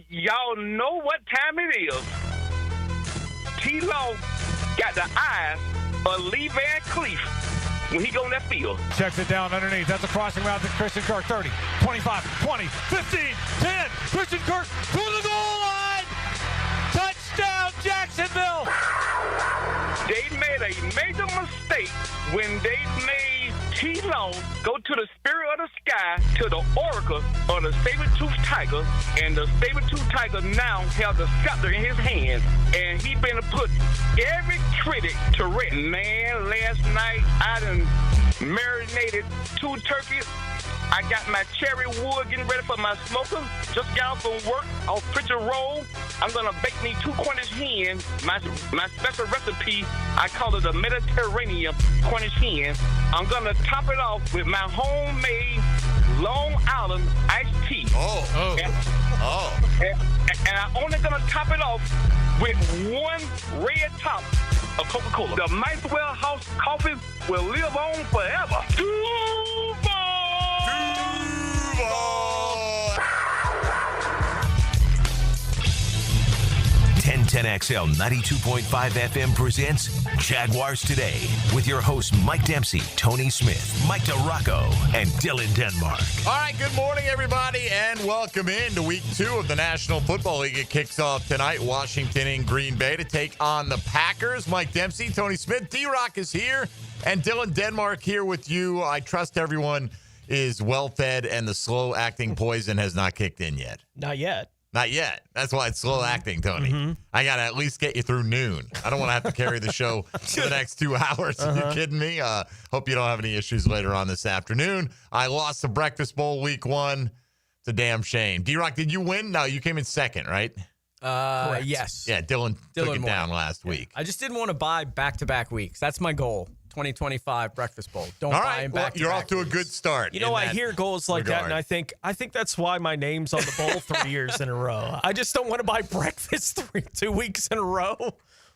y'all know what time it is. T-Law got the eyes of Lee Van Cleef when he go in that field. Checks it down underneath. That's a crossing route to Christian Kirk. 30, 25, 20, 15, 10. Christian Kirk to the goal line. Touchdown, Jacksonville. They made a major mistake when they made T-Law go to the spirit of the sky to the oracle of the saber-tooth tiger, and the saber-tooth tiger now has the scepter in his hand, and he been put every critic to rest. Man, last night I done marinated 2 turkeys. I got my cherry wood getting ready for my smoker. Just got off from work, off Pritchard Roll. I'm going to bake me 2 Cornish hens. My special recipe, I call it a Mediterranean Cornish hen. I'm going to top it off with my homemade Long Island iced tea. And I'm only going to top it off with 1 red top of Coca-Cola. The Maxwell House coffee will live on forever. Duval! 1010XL 92.5 FM presents Jaguars Today with your hosts Mike Dempsey, Tony Smith, Mike DeRocco, and Dylan Denmark. All right, good morning, everybody, and welcome into Week 2 of the National Football League. It kicks off tonight, Washington in Green Bay to take on the Packers. Mike Dempsey, Tony Smith, D-Rock is here, and Dylan Denmark here with you. I trust everyone is well-fed and the slow-acting poison has not kicked in yet. Not yet. Not yet. That's why it's slow acting, Tony. Mm-hmm. I got to at least get you through noon. I don't want to have to carry the show for the next 2 hours. Are you kidding me? Hope you don't have any issues later on this afternoon. I lost the Breakfast Bowl week 1. It's a damn shame. D-Rock, did you win? No, you came in second, right? Yes. Yeah, Dylan took it down last week. I just didn't want to buy back-to-back weeks. That's my goal. 2025 Breakfast Bowl. Don't buy them back-to-back. You're off to a good start. You know, I hear goals like that, and I think that's why my name's on the bowl 3 years in a row. I just don't want to buy breakfast 2 weeks in a row.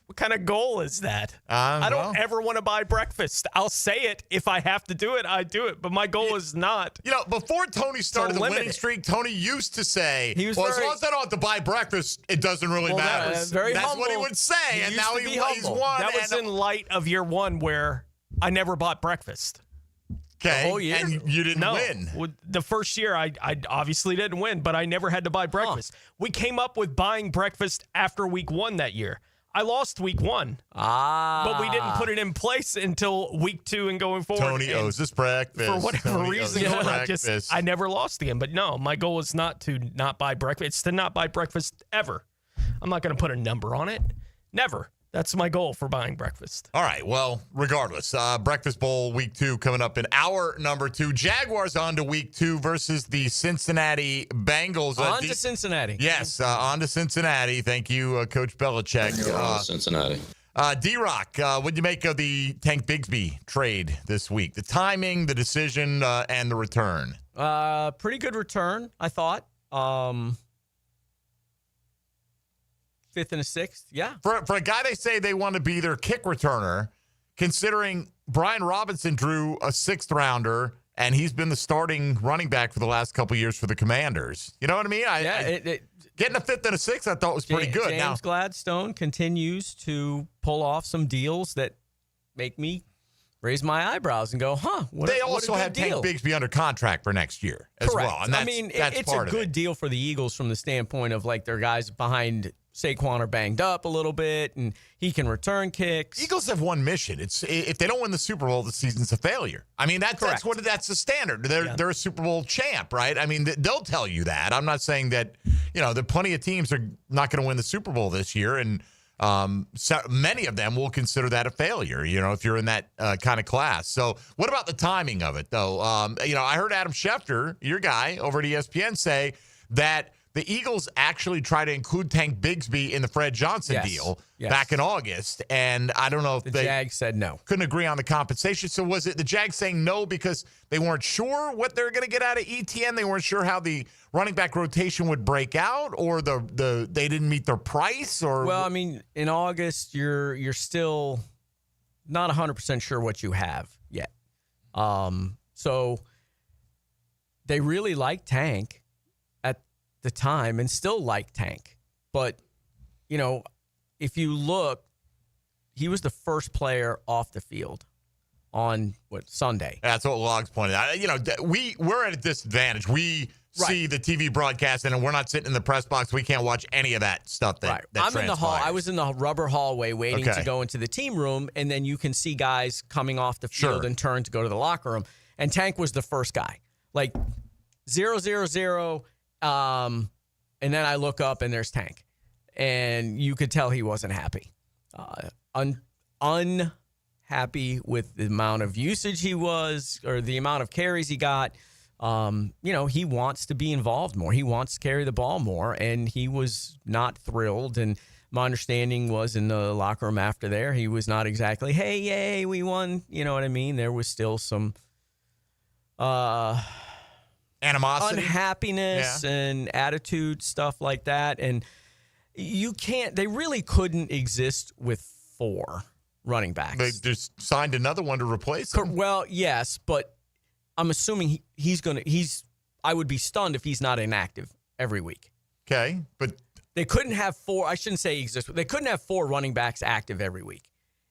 What kind of goal is that? I don't ever want to buy breakfast. I'll say it. If I have to do it, I do it. But my goal is not. You know, before Tony started the winning streak, Tony used to say, as long as I don't have to buy breakfast, it doesn't really matter. That's what he would say. And now he's won. That was in light of year 1 where I never bought breakfast. Okay, the whole year? And you didn't win. The first year, I obviously didn't win, but I never had to buy breakfast. We came up with buying breakfast after week 1 that year. I lost week 1. But we didn't put it in place until week 2 and going forward. Tony owes us breakfast. For whatever reason, I never lost again. But no, my goal is not to not buy breakfast. It's to not buy breakfast ever. I'm not going to put a number on it. Never. That's my goal for buying breakfast. All right. Well, regardless, Breakfast Bowl week 2 coming up in hour number 2. Jaguars on to week 2 versus the Cincinnati Bengals. On to Cincinnati. Yes, on to Cincinnati. Thank you, Coach Belichick. Cincinnati. D-Rock, what'd you make of the Tank Bigsby trade this week? The timing, the decision, and the return. Pretty good return, I thought. 5th and a 6th, yeah. For a guy they say they want to be their kick returner, considering Brian Robinson drew a 6th rounder, and he's been the starting running back for the last couple years for the Commanders. You know what I mean? Getting a 5th and a 6th I thought was pretty good. James Gladstone continues to pull off some deals that make me raise my eyebrows and go, They also have Tank Bigsby under contract for next year as well. And it's a good deal for the Eagles from the standpoint of like their guys behind Saquon are banged up a little bit, and he can return kicks. Eagles have one mission. It's if they don't win the Super Bowl, the season's a failure. I mean, that's the standard. They're a Super Bowl champ, right? I mean, they'll tell you that. I'm not saying that, there are plenty of teams are not going to win the Super Bowl this year, and so many of them will consider that a failure, if you're in that kind of class. So what about the timing of it, though? I heard Adam Schefter, your guy over at ESPN, say that the Eagles actually tried to include Tank Bigsby in the Fred Johnson deal back in August, and I don't know if the Jags said no. Couldn't agree on the compensation. So was it the Jags saying no because they weren't sure what they were going to get out of ETN? They weren't sure how the running back rotation would break out, or they didn't meet their price? Or well, I mean, in August you're still not 100% sure what you have yet. So they really like Tank the time and still like Tank. But, if you look, he was the first player off the field on Sunday. That's what Logs pointed out. We're at a disadvantage. We see the TV broadcast, and we're not sitting in the press box. We can't watch any of that stuff. That I'm in the hall. I was in the rubber hallway waiting to go into the team room, and then you can see guys coming off the field and turn to go to the locker room. And Tank was the first guy, 0-0-0. And then I look up, and there's Tank, and you could tell he wasn't happy. Unhappy with the amount of usage he was, or the amount of carries he got. He wants to be involved more. He wants to carry the ball more, and he was not thrilled. And my understanding was in the locker room after there, he was not exactly, hey, yay, we won. You know what I mean? There was still some animosity, unhappiness, and attitude, stuff like that. And they really couldn't exist with 4 running backs. They just signed another one to replace him. Well, yes, but I'm assuming I would be stunned if he's not inactive every week. Okay, but they couldn't have 4. I shouldn't say exist. They couldn't have 4 running backs active every week.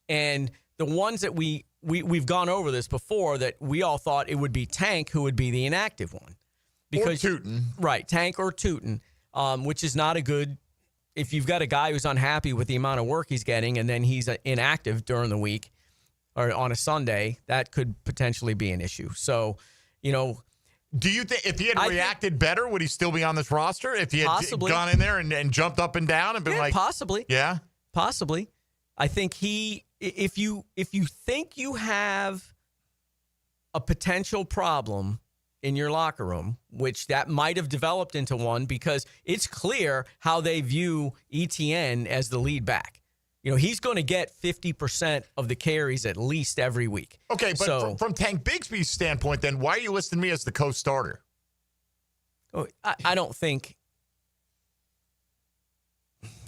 And the ones that we've gone over this before, that we all thought it would be Tank who would be the inactive one. Because, or Tootin. Right, Tank or Tootin, which is not a good. If you've got a guy who's unhappy with the amount of work he's getting and then he's inactive during the week or on a Sunday, that could potentially be an issue. So, do you think if he had reacted better, would he still be on this roster? If he had gone in there and jumped up and down and been possibly. Yeah? Possibly. I think if you think you have a potential problem in your locker room, which that might have developed into one, because it's clear how they view ETN as the lead back. He's going to get 50% of the carries at least every week. Okay, but from Tank Bigsby's standpoint, then, why are you listing me as the co-starter? I don't think.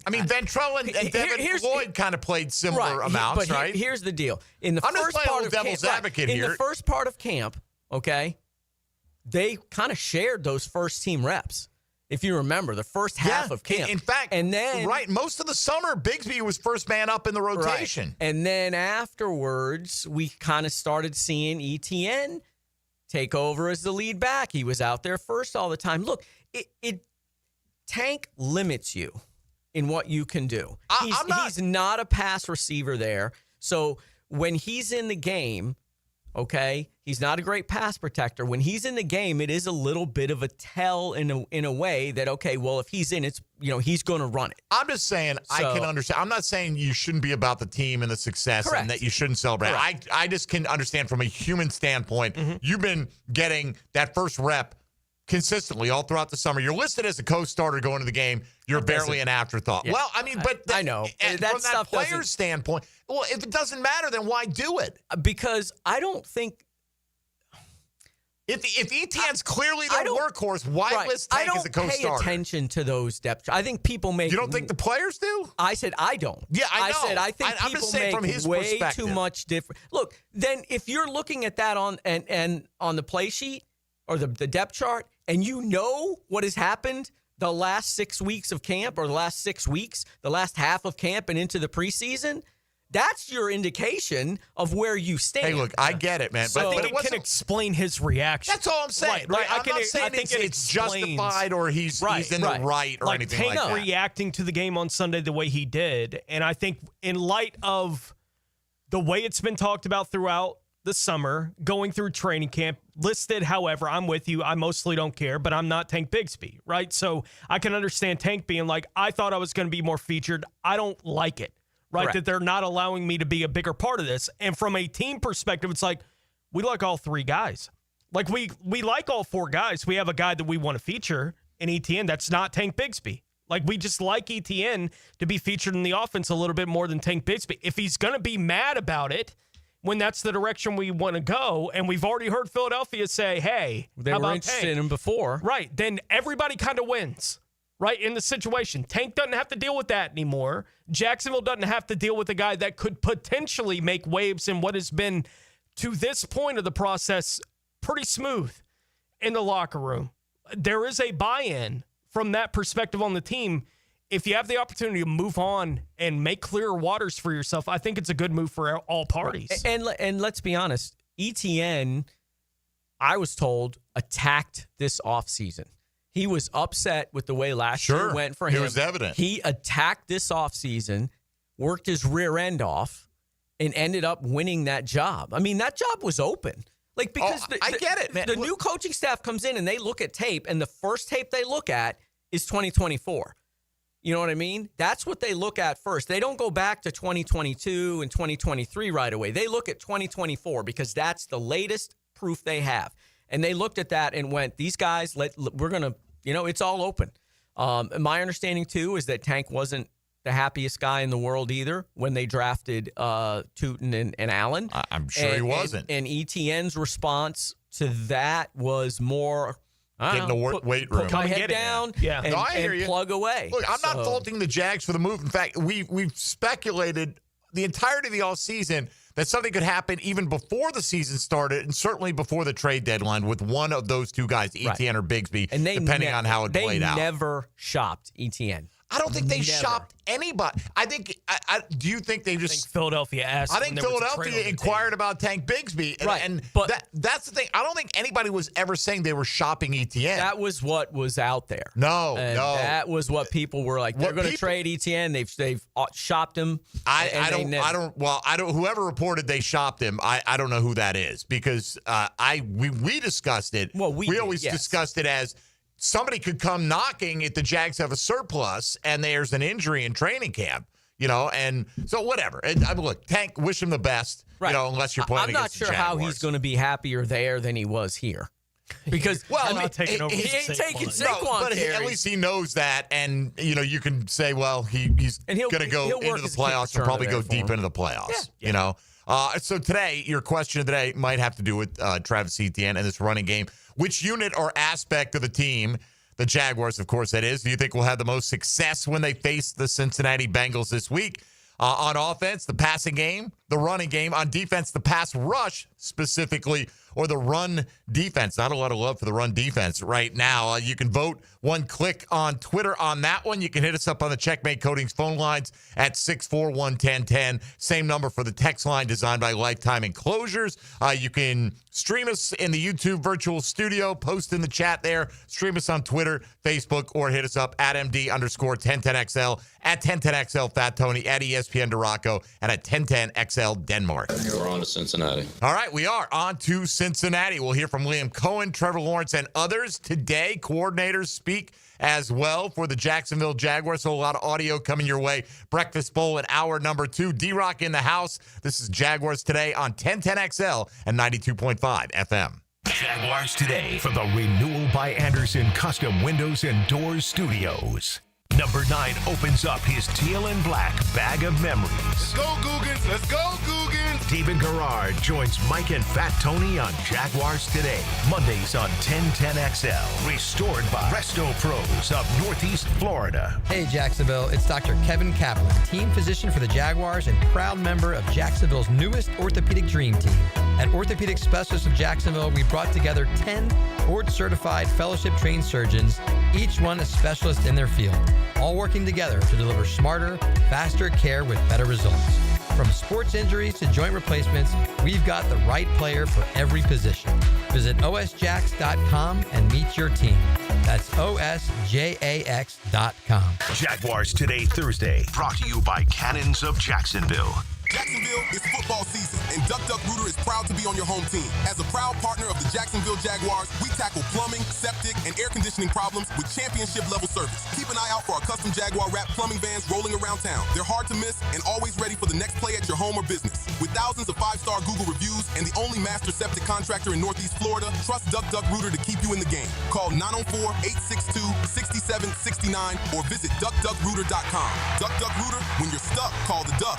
I mean, Ventrell and Devin Lloyd kind of played similar amounts, right? Here's the deal. In the I'm first just part of devil's camp, advocate here. In the first part of camp, okay, they kind of shared those first team reps. If you remember, the first half of camp. In fact, and then most of the summer, Bigsby was first man up in the rotation. Right. And then afterwards, we kind of started seeing ETN take over as the lead back. He was out there first all the time. Look, Tank limits you in what you can do. He's not a pass receiver there. So when he's in the game, okay, he's not a great pass protector. When he's in the game, it is a little bit of a tell in a way that, okay, well, if he's in, it's he's going to run it. I'm just saying I can understand. I'm not saying you shouldn't be about the team and the success and that you shouldn't celebrate. I just can understand from a human standpoint. Mm-hmm. You've been getting that first rep consistently all throughout the summer. You're listed as a co-starter going to the game. You're barely an afterthought. Yeah. Well, I mean, but I know. From that player's standpoint, well, if it doesn't matter, then why do it? Because I don't think. If ETN's clearly the workhorse, why list Tank as a co-starter? I don't pay attention to those depth. I think people make. You don't think the players do? I said I don't. Yeah, I know. I said I think I'm people just saying make from his way perspective. too much different. Look, then if you're looking at that on the play sheet or the depth chart, and you know what has happened the last 6 weeks of camp or the last 6 weeks, the last half of camp and into the preseason, that's your indication of where you stand. Hey, look, I get it, man. So but it can explain his reaction. That's all I'm saying. Right? I'm not saying it's justified or he's in the right or anything Tank like that. Reacting to the game on Sunday the way he did, and I think in light of the way it's been talked about throughout the summer, going through training camp, listed, however, I'm with you. I mostly don't care, but I'm not Tank Bigsby, right? So I can understand Tank being like, I thought I was going to be more featured. I don't like it, right? Correct. That they're not allowing me to be a bigger part of this. And from a team perspective, it's like, we like all 3 guys. Like, we like all 4 guys. We have a guy that we want to feature in ETN that's not Tank Bigsby. Like, we just like ETN to be featured in the offense a little bit more than Tank Bigsby. If he's going to be mad about it, when that's the direction we want to go, and we've already heard Philadelphia say, hey, they were interested in him before. Right, then everybody kind of wins, right, in the situation. Tank doesn't have to deal with that anymore. Jacksonville doesn't have to deal with a guy that could potentially make waves in what has been, to this point of the process, pretty smooth in the locker room. There is a buy-in from that perspective on the team, if you have the opportunity to move on and make clearer waters for yourself, I think it's a good move for all parties. And let's be honest, ETN, I was told, attacked this offseason. He was upset with the way last year went for him. It was evident. He attacked this offseason, worked his rear end off, and ended up winning that job. I mean, that job was open. Like, because I get it, man. The new coaching staff comes in and they look at tape, and the first tape they look at is 2024. You know what I mean? That's what they look at first. They don't go back to 2022 and 2023 right away. They look at 2024 because that's the latest proof they have. And they looked at that and went, these guys, we're going to, it's all open. My understanding, too, is that Tank wasn't the happiest guy in the world either when they drafted Tootin and Allen. I'm sure he wasn't. And ETN's response to that was more... Get in the weight room. Put my head down and plug away. Look, I'm not faulting the Jags for the move. In fact, we've speculated the entirety of the offseason that something could happen even before the season started and certainly before the trade deadline with one of those two guys, ETN or Bigsby, and depending on how it played out. They never shopped ETN. I don't think they shopped anybody. I think. Do you think they just? I think Philadelphia asked. I think Philadelphia inquired about Tank Bigsby, but that's the thing. I don't think anybody was ever saying they were shopping ETN. That was what was out there. No. That was what people were like. They're going to trade ETN. They've shopped him. I don't. Whoever reported they shopped him, I don't know who that is because we discussed it. Well, we always discussed it as. Somebody could come knocking if the Jags have a surplus and there's an injury in training camp, and so whatever. And look, Tank, wish him the best, unless you're playing against the Jaguars. I'm not sure how he's going to be happier there than he was here. Because, he ain't taking Saquon, but at least he knows that, and you can say, well, he's going to go into the playoffs and probably go deep into the playoffs. So today, your question of the day might have to do with Travis Etienne and this running game. Which unit or aspect of the team, the Jaguars, of course, that is, do you think will have the most success when they face the Cincinnati Bengals this week? On offense, the passing game, the running game. On defense, the pass rush specifically, or the run defense. Not a lot of love for the run defense right now. You can vote one click on Twitter on that one. You can hit us up on the Checkmate Coatings phone lines at 641-1010. Same number for the text line designed by Lifetime Enclosures. You can stream us in the YouTube virtual studio. Post in the chat there. Stream us on Twitter, Facebook, or hit us up at MD_1010XL, at 1010XL Fat Tony, at ESPN Duraco, and at 1010XL Denmark. We're on to Cincinnati. All right, we are on to Cincinnati. We'll hear from Liam Cohen, Trevor Lawrence, and others today. Coordinators speak as well for the Jacksonville Jaguars. So a lot of audio coming your way. Breakfast Bowl in hour number 2. D-Rock in the house. This is Jaguars Today on 1010XL and 92.5 FM. Jaguars Today from the Renewal by Anderson Custom Windows and Doors Studios. Number 9 opens up his teal and black bag of memories. Let's go, Googans. Let's go, Googans. David Garrard joins Mike and Fat Tony on Jaguars Today. Mondays on 1010XL. Restored by Resto Pros of Northeast Florida. Hey, Jacksonville. It's Dr. Kevin Kaplan, team physician for the Jaguars and proud member of Jacksonville's newest orthopedic dream team. At Orthopedic Specialists of Jacksonville, we brought together 10 board-certified fellowship-trained surgeons, each one a specialist in their field, all working together to deliver smarter, faster care with better results. From sports injuries to joint replacements, we've got the right player for every position. Visit osjax.com and meet your team. That's osjax.com. Jaguars Today Thursday, brought to you by Cannons of Jacksonville. Jacksonville is football season, and Duck Duck Rooter is proud to be on your home team. As a proud partner of the Jacksonville Jaguars, we tackle plumbing, septic, and air conditioning problems with championship-level service. Keep an eye out for our custom Jaguar wrap plumbing vans rolling around town. They're hard to miss and always ready for the next play at your home or business. With thousands of 5-star Google reviews and the only master septic contractor in Northeast Florida, trust Duck Duck Rooter to keep you in the game. Call 904-862-6769 or visit duckduckrooter.com. Duck Duck Rooter, when you're stuck, call the Duck.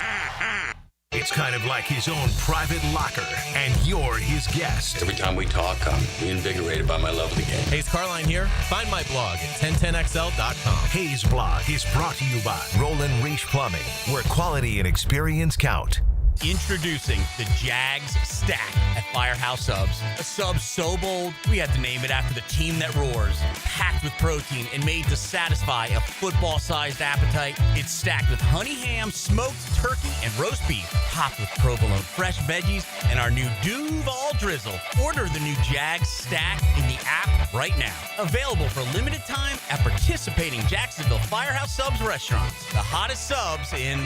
It's kind of like his own private locker, and you're his guest. Every time we talk, I'm reinvigorated by my love of the game. Hayes Carline here. Find my blog at 1010XL.com. Hayes Blog is brought to you by Roland Reach Plumbing, where quality and experience count. Introducing the Jags Stack at Firehouse Subs. A sub so bold, we had to name it after the team that roars. Packed with protein and made to satisfy a football-sized appetite. It's stacked with honey ham, smoked turkey, and roast beef. Topped with provolone, fresh veggies, and our new Duval drizzle. Order the new Jags Stack in the app right now. Available for limited time at participating Jacksonville Firehouse Subs restaurants. The hottest subs in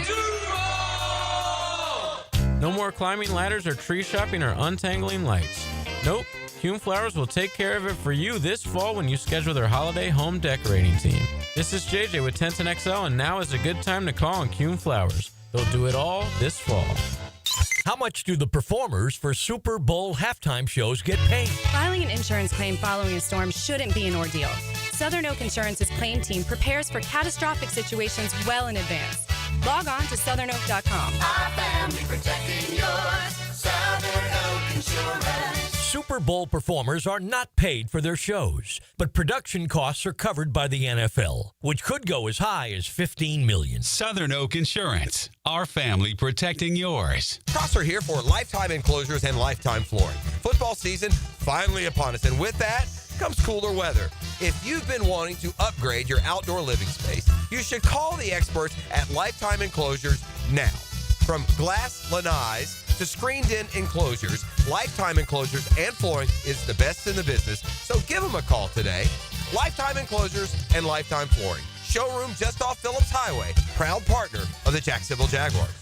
No more climbing ladders or tree shopping or untangling lights. Nope. Hume Flowers will take care of it for you this fall when you schedule their holiday home decorating team. This is JJ with 1010XL, and now is a good time to call on Hume Flowers. They'll do it all this fall. How much do the performers for Super Bowl halftime shows get paid? Filing an insurance claim following a storm shouldn't be an ordeal. Southern Oak Insurance's claim team prepares for catastrophic situations well in advance. Log on to southernoak.com. Our family protecting yours. Southern Oak Insurance. Super Bowl performers are not paid for their shows, but production costs are covered by the NFL, which could go as high as $15 million. Southern Oak Insurance. Our family protecting yours. Prosser here for Lifetime Enclosures and Lifetime Flooring. Football season finally upon us, and with that comes cooler weather. If you've been wanting to upgrade your outdoor living space, you should call the experts at Lifetime Enclosures now. From glass lanais to screened-in enclosures, Lifetime Enclosures and Flooring is the best in the business, so give them a call today. Lifetime Enclosures and Lifetime Flooring. Showroom just off Phillips Highway, proud partner of the Jacksonville Jaguars.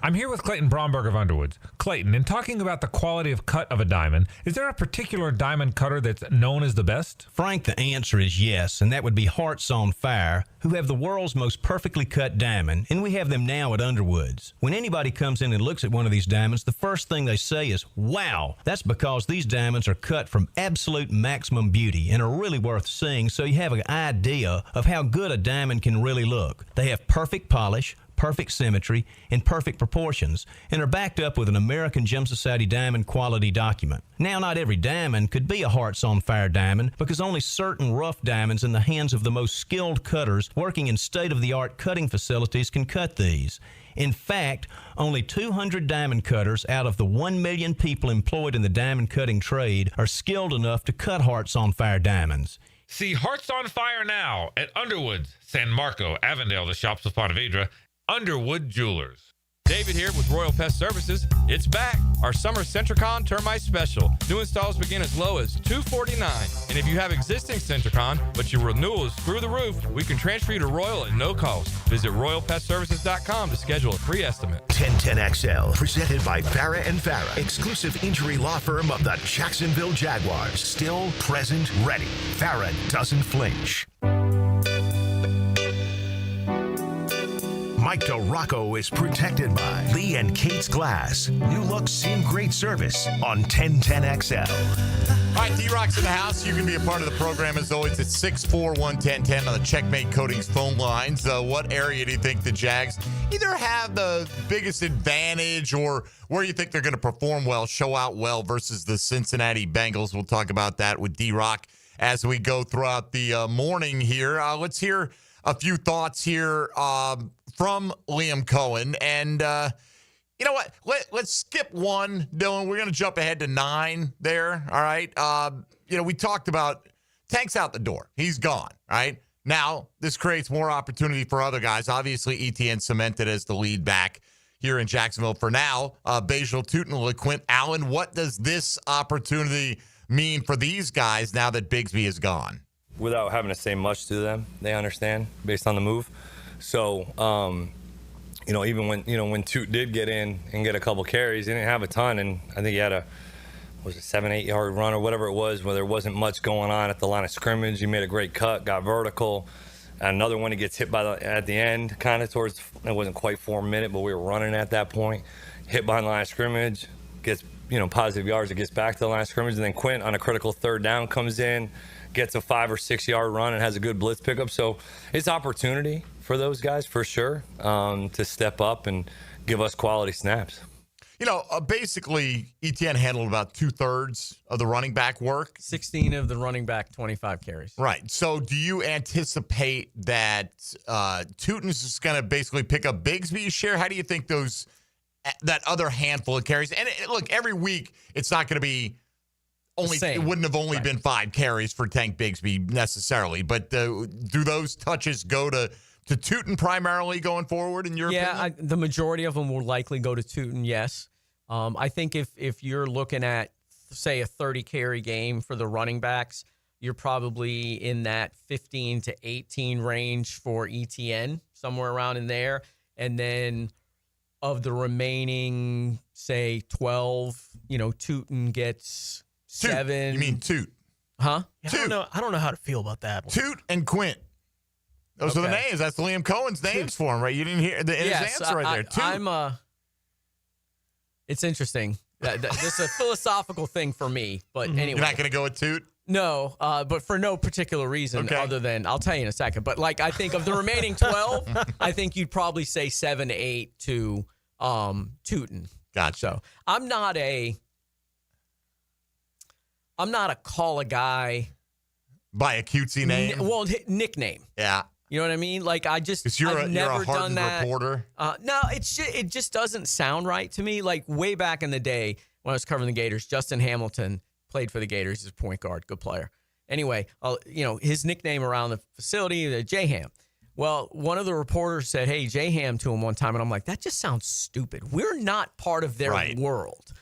I'm here with Clayton Bromberg of Underwoods. Clayton, in talking about the quality of cut of a diamond, is there a particular diamond cutter that's known as the best? Frank, the answer is yes, and that would be Hearts on Fire, who have the world's most perfectly cut diamond, and we have them now at Underwoods. When anybody comes in and looks at one of these diamonds, the first thing they say is, wow! That's because these diamonds are cut from absolute maximum beauty and are really worth seeing, so you have an idea of how good a diamond can really look. They have perfect polish, perfect symmetry, and perfect proportions, and are backed up with an American Gem Society diamond quality document. Now, not every diamond could be a Hearts on Fire diamond because only certain rough diamonds in the hands of the most skilled cutters working in state-of-the-art cutting facilities can cut these. In fact, only 200 diamond cutters out of the 1 million people employed in the diamond cutting trade are skilled enough to cut Hearts on Fire diamonds. See Hearts on Fire now at Underwoods, San Marco, Avondale, the shops of Ponte Vedra, Underwood Jewelers. David here with Royal Pest Services. It's back. Our summer Centricon Termite Special. New installs begin as low as $249. And if you have existing Centricon, but your renewal is through the roof, we can transfer you to Royal at no cost. Visit RoyalPestServices.com to schedule a free estimate. 1010XL, presented by Farrah and Farrah, exclusive injury law firm of the Jacksonville Jaguars. Still, present, ready. Farrah doesn't flinch. Mike DeRocco is protected by Lee and Kate's Glass. New looks, same great service on 1010XL. All right, D-Rock's in the house. You can be a part of the program as always at 641-1010 on the Checkmate Coatings phone lines. What area do you think the Jags either have the biggest advantage or where you think they're going to perform well, show out well versus the Cincinnati Bengals? We'll talk about that with D-Rock as we go throughout the morning here. Let's hear a few thoughts here from Liam Cohen. And you know what? Let's skip one, Dylan. We're going to jump ahead to 9 there, all right? We talked about Tank's out the door. He's gone, all right? Now, this creates more opportunity for other guys. Obviously, Etienne cemented as the lead back here in Jacksonville for now. Bajal Tutin, LeQuint Allen. What does this opportunity mean for these guys now that Bigsby is gone? Without having to say much to them, they understand based on the move. So, even when Toot did get in and get a couple carries, he didn't have a ton, and I think he had a 7-8 yard run or whatever it was where there wasn't much going on at the line of scrimmage. He made a great cut, got vertical. Another one he gets hit at the end, kind of towards, it wasn't quite 4 minutes, but we were running at that point. Hit behind the line of scrimmage, gets positive yards, it gets back to the line of scrimmage, and then Quint on a critical third down comes in, gets a 5 or 6 yard run and has a good blitz pickup. So it's opportunity for those guys for sure to step up and give us quality snaps. Basically, Etienne handled about 2/3 of the running back work. 16 of the running back, 25 carries. Right. So do you anticipate that Tootin's just going to basically pick up Bigsby's share? How do you think that other handful of carries? And look, every week it's not going to be it wouldn't have only been 5 carries for Tank Bigsby necessarily. But do those touches go to Tootin primarily going forward in your opinion? The majority of them will likely go to Tootin, yes. I think if you're looking at, say, a 30-carry game for the running backs, you're probably in that 15 to 18 range for Etienne, somewhere around in there. And then of the remaining, say, 12, Tootin gets 7. You mean Toot? Huh? Yeah, I don't know how to feel about that one. Toot and Quint. Those are the names. That's Liam Cohen's names for him, right? You didn't hear his answer right there. Toot. It's interesting. This is a philosophical thing for me, but anyway. You're not going to go with Toot? No, but for no particular reason other than, I'll tell you in a second, but I think of the remaining 12, I think you'd probably say 7 to 8 to Tootin. Gotcha. So I'm not a call a guy by a cutesy name. Nickname. Yeah. You know what I mean? Because you're a hardened reporter. No, it just doesn't sound right to me. Way back in the day when I was covering the Gators, Justin Hamilton played for the Gators as point guard, good player. Anyway, his nickname around the facility, the J-Ham. Well, one of the reporters said, "Hey, J-Ham" to him one time, and I'm like, that just sounds stupid. We're not part of their world.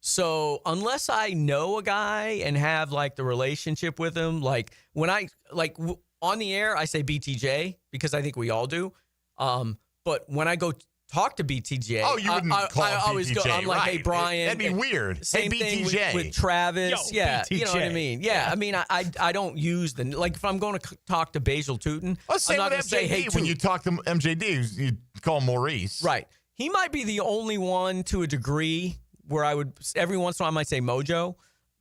So unless I know a guy and have the relationship with him, when I on the air, I say BTJ because I think we all do. But when I go talk to BTJ, you wouldn't call him BTJ. Always go, I'm like, hey, Brian. That'd be weird. Same hey, BTJ. thing with Travis. Yo, BTJ. You know what I mean? Yeah. I mean, I don't use if I'm going to talk to Basil Tootin, I'm not going to say, hey, when you talk to MJD, you call him Maurice. Right. He might be the only one to a degree where I would, every once in a while, I might say Mojo.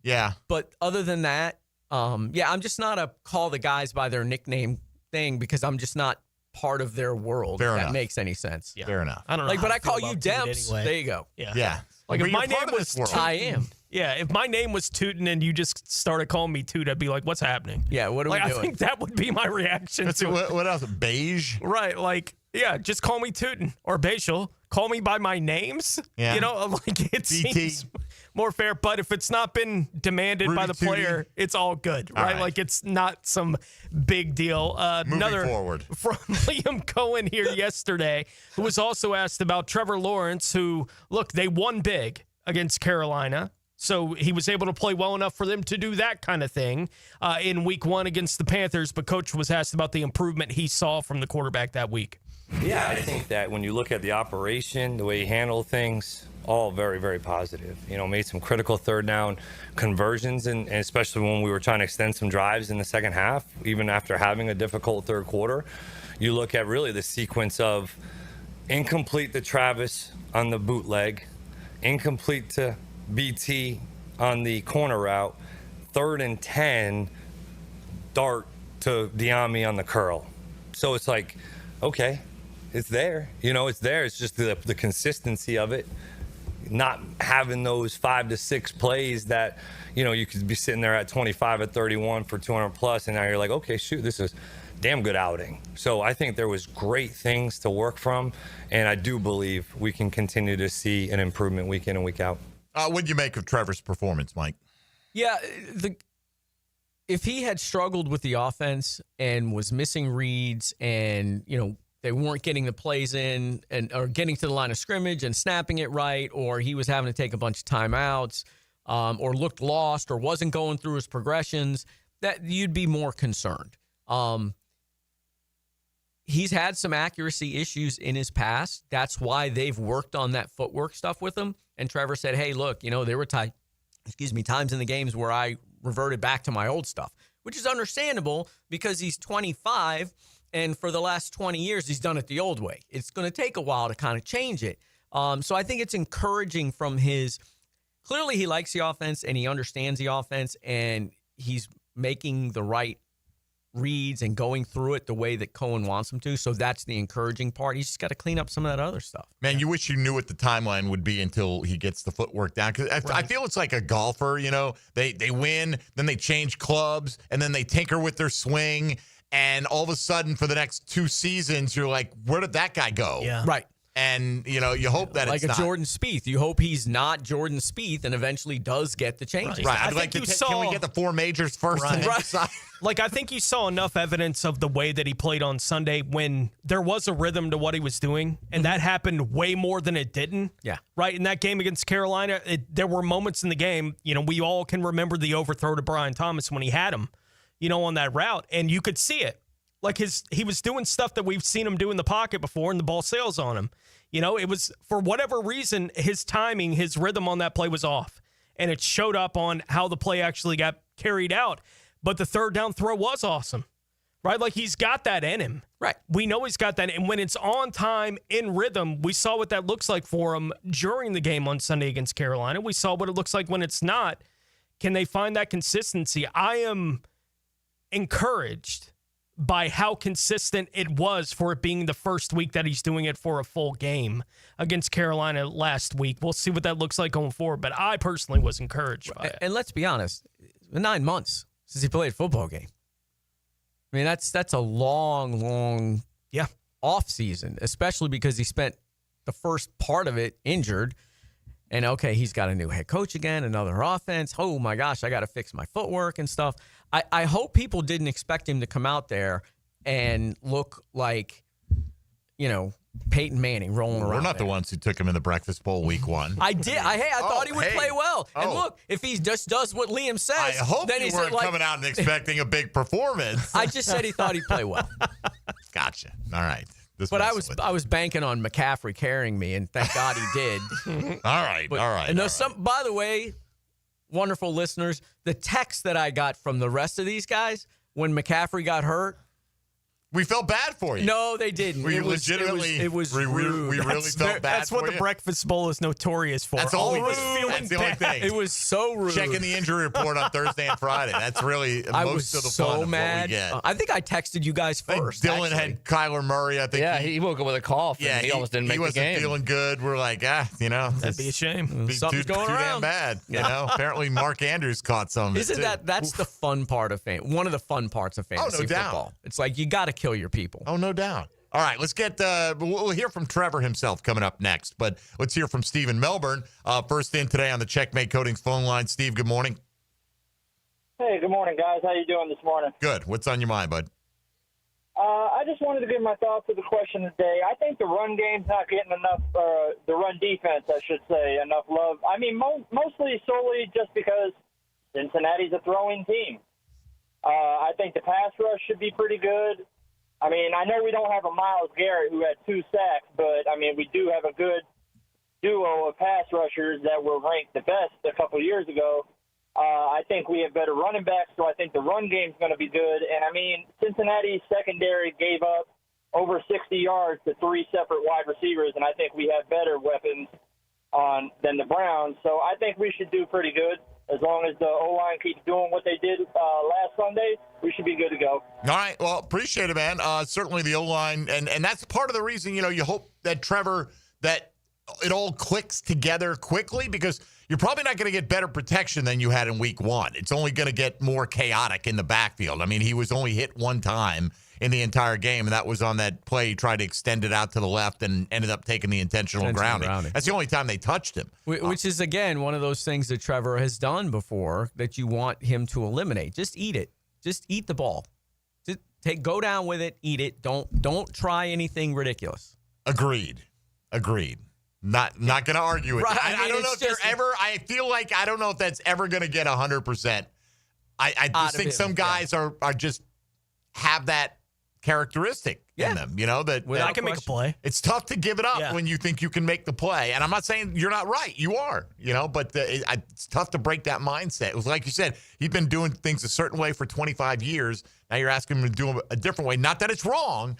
Yeah. But other than that, I'm just not a call the guys by their nickname thing because I'm just not part of their world. Fair if enough. That makes any sense. Yeah. Fair enough. I don't know. But I call you Demps. Anyway. There you go. Yeah. If my name was Tootin, I am. Yeah, if my name was Tootin and you just started calling me Toot, I'd be like, what's happening? Yeah, what are we doing? I think that would be my reaction to it. What else? Beige? Right, just call me Tootin or Basil. Call me by my names. Yeah. It seems more fair. But if it's not been demanded by the player, it's all good, right? All right. It's not some big deal. Moving forward. From Liam Cohen here yesterday, who was also asked about Trevor Lawrence, who, look, they won big against Carolina. So he was able to play well enough for them to do that kind of thing in week 1 against the Panthers. But Coach was asked about the improvement he saw from the quarterback that week. Yeah, I think that when you look at the operation, the way he handled things, all very, very positive. Made some critical third down conversions, and especially when we were trying to extend some drives in the second half, even after having a difficult third quarter. You look at really the sequence of incomplete to Travis on the bootleg, incomplete to BT on the corner route, 3rd and 10, dart to Diami on the curl. So it's okay, it's there. It's there. It's just the consistency of it. Not having those 5 to 6 plays that, you could be sitting there at 25 at 31 for 200 plus, and now you're like, okay, shoot, this is damn good outing. So I think there was great things to work from, and I do believe we can continue to see an improvement week in and week out. What do you make of Trevor's performance, Mike? Yeah, if he had struggled with the offense and was missing reads and, they weren't getting the plays in or getting to the line of scrimmage and snapping it right, or he was having to take a bunch of timeouts or looked lost or wasn't going through his progressions, that you'd be more concerned. He's had some accuracy issues in his past. That's why they've worked on that footwork stuff with him. And Trevor said, hey, look, there were times in the games where I reverted back to my old stuff, which is understandable because he's 25 and for the last 20 years, he's done it the old way. It's going to take a while to kind of change it. So I think it's encouraging from clearly he likes the offense and he understands the offense and he's making the right reads and going through it the way that Cohen wants him to. So that's the encouraging part. He's just got to clean up some of that other stuff. Man, you wish you knew what the timeline would be until he gets the footwork down. Because I feel it's like a golfer, they win, then they change clubs, and then they tinker with their swing. And all of a sudden, for the next 2 seasons, you're like, where did that guy go? Yeah. Right. And, you hope that like it's a Jordan Spieth. You hope he's not Jordan Spieth and eventually does get the changes. Right. I'd like to can we get the 4 majors first? Right. And then decide? Like, I think you saw enough evidence of the way that he played on Sunday when there was a rhythm to what he was doing, and that happened way more than it didn't. Yeah. Right? In that game against Carolina, there were moments in the game, we all can remember the overthrow to Brian Thomas when he had him, on that route, and you could see it. Like, he was doing stuff that we've seen him do in the pocket before, and the ball sails on him. It was, for whatever reason, his timing, his rhythm on that play was off. And it showed up on how the play actually got carried out. But the third down throw was awesome, right? Like, he's got that in him. Right. We know he's got that. And when it's on time, in rhythm, we saw what that looks like for him during the game on Sunday against Carolina. We saw what it looks like when it's not. Can they find that consistency? I am encouraged by how consistent it was for it being the first week that he's doing it for a full game against Carolina last week. We'll see what that looks like going forward, but I personally was encouraged by it. And let's be honest, 9 months since he played a football game. I mean, that's a long off season, especially because he spent the first part of it injured. And okay, he's got a new head coach again, another offense. Oh my gosh, I got to fix my footwork and stuff. I hope people didn't expect him to come out there and look like, Peyton Manning rolling around. We're not the ones who took him in the Breakfast Bowl week 1. I did. I thought he would play well. And look, if he just does what Liam says, I hope then you weren't coming out and expecting a big performance. I just said he thought he'd play well. Gotcha. All right. But I was banking on McCaffrey carrying me, and thank God he did. All right. And by the way, wonderful listeners, the text that I got from the rest of these guys when McCaffrey got hurt, we felt bad for you. No, they didn't. We rude. We really felt bad. That's what the Breakfast Bowl is notorious for. That's all we do. That's the only thing. It was so rude. Checking the injury report on Thursday and Friday. That's really most of the fun of what we get. I think I texted you guys first. Dylan had Kyler Murray. I think. He woke up with a cough. Yeah, he almost didn't make the game. He wasn't feeling good. We're like, that'd be a shame. Something's going Too damn around. bad. Apparently Mark Andrews caught some. Isn't that's the fun part of one of the fun parts of fantasy football? It's like you got to kill your people. Oh, no doubt. All right, let's get we'll hear from Trevor himself coming up next, but let's hear from Steve in Melbourne. First in today on the Checkmate Coatings phone line. Steve, good morning. Hey, good morning, guys. How you doing this morning? Good. What's on your mind, bud? I just wanted to give my thoughts to the question today. I think the run game's not getting enough, the run defense, I should say, enough love. I mean, mostly solely just because Cincinnati's a throwing team. I think the pass rush should be pretty good. I mean, I know we don't have a Myles Garrett who had 2 sacks, but, I mean, we do have a good duo of pass rushers that were ranked the best a couple years ago. I think we have better running backs, so I think the run game's going to be good. And, I mean, Cincinnati's secondary gave up over 60 yards to 3 separate wide receivers, and I think we have better weapons than the Browns. So I think we should do pretty good. As long as the O-line keeps doing what they did last Sunday, we should be good to go. All right. Well, appreciate it, man. Certainly the O-line, and that's part of the reason, you hope that Trevor, that it all clicks together quickly, because you're probably not going to get better protection than you had in week 1. It's only going to get more chaotic in the backfield. I mean, he was only hit 1 time in the entire game, and that was on that play. He tried to extend it out to the left and ended up taking the intentional grounding. That's the only time they touched him. Which is, again, one of those things that Trevor has done before that you want him to eliminate. Just eat it. Just eat the ball. Just go down with it, eat it. Don't try anything ridiculous. Agreed. Not going to argue with right. I don't know if they're ever. I feel like I don't know if that's ever going to get 100%. I just think some guys are just have that characteristic in them, that I can make a play. It's tough to give it up when you think you can make the play. And I'm not saying you're not right. You are, but it's tough to break that mindset. It was like you said, he's been doing things a certain way for 25 years. Now you're asking him to do them a different way. Not that it's wrong.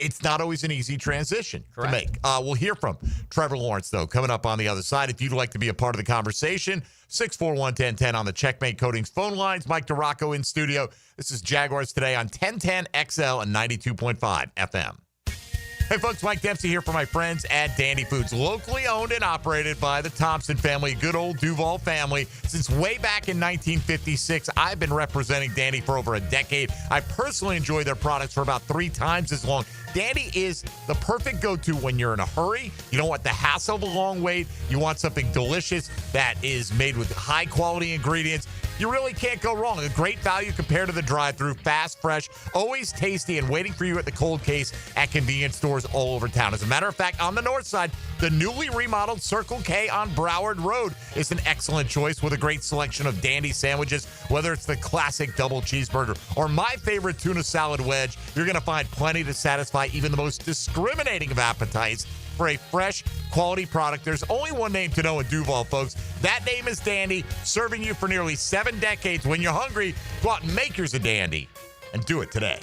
it's not always an easy transition to make. We'll hear from Trevor Lawrence, though, coming up on the other side. If you'd like to be a part of the conversation, 641-1010 on the Checkmate Coatings phone lines. Mike DeRocco in studio. This is Jaguars Today on 1010 XL and 92.5 FM. Hey, folks, Mike Dempsey here for my friends at Dandy Foods, locally owned and operated by the Thompson family, good old Duval family. Since way back in 1956, I've been representing Dandy for over a decade. I personally enjoy their products for about 3 times as long. Dandy is the perfect go-to when you're in a hurry. You don't want the hassle of a long wait. You want something delicious that is made with high-quality ingredients. You really can't go wrong. A great value compared to the drive-thru, fast, fresh, always tasty, and waiting for you at the cold case at convenience stores all over town. As a matter of fact, on the north side, the newly remodeled Circle K on Broward Road is an excellent choice with a great selection of Dandy sandwiches. Whether it's the classic double cheeseburger or my favorite tuna salad wedge, you're going to find plenty to satisfy even the most discriminating of appetites. For a fresh, quality product, there's only one name to know in Duval, folks. That name is Dandy, serving you for nearly 7 decades. When you're hungry, go out and make yours a Dandy, and do it today.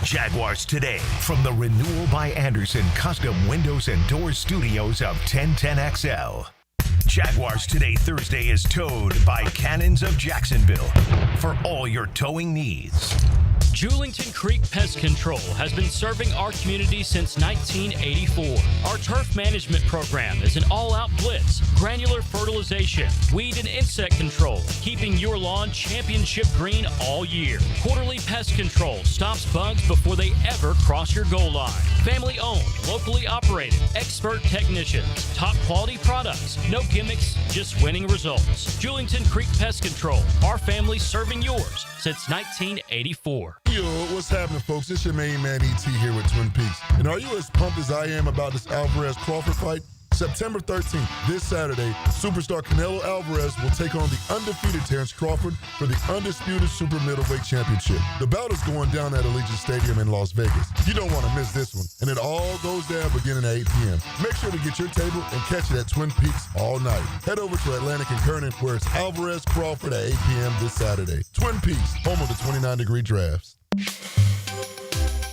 Jaguars Today from the Renewal by Anderson Custom Windows and Doors Studios of 1010XL. Jaguars Today Thursday is towed by Cannons of Jacksonville for all your towing needs. Julington Creek Pest Control has been serving our community since 1984. Our turf management program is an all-out blitz, granular fertilization, weed and insect control, keeping your lawn championship green all year. Quarterly pest control stops bugs before they ever cross your goal line. Family-owned, locally operated, expert technicians, top quality products, no gimmicks, just winning results. Julington Creek Pest Control, our family serving yours since 1984. Yo, what's happening, folks? It's your main man, E.T. here with Twin Peaks. And are you as pumped as I am about this Alvarez-Crawford fight? September 13th, this Saturday, superstar Canelo Alvarez will take on the undefeated Terrence Crawford for the undisputed super middleweight championship. The bout is going down at Allegiant Stadium in Las Vegas. You don't want to miss this one. And it all goes down beginning at 8 p.m. Make sure to get your table and catch it at Twin Peaks all night. Head over to Atlantic and Kernan, where it's Alvarez-Crawford at 8 p.m. this Saturday. Twin Peaks, home of the 29-degree drafts.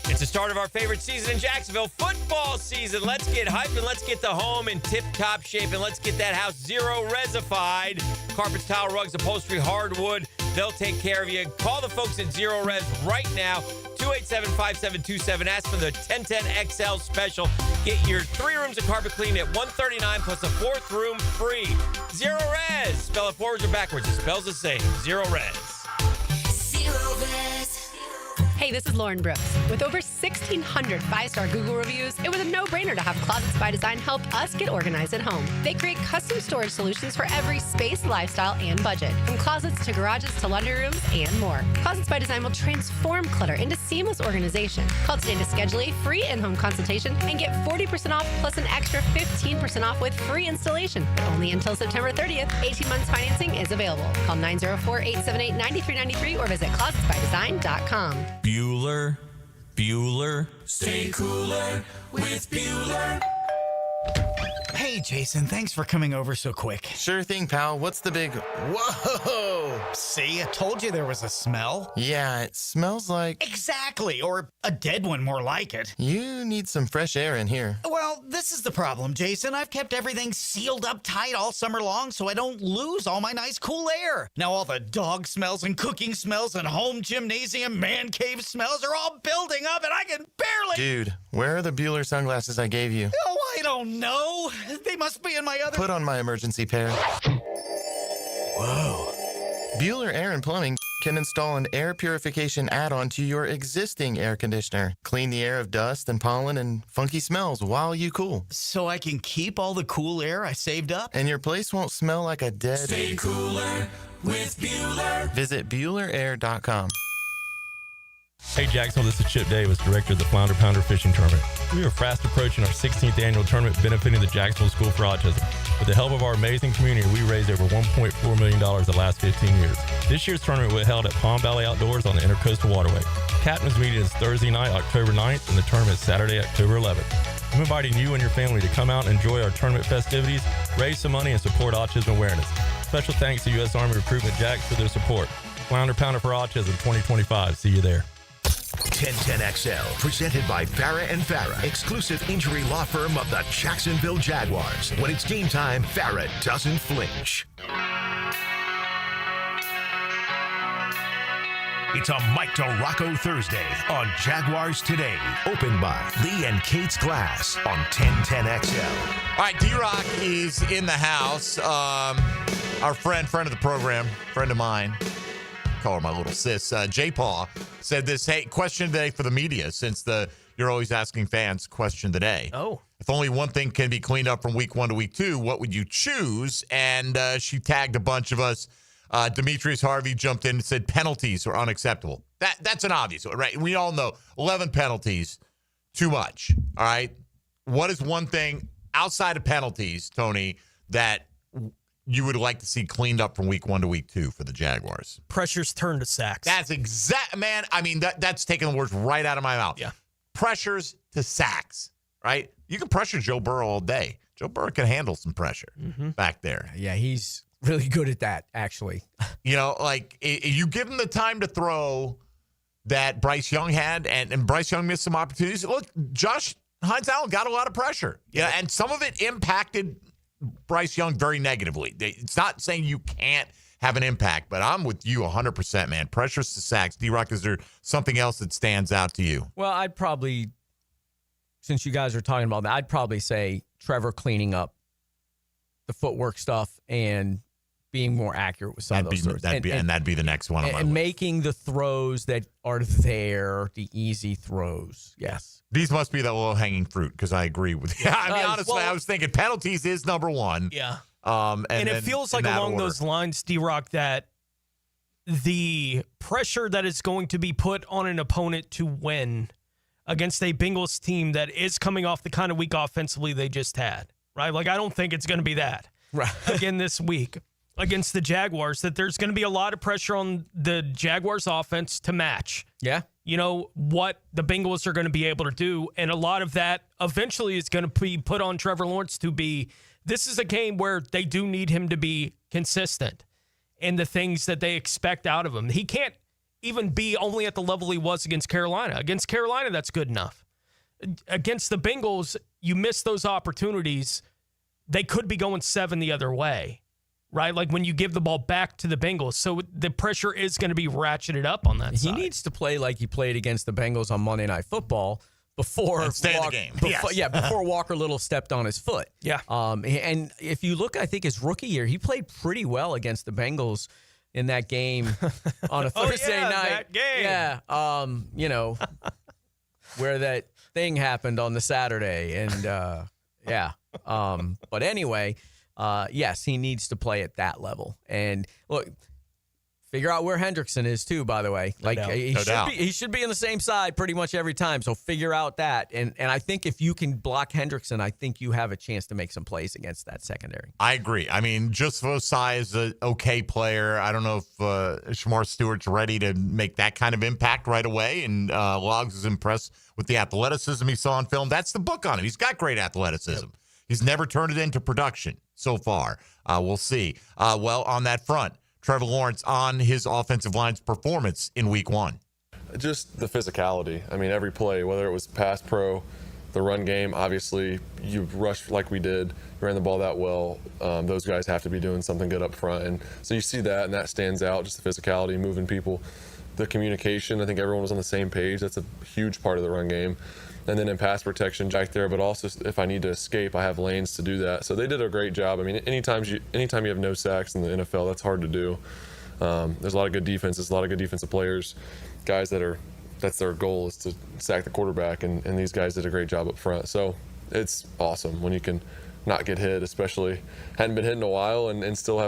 It's the start of our favorite season in Jacksonville, football season. Let's get hyped and let's get the home in tip-top shape and let's get that house zero-resified. Carpets, tile, rugs, upholstery, hardwood, they'll take care of you. Call the folks at Zero Res right now, 287-5727. Ask for the 1010XL special. Get your 3 rooms of carpet cleaned at $139 plus a 4th room free. Zero Res. Spell it forwards or backwards. It spells the same. Zero Res. Zero Res. Hey, this is Lauren Brooks. With over 1,600 5-star Google reviews, it was a no-brainer to have Closets by Design help us get organized at home. They create custom storage solutions for every space, lifestyle, and budget. From closets to garages to laundry rooms and more. Closets by Design will transform clutter into seamless organization. Call today to schedule a free in-home consultation and get 40% off plus an extra 15% off with free installation. But only until September 30th. 18 months financing is available. Call 904-878-9393 or visit closetsbydesign.com. Bueller. Stay cooler with Bueller. Hey, Jason, thanks for coming over so quick. Sure thing, pal. What's the big... Whoa! See, I told you there was a smell. Yeah, it smells like... Exactly, or a dead one more like it. You need some fresh air in here. Well, this is the problem, Jason. I've kept everything sealed up tight all summer long so I don't lose all my nice cool air. Now all the dog smells and cooking smells and home gymnasium man cave smells are all building up and I can barely... Dude, where are the Bueller sunglasses I gave you? Oh, I don't know. They must be in my other... Put on my emergency pair. Whoa. Bueller Air and Plumbing can install an air purification add-on to your existing air conditioner. Clean the air of dust and pollen and funky smells while you cool. So I can keep all the cool air I saved up? And your place won't smell like a dead... Stay cooler with Bueller. Visit BuellerAir.com. Hey Jacksonville, this is Chip Davis, director of the Flounder Pounder Fishing Tournament. We are fast approaching our 16th annual tournament benefiting the Jacksonville School for Autism. With the help of our amazing community, we raised over $1.4 million the last 15 years. This year's tournament will be held at Palm Valley Outdoors on the Intercoastal Waterway. Captain's meeting is Thursday night, October 9th, and the tournament is Saturday, October 11th. I'm inviting you and your family to come out and enjoy our tournament festivities, raise some money, and support autism awareness. Special thanks to U.S. Army Recruitment Jacks for their support. Flounder Pounder for Autism 2025. See you there. 1010XL, presented by Farrah and Farrah, exclusive injury law firm of the Jacksonville Jaguars. When it's game time, Farrah doesn't flinch. It's a Mike DeRocco Thursday on Jaguars Today. Opened by Lee and Kate's Glass on 1010XL. All right, D-Rock is in the house. Our friend of the program, friend of mine, call her my little sis, J-Paw, said this, hey, question today for the media, since you're always asking fans question today. Oh. If only one thing can be cleaned up from week 1 to week 2, what would you choose? And she tagged a bunch of us. Demetrius Harvey jumped in and said penalties are unacceptable. That's an obvious one, right? We all know 11 penalties, too much, all right? What is one thing outside of penalties, Tony, that you would like to see cleaned up from week 1 to week 2 for the Jaguars? Pressures turn to sacks. That's man, I mean, that's taking the words right out of my mouth. Yeah. Pressures to sacks, right? You can pressure Joe Burrow all day. Joe Burrow can handle some pressure back there. Yeah, he's really good at that, actually. You know, like, you give him the time to throw that Bryce Young had, and Bryce Young missed some opportunities. Look, Josh Hines-Allen got a lot of pressure. Yeah, and some of it impacted Bryce Young very negatively. It's not saying you can't have an impact, but I'm with you 100%, man. Pressures to sacks. D-Rock, is there something else that stands out to you? Well, I'd probably, since you guys are talking about that, I'd probably say Trevor cleaning up the footwork stuff and being more accurate with some of those throws. That'd be the next one on my list. And making the throws that are there, the easy throws. Yes. These must be the low-hanging fruit, because I agree with you. I mean, honestly, I was thinking penalties is number one. Yeah. And it feels like along those lines, D-Rock, that the pressure that is going to be put on an opponent to win against a Bengals team that is coming off the kind of week offensively they just had, right? Like, I don't think it's going to be that again this week against the Jaguars, that there's going to be a lot of pressure on the Jaguars offense to match. Yeah. You know, what the Bengals are going to be able to do. And a lot of that eventually is going to be put on Trevor Lawrence to be, this is a game where they do need him to be consistent in the things that they expect out of him. He can't even be only at the level he was against Carolina. Against Carolina, that's good enough. Against the Bengals, you miss those opportunities. They could be going 7 the other way. Right? Like when you give the ball back to the Bengals. So the pressure is going to be ratcheted up on that side. He needs to play like he played against the Bengals on Monday Night Football before stay in the game. Before Walker Little stepped on his foot. Yeah. And if you look, I think his rookie year, he played pretty well against the Bengals in that game on a Thursday night. That game. Yeah. You know, where that thing happened on the Saturday. And yeah. But anyway, yes, he needs to play at that level. And look, figure out where Hendrickson is too, by the way. Like he should be on the same side pretty much every time. So figure out that. And I think if you can block Hendrickson, I think you have a chance to make some plays against that secondary. I agree. I mean, just Vosai is an okay player. I don't know if Shamar Stewart's ready to make that kind of impact right away. And Logs is impressed with the athleticism he saw on film. That's the book on him. He's got great athleticism. Yep. He's never turned it into production so far. We'll see. Well, on that front, Trevor Lawrence on his offensive line's performance in week 1. Just the physicality. I mean, every play, whether it was pass pro, the run game, obviously you rushed like we did, you ran the ball that well. Those guys have to be doing something good up front. And so you see that, and that stands out, just the physicality, moving people. The communication, I think everyone was on the same page. That's a huge part of the run game. And then in pass protection, back there, but also if I need to escape, I have lanes to do that. So they did a great job. I mean, anytime you have no sacks in the NFL, that's hard to do. There's a lot of good defenses, a lot of good defensive players, guys that's their goal is to sack the quarterback, and these guys did a great job up front. So it's awesome when you can not get hit, especially hadn't been hit in a while and still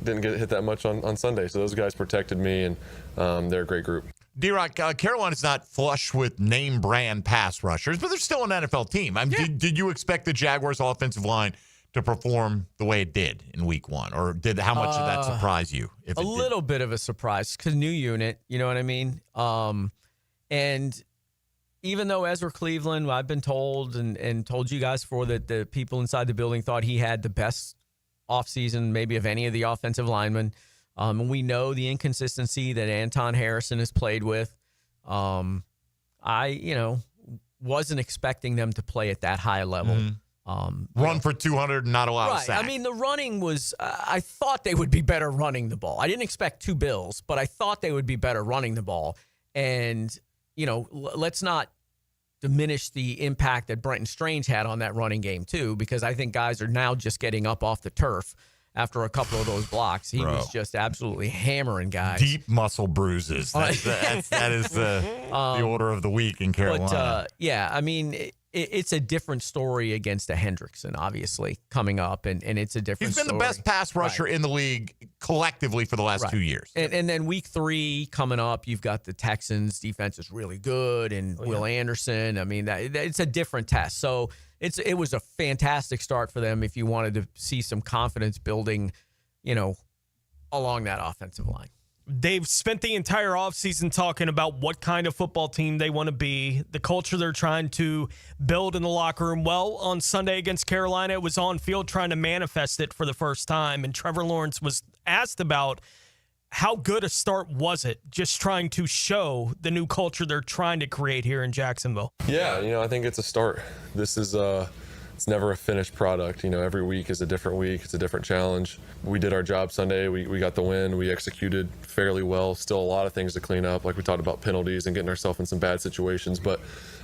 didn't get hit that much on Sunday. So those guys protected me, and they're a great group. D-Rock, Carolina's not flush with name brand pass rushers, but they're still an NFL team. I mean, did you expect the Jaguars' offensive line to perform the way it did in week 1? Or how much did that surprise you? A little bit of a surprise, because new unit, you know what I mean? And even though Ezra Cleveland, I've been told and told you guys before that the people inside the building thought he had the best offseason maybe of any of the offensive linemen. And we know the inconsistency that Anton Harrison has played with. I wasn't expecting them to play at that high level. Run for 200 and not allow a sack. I mean, the running was, I thought they would be better running the ball. I didn't expect 2 bills, but I thought they would be better running the ball. And, let's not diminish the impact that Brenton Strange had on that running game too, because I think guys are now just getting up off the turf after a couple of those blocks. He was just absolutely hammering guys. Deep muscle bruises. That is the order of the week in Carolina. But, it's a different story against a Hendrickson, obviously, coming up, and it's a different story. He's been the best pass rusher in the league collectively for the last 2 years. And then week 3 coming up, you've got the Texans. Defense is really good, and Will Anderson. I mean, it's a different test. So it was a fantastic start for them if you wanted to see some confidence building, along that offensive line. They've spent the entire offseason talking about what kind of football team they want to be, the culture they're trying to build in the locker room. Well, on Sunday against Carolina, it was on field trying to manifest it for the first time. And Trevor Lawrence was asked about how good a start was it, just trying to show the new culture they're trying to create here in Jacksonville. Yeah, I think it's a start. This is it's never a finished product. Every week is a different week. It's a different challenge. We did our job Sunday. We got the win. We executed fairly well. Still a lot of things to clean up, like we talked about penalties and getting ourselves in some bad situations. But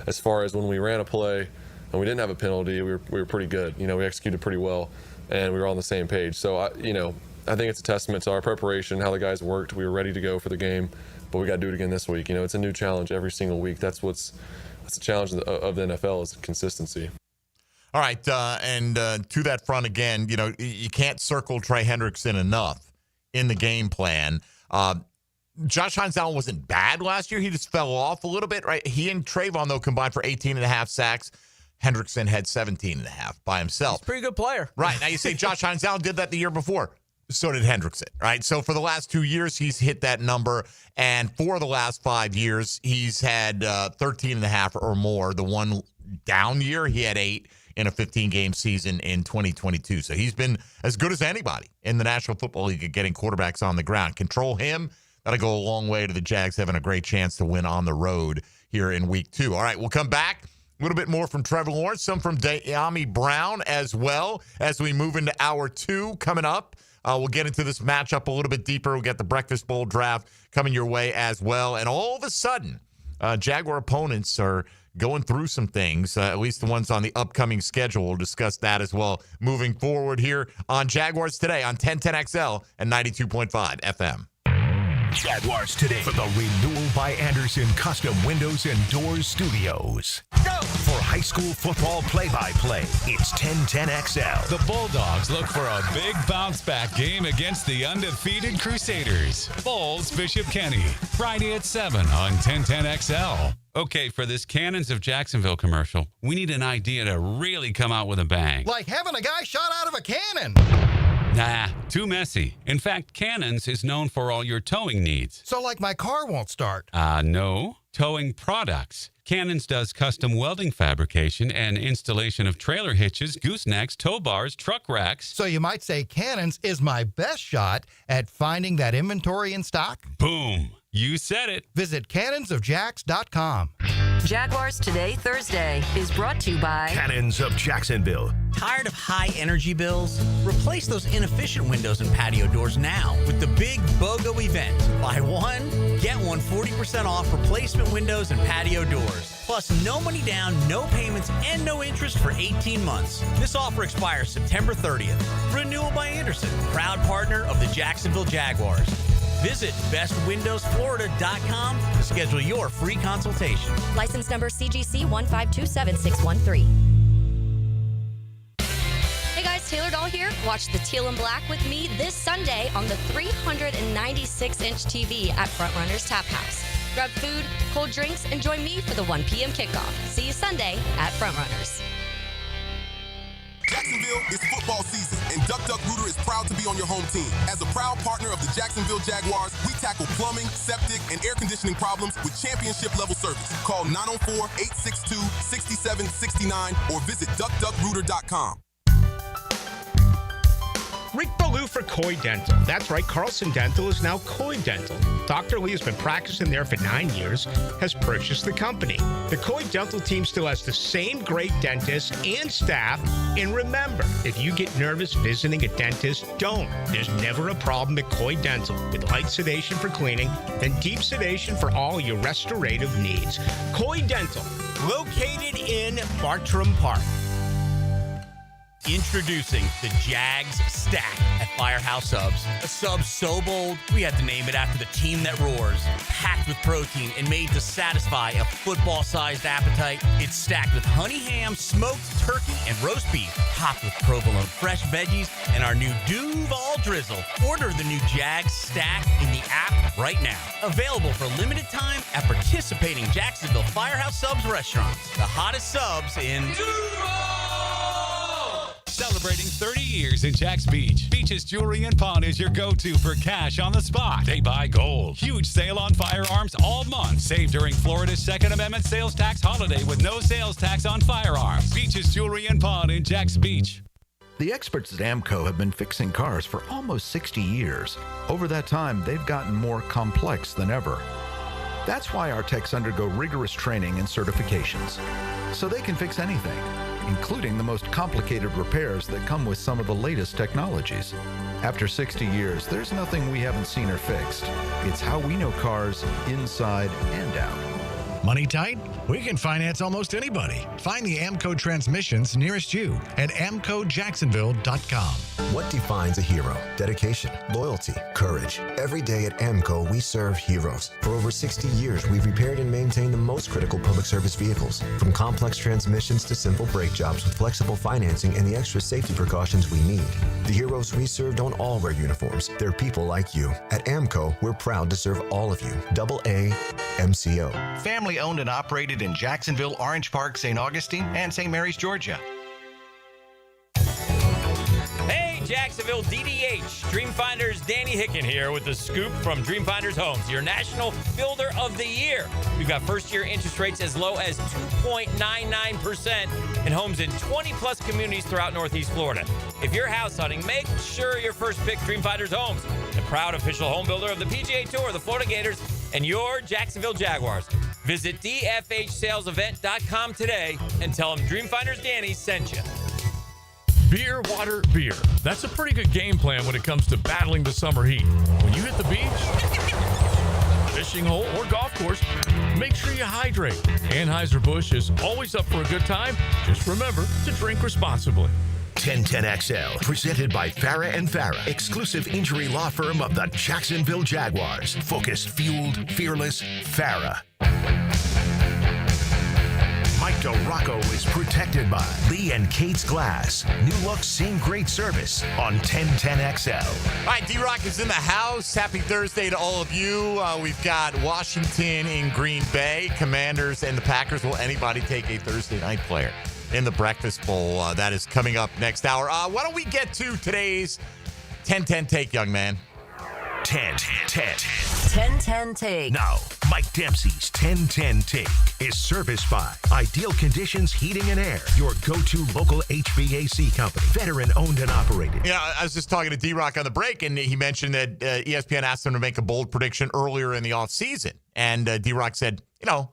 as far as when we ran a play and we didn't have a penalty, we were pretty good. We executed pretty well, and we were on the same page. So, I think it's a testament to our preparation, how the guys worked. We were ready to go for the game, but we got to do it again this week. It's a new challenge every single week. That's the challenge of the NFL is consistency. All right, and to that front again, you can't circle Trey Hendrickson enough in the game plan. Josh Hines Allen wasn't bad last year. He just fell off a little bit, right? He and Trayvon, though, combined for 18.5 sacks. Hendrickson had 17.5 by himself. He's a pretty good player. Right. Now you say Josh Hines Allen did that the year before. So did Hendrickson, right? So for the last 2 years, he's hit that number. And for the last 5 years, he's had 13.5 or more. The one down year, he had 8 in a 15-game season in 2022. So he's been as good as anybody in the National Football League at getting quarterbacks on the ground. Control him. That'll go a long way to the Jags having a great chance to win on the road here in week 2. All right, we'll come back. A little bit more from Trevor Lawrence, some from De'Ami Brown as well as we move into hour 2 coming up. We'll get into this matchup a little bit deeper. We'll get the Breakfast Bowl draft coming your way as well. And all of a sudden, Jaguar opponents are going through some things, at least the ones on the upcoming schedule. We'll discuss that as well moving forward here on Jaguars Today on 1010XL and 92.5 FM. Jaguars Today from the Renewal by Anderson Custom Windows and Doors Studios. Go! For high school football play-by-play, it's 1010XL. The Bulldogs look for a big bounce-back game against the undefeated Crusaders. Bulls Bishop Kenny, Friday at 7 on 1010XL. Okay, for this Cannons of Jacksonville commercial, we need an idea to really come out with a bang. Like having a guy shot out of a cannon. Nah, too messy. In fact, Cannons is known for all your towing needs. So like my car won't start. No. Towing products. Cannons does custom welding fabrication and installation of trailer hitches, goosenecks, tow bars, truck racks. So you might say Cannons is my best shot at finding that inventory in stock? Boom. You said it. Visit cannonsofjacks.com. Jaguars Today, Thursday, is brought to you by Cannons of Jacksonville. Tired of high energy bills? Replace those inefficient windows and patio doors now with the big BOGO event. Buy one, get one 40% off replacement windows and patio doors. Plus, no money down, no payments, and no interest for 18 months. This offer expires September 30th. Renewal by Anderson, proud partner of the Jacksonville Jaguars. Visit bestwindowsflorida.com to schedule your free consultation. License number CGC 1527613. Hey guys, Taylor Doll here. Watch the Teal and Black with me this Sunday on the 396-inch TV at Frontrunners Tap House. Grab food, cold drinks, and join me for the 1 p.m. kickoff. See you Sunday at Frontrunners. Jacksonville is football season, and Duck Duck Rooter is proud to be on your home team. As a proud partner of the Jacksonville Jaguars, we tackle plumbing, septic, and air conditioning problems with championship-level service. Call 904-862-6769 or visit duckduckrooter.com. Rick Ballou for Coy Dental. That's right, Carlson Dental is now Coy Dental. Dr. Lee has been practicing there for 9 years, has purchased the company. The Coy Dental team still has the same great dentists and staff. And remember, if you get nervous visiting a dentist, don't. There's never a problem at Coy Dental with light sedation for cleaning and deep sedation for all your restorative needs. Coy Dental, located in Bartram Park. Introducing the Jags Stack at Firehouse Subs. A sub so bold, we had to name it after the team that roars. Packed with protein and made to satisfy a football-sized appetite. It's stacked with honey ham, smoked turkey, and roast beef. Topped with provolone fresh veggies and our new Duval drizzle. Order the new Jags Stack in the app right now. Available for limited time at participating Jacksonville Firehouse Subs restaurants. The hottest subs in Celebrating 30 years in Jax Beach. Beach's Jewelry and Pawn is your go-to for cash on the spot. They buy gold. Huge sale on firearms all month. Save during Florida's Second Amendment sales tax holiday with no sales tax on firearms. Beach's Jewelry and Pawn in Jax Beach. The experts at AMCO have been fixing cars for almost 60 years. Over that time, they've gotten more complex than ever. That's why our techs undergo rigorous training and certifications, so they can fix anything, including the most complicated repairs that come with some of the latest technologies. After 60 years, there's nothing we haven't seen or fixed. It's how we know cars inside and out. Money tight? We can finance almost anybody. Find the AMCO transmissions nearest you at amcojacksonville.com. What defines a hero? Dedication, loyalty, courage. Every day at AMCO, we serve heroes. For over 60 years, we've repaired and maintained the most critical public service vehicles. From complex transmissions to simple brake jobs with flexible financing and the extra safety precautions we need. The heroes we serve don't all wear uniforms. They're people like you. At AMCO, we're proud to serve all of you. AA MCO. Family owned and operated in Jacksonville, Orange Park, St. Augustine, and St. Mary's, Georgia. Hey, Jacksonville DDH. Dreamfinders Danny Hicken here with the scoop from Dreamfinders Homes, your national builder of the year. We've got first-year interest rates as low as 2.99% in homes in 20-plus communities throughout Northeast Florida. If you're house hunting, make sure your first pick Dreamfinders Homes, the proud official home builder of the PGA Tour, the Florida Gators, and your Jacksonville Jaguars. Visit dfhsalesevent.com today and tell them Dreamfinders Danny sent you. Beer, water, beer. That's a pretty good game plan when it comes to battling the summer heat. When you hit the beach, fishing hole, or golf course, make sure you hydrate. Anheuser-Busch is always up for a good time. Just remember to drink responsibly. 1010XL, presented by Farah and Farah, exclusive injury law firm of the Jacksonville Jaguars. Focused, fueled, fearless, Farah. Mike DeRocco is protected by Lee and Kate's Glass. New look, same great service on 1010XL. All right, D-Rock is in the house. Happy Thursday to all of you. We've got Washington in Green Bay, Commanders and the Packers. Will anybody take a Thursday night player in the Breakfast Bowl? That is coming up next hour. Why don't we get to today's 10-10 take, young man? 10-10 take. Now, Mike Dempsey's 10-10 take is serviced by Ideal Conditions Heating and Air, your go-to local HVAC company, veteran owned and operated. Yeah, I was just talking to D-Rock on the break, and he mentioned that ESPN asked him to make a bold prediction earlier in the offseason. And D-Rock said, they'll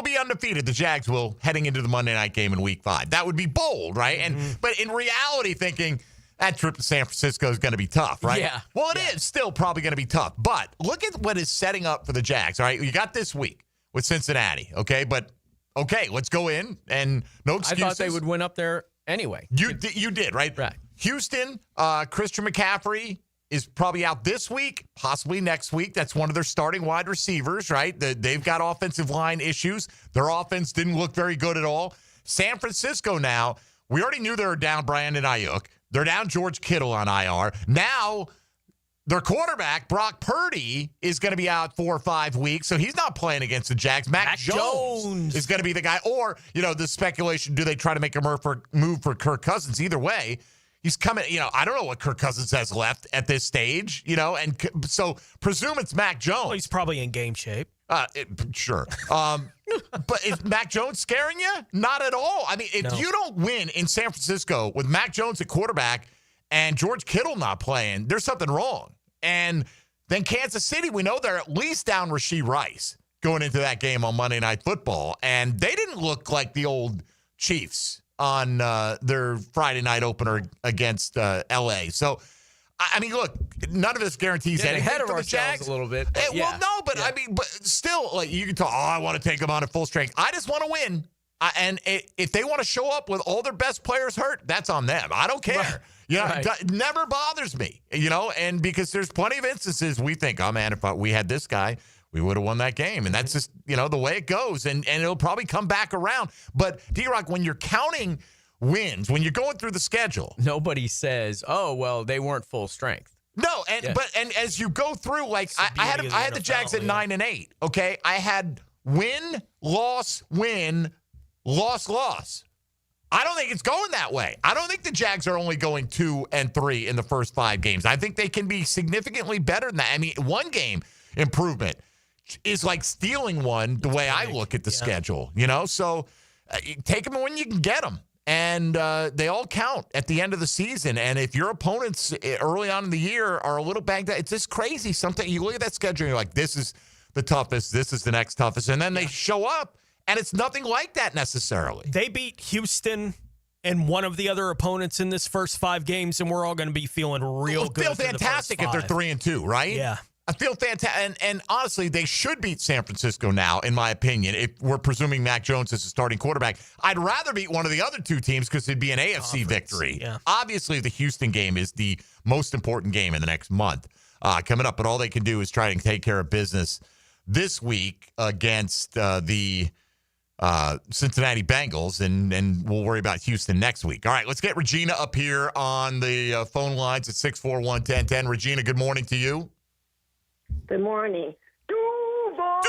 be undefeated, the Jags will, heading into the Monday night game in Week 5. That would be bold, right? But in reality, thinking that trip to San Francisco is going to be tough, right? Yeah. Well, it is still probably going to be tough. But look at what is setting up for the Jags, all right? You got this week with Cincinnati, okay? But, okay, let's go in and no excuses. I thought they would win up there anyway. You did, right? Right. Houston, Christian McCaffrey is probably out this week, possibly next week. That's one of their starting wide receivers, right? They've got offensive line issues. Their offense didn't look very good at all. San Francisco now, we already knew they were down Brandon Ayuk. They're down George Kittle on IR. Now, their quarterback, Brock Purdy, is going to be out 4 or 5 weeks, so he's not playing against the Jags. Mac Jones is going to be the guy. Or, the speculation, do they try to make a move for Kirk Cousins? Either way, he's coming. I don't know what Kirk Cousins has left at this stage, and so presume it's Mac Jones. Well, he's probably in game shape. Sure. But is Mac Jones scaring you? Not at all. I mean, if you don't win in San Francisco with Mac Jones at quarterback and George Kittle not playing, there's something wrong. And then Kansas City, we know they're at least down Rashee Rice going into that game on Monday Night Football. And they didn't look like the old Chiefs on their Friday night opener against L.A. So, I mean, look, none of this guarantees anything ahead of for the ourselves Jags. a little bit. Well, no, but I mean, but still, like you can talk, I want to take them on at full strength. I just want to win. And if they want to show up with all their best players hurt, that's on them. I don't care. Right. It never bothers me, and because there's plenty of instances we think, oh, man, if we had this guy, we would have won that game. And that's just, the way it goes. And it'll probably come back around. But, D-Rock, when you're counting wins, when you're going through the schedule. Nobody says, oh, well, they weren't full strength. No, and as you go through, like, I had the Jags at 9-8, okay? I had win, loss, loss. I don't think it's going that way. I don't think the Jags are only going 2-3 in the first 5 games. I think they can be significantly better than that. I mean, 1 game improvement is like stealing one the way I look at the schedule, So take them when you can get them. And they all count at the end of the season. And if your opponents early on in the year are a little banged up, it's just crazy. Something you look at that schedule and you're like, this is the toughest, this is the next toughest. And then they show up. And it's nothing like that necessarily. They beat Houston and one of the other opponents in this first 5 games, and we're all going to be feeling real good. Feel fantastic if they're 3-2, right? Yeah. I feel fantastic. And honestly, they should beat San Francisco now, in my opinion, if we're presuming Mac Jones is a starting quarterback. I'd rather beat one of the other 2 teams because it'd be an AFC victory. Yeah. Obviously, the Houston game is the most important game in the next month coming up, but all they can do is try and take care of business this week against the Cincinnati Bengals, and we'll worry about Houston next week. All right, let's get Regina up here on the phone lines at 641-1010. Regina, good morning to you. Good morning. Duval!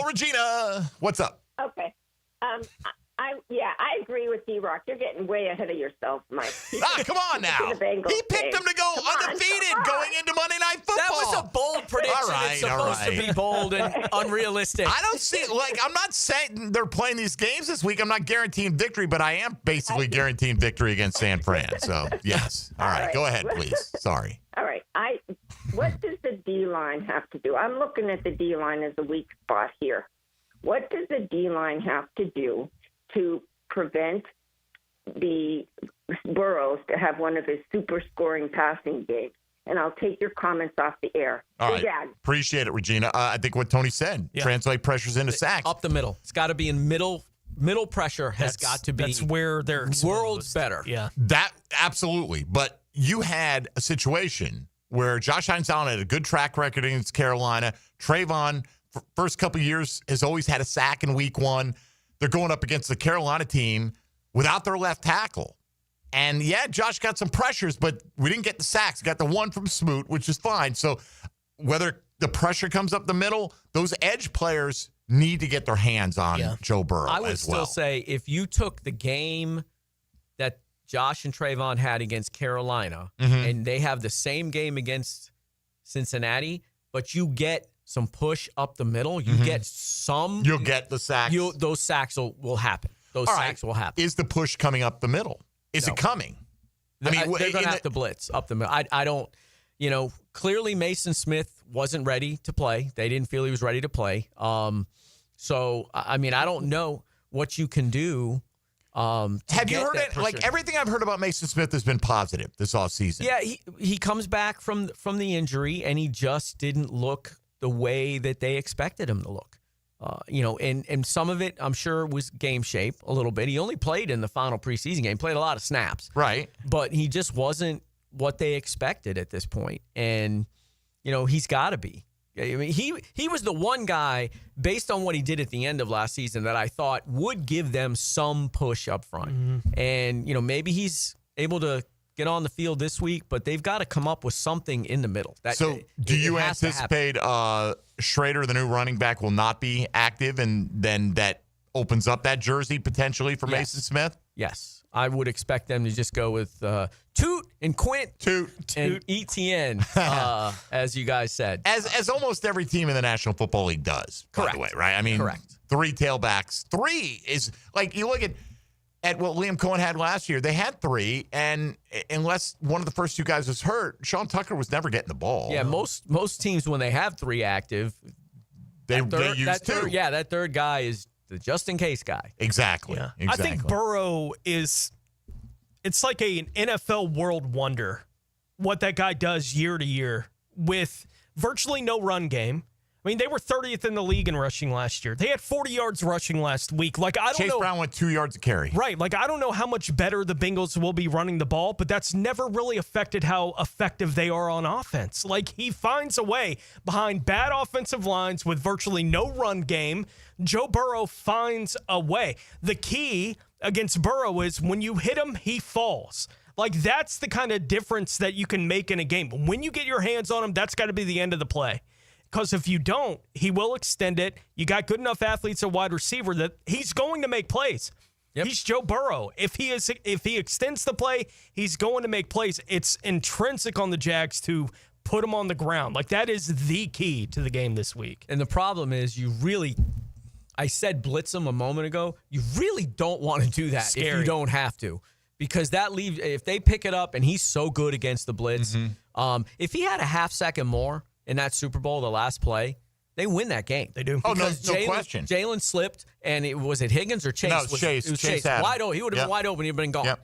Regina, what's up? Okay. I agree with D-Rock. You're getting way ahead of yourself, Mike. Come on now. He picked them to go undefeated going into Monday Night Football. That was a bold prediction. It's supposed to be bold and unrealistic. I don't see, I'm not saying they're playing these games this week. I'm not guaranteeing victory, but I am basically guaranteeing victory against San Fran. So, yes. All right. Go ahead, please. Sorry. All right. What does the D-line have to do? I'm looking at the D-line as a weak spot here. What does the D-line have to do to prevent the Burrows to have one of his super scoring passing games? And I'll take your comments off the air. All right. Appreciate it, Regina. I think what Tony said, translate pressures into sacks. Up the middle. It's got to be in middle pressure has got to be. That's where they're exposed. Worlds better. Yeah. That, absolutely. But you had a situation where Josh Hines Allen had a good track record against Carolina. Trayvon, first couple of years, has always had a sack in week 1. They're going up against the Carolina team without their left tackle. And, Josh got some pressures, but we didn't get the sacks. Got the one from Smoot, which is fine. So whether the pressure comes up the middle, those edge players need to get their hands on Joe Burrow as well. I would still say if you took the game that Josh and Trayvon had against Carolina, and they have the same game against Cincinnati, but you get some push up the middle, you get some. You'll get the sacks. Those sacks will happen. Those sacks will happen. Is the push coming up the middle? Is it coming? I mean, they're going to have to blitz up the middle. I don't, clearly Mason Smith wasn't ready to play. They didn't feel he was ready to play. So, I mean, I don't know what you can do. Have you heard it? Like, everything I've heard about Mason Smith has been positive this offseason. Yeah, he comes back from the injury, and he just didn't look the way that they expected him to look. And some of it, I'm sure, was game shape a little bit. He only played in the final preseason game, played a lot of snaps. Right. But he just wasn't what they expected at this point. And, he's got to be. I mean, he was the one guy, based on what he did at the end of last season, that I thought would give them some push up front. And, maybe he's able to get on the field this week, but they've got to come up with something in the middle. Do you anticipate Schrader, the new running back, will not be active, and then that opens up that jersey potentially for Mason Smith? Yes. I would expect them to just go with Toot and Quint Toot and ETN, as you guys said. As almost every team in the National Football League does, by the way, right? I mean, 3 tailbacks. 3 is, like, you look at, at what Liam Cohen had last year. They had 3, and unless one of the first 2 guys was hurt, Sean Tucker was never getting the ball. Yeah, most teams, when they have 3 active, they use 2. That third guy is the just-in-case guy. Exactly. Yeah. Exactly. I think Burrow it's like an NFL world wonder what that guy does year to year with virtually no run game. I mean, they were 30th in the league in rushing last year. They had 40 yards rushing last week. Like, I don't know. Chase Brown went 2 yards a carry. Right. Like, I don't know how much better the Bengals will be running the ball, but that's never really affected how effective they are on offense. Like, he finds a way behind bad offensive lines with virtually no run game. Joe Burrow finds a way. The key against Burrow is when you hit him, he falls. Like, that's the kind of difference that you can make in a game. When you get your hands on him, that's got to be the end of the play. Because if you don't, he will extend it. You got good enough athletes at wide receiver that he's going to make plays. Yep. He's Joe Burrow. If he extends the play, he's going to make plays. It's intrinsic on the Jags to put him on the ground. Like, that is the key to the game this week. And the problem is I said blitz him a moment ago. You really don't want to do that if you don't have to. Because that leaves, if they pick it up and he's so good against the blitz, if he had a half second more in that Super Bowl, the last play, they win that game. They do. Oh, no question. Jalen slipped, and was it Higgins or Chase? No, it was Chase. It was Chase wide open. He would have been wide open. He'd have been gone. Yep.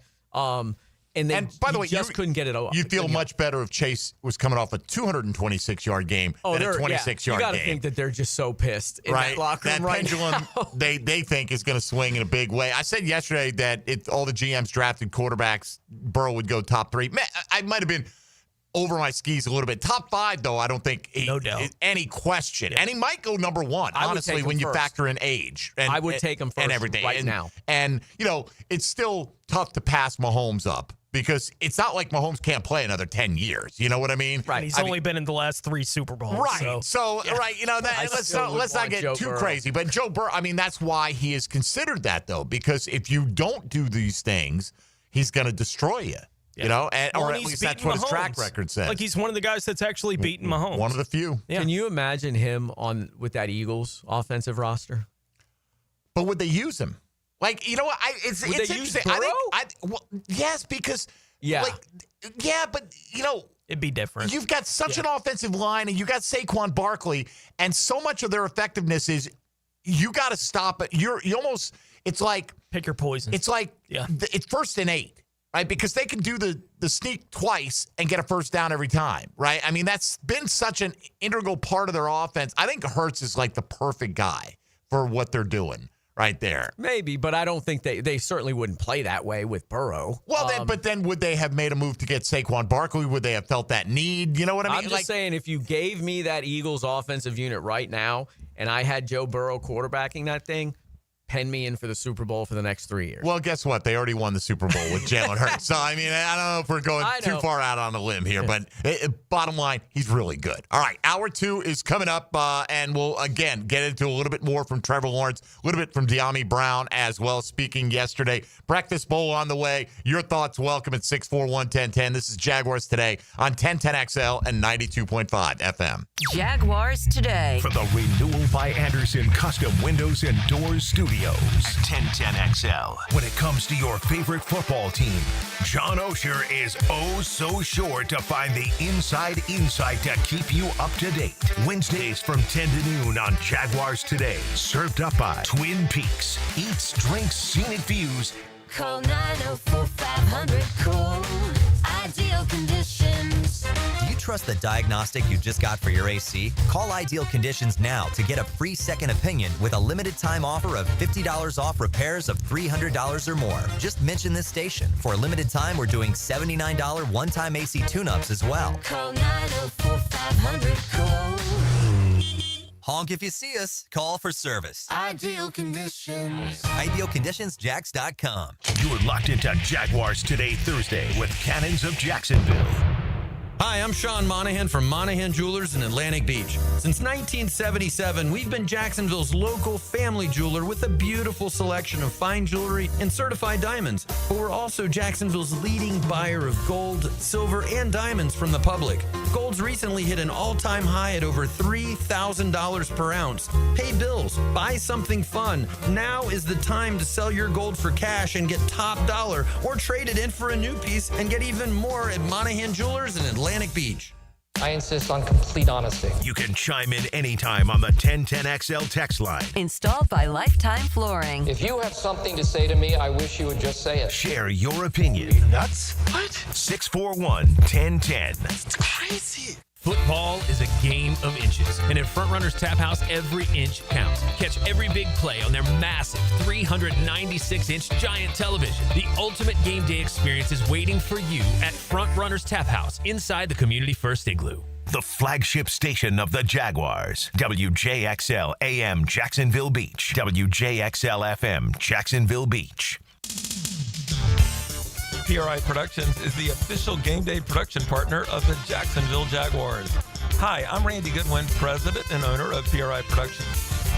And by the way, you couldn't get it off. You'd feel much better if Chase was coming off a 226-yard game than a 26-yard game. You got to think that they're just so pissed in that locker room right pendulum, now. they think is going to swing in a big way. I said yesterday that all the GMs drafted quarterbacks, Burrow would go top 3. Man, I might have been over my skis a little bit. Top 5, though, I don't think no doubt. Any question. And he might go number 1, honestly, when you factor in age. I would take him first and everything right now. And, it's still tough to pass Mahomes up. Because it's not like Mahomes can't play another 10 years. You know what I mean? Right. He's only been in the last 3 Super Bowls. Right. So let's not get too crazy. But Joe Burrow, that's why he is considered that, though. Because if you don't do these things, he's going to destroy you. Yeah. Or at least that's what his track record says. Like, he's one of the guys that's actually beaten Mahomes. One of the few. Yeah. Can you imagine him with that Eagles offensive roster? But would they use him? Like, you know what? It's interesting. Yes, because but it'd be different. You've got such an offensive line, and you got Saquon Barkley, and so much of their effectiveness is you got to stop it. You almost, it's like pick your poison. It's like it's 1st and 8, right? Because they can do the sneak twice and get a first down every time, right? That's been such an integral part of their offense. I think Hurts is like the perfect guy for what they're doing. Right there. Maybe, but I don't think they certainly wouldn't play that way with Burrow. Well, but then would they have made a move to get Saquon Barkley? Would they have felt that need? You know what I mean? I'm just saying, if you gave me that Eagles offensive unit right now and I had Joe Burrow quarterbacking that thing, pen me in for the Super Bowl for the next 3 years. Well, guess what? They already won the Super Bowl with Jalen Hurts. So, I don't know if we're going too far out on a limb here, but bottom line, he's really good. All right, hour 2 is coming up, and we'll, again, get into a little bit more from Trevor Lawrence, a little bit from De'Ami Brown as well, speaking yesterday. Breakfast Bowl on the way. Your thoughts welcome at 641-1010. This is Jaguars Today on 1010XL and 92.5 FM. Jaguars Today. From the Renewal by Anderson Custom Windows and Doors Studios at 1010XL. When it comes to your favorite football team, John Osher is so sure to find the inside insight to keep you up to date. Wednesdays from 10 to noon on Jaguars Today. Served up by Twin Peaks. Eats, drinks, scenic views. Call 904-500-COOL. Ideal Conditions. Do you trust the diagnostic you just got for your AC? Call Ideal Conditions now to get a free second opinion with a limited time offer of $50 off repairs of $300 or more. Just mention this station. For a limited time, we're doing $79 one-time AC tune-ups as well. Call 904-500-COOL. Honk if you see us. Call for service. Ideal Conditions. IdealConditionsJax.com. You're locked into Jaguars Today Thursday with Cannons of Jacksonville. Hi, I'm Sean Monahan from Monahan Jewelers in Atlantic Beach. Since 1977, we've been Jacksonville's local family jeweler with a beautiful selection of fine jewelry and certified diamonds. But we're also Jacksonville's leading buyer of gold, silver, and diamonds from the public. Gold's recently hit an all-time high at over $3,000 per ounce. Pay bills, buy something fun. Now is the time to sell your gold for cash and get top dollar, or trade it in for a new piece and get even more at Monahan Jewelers in Atlantic Beach. I insist on complete honesty. You can chime in anytime on the 1010XL text line. Installed by Lifetime Flooring. If you have something to say to me, I wish you would just say it. Share your opinion. Nuts? What? 641-1010. That's crazy. Football is a game of inches, and at Front Runners Tap House, every inch counts. Catch every big play on their massive 396-inch giant television. The ultimate game day experience is waiting for you at Front Runners Tap House inside the Community First Igloo. The flagship station of the Jaguars. WJXL AM Jacksonville Beach. WJXL FM Jacksonville Beach. PRI Productions is the official game day production partner of the Jacksonville Jaguars. Hi, I'm Randy Goodwin, president and owner of PRI Productions.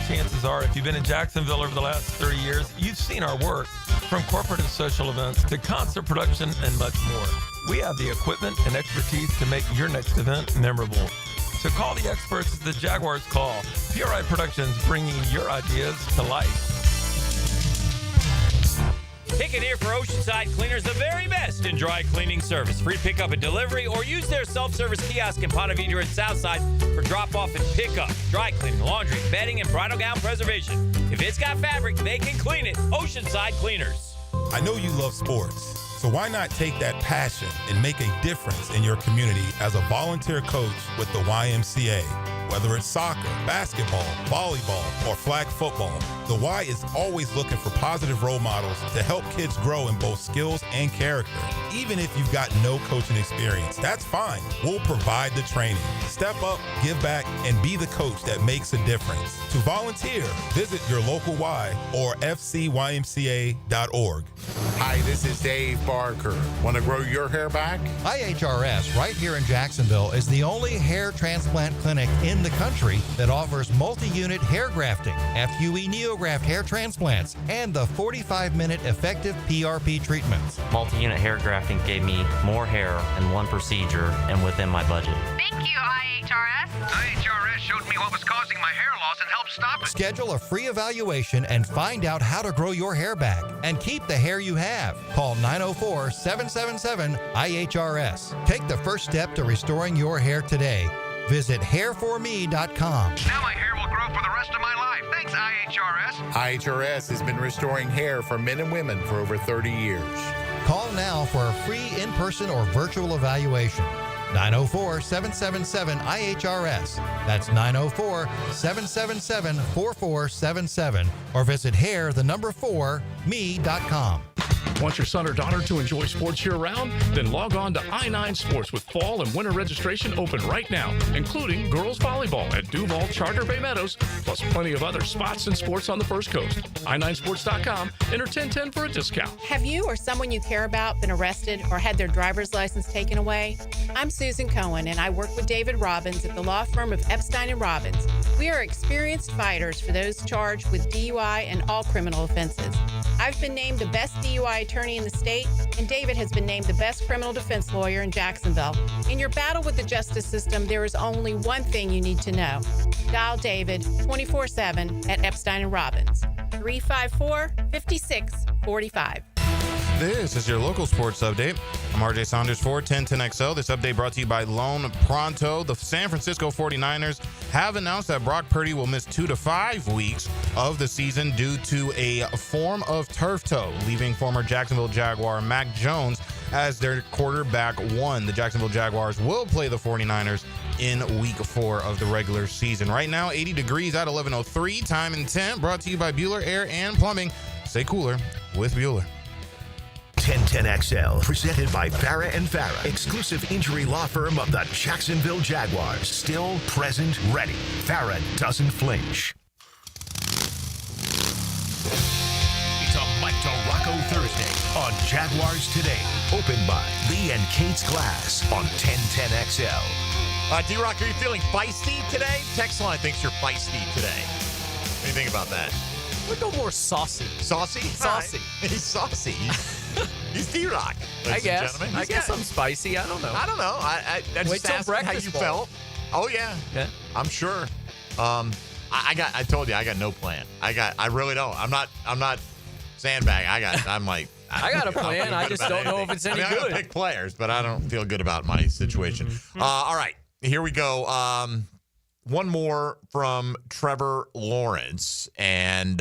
Chances are, if you've been in Jacksonville over the last 30 years, you've seen our work, from corporate and social events to concert production and much more. We have the equipment and expertise to make your next event memorable. So call the experts at the Jaguars Call. PRI Productions, bringing your ideas to life. Pick it here for Oceanside Cleaners, the very best in dry cleaning service. Free pickup and delivery, or use their self-service kiosk in Ponte Vedra and Southside for drop-off and pickup. Dry cleaning, laundry, bedding, and bridal gown preservation. If it's got fabric, they can clean it. Oceanside Cleaners. I know you love sports, so why not take that passion and make a difference in your community as a volunteer coach with the YMCA? Whether it's soccer, basketball, volleyball, or flag football, the Y is always looking for positive role models to help kids grow in both skills and character. Even if you've got no coaching experience, that's fine. We'll provide the training. Step up, give back, and be the coach that makes a difference. To volunteer, visit your local Y or fcymca.org. Hi, this is Dave Barker. Want to grow your hair back? IHRS right here in Jacksonville is the only hair transplant clinic in the country that offers multi-unit hair grafting, FUE NeoGraft hair transplants, and the 45-minute effective PRP treatments. Multi-unit hair grafting gave me more hair in one procedure and within my budget. Thank you, IHRS. IHRS showed me what was causing my hair loss and helped stop it. Schedule a free evaluation and find out how to grow your hair back and keep the hair you have. Call 904-777-IHRS. Take the first step to restoring your hair today. Visit hairforme.com. Now my hair will grow for the rest of my life. Thanks, IHRS. IHRS has been restoring hair for men and women for over 30 years. Call now for a free in-person or virtual evaluation. 904-777-IHRS. That's 904-777-4477. Or visit hair4me.com. Want your son or daughter to enjoy sports year-round? Then log on to I-9 Sports with fall and winter registration open right now, including girls volleyball at Duval Charter Bay Meadows, plus plenty of other spots and sports on the First Coast. I9sports.com. Enter 1010 for a discount. Have you or someone you care about been arrested or had their driver's license taken away? I'm Susan Cohen, and I work with David Robbins at the law firm of Epstein & Robbins. We are experienced fighters for those charged with DUI and all criminal offenses. I've been named the best DUI attorney in the state, and David has been named the best criminal defense lawyer in Jacksonville. In your battle with the justice system, there is only one thing you need to know. Dial David 24/7 at Epstein & Robbins, 354-5645. This is your local sports update. I'm RJ Saunders for 1010XL. This update brought to you by Lone Pronto. The San Francisco 49ers have announced that Brock Purdy will miss 2 to 5 weeks of the season due to a form of turf toe, leaving former Jacksonville Jaguar Mac Jones as their quarterback one. The Jacksonville Jaguars will play the 49ers in week 4 of the regular season. Right now, 80 degrees at 11:03. Time and 10. Brought to you by Bueller Air and Plumbing. Stay cooler with Bueller. 1010XL, presented by Farah & Farah, exclusive injury law firm of the Jacksonville Jaguars. Still, present, ready. Farah doesn't flinch. It's a Mike to Rock Taco Thursday on Jaguars Today. Opened by Lee and Kate's Glass on 1010XL. D-Rock, are you feeling feisty today? Text line thinks you're feisty today. What do you think about that? We'll go more saucy. Saucy? Saucy. Right. He's saucy. He's D-Rock. I guess. I guess I'm spicy. I don't know. I don't know. I Wait just till asked how you breakfast bowl. felt. Oh, yeah. Yeah. I'm sure. I told you, I got no plan. I really don't. I'm not sandbagging. I got a plan. I just don't know if it's any I good. gotta pick players, but I don't feel good about my situation. All right, here we go. One more from Trevor Lawrence, and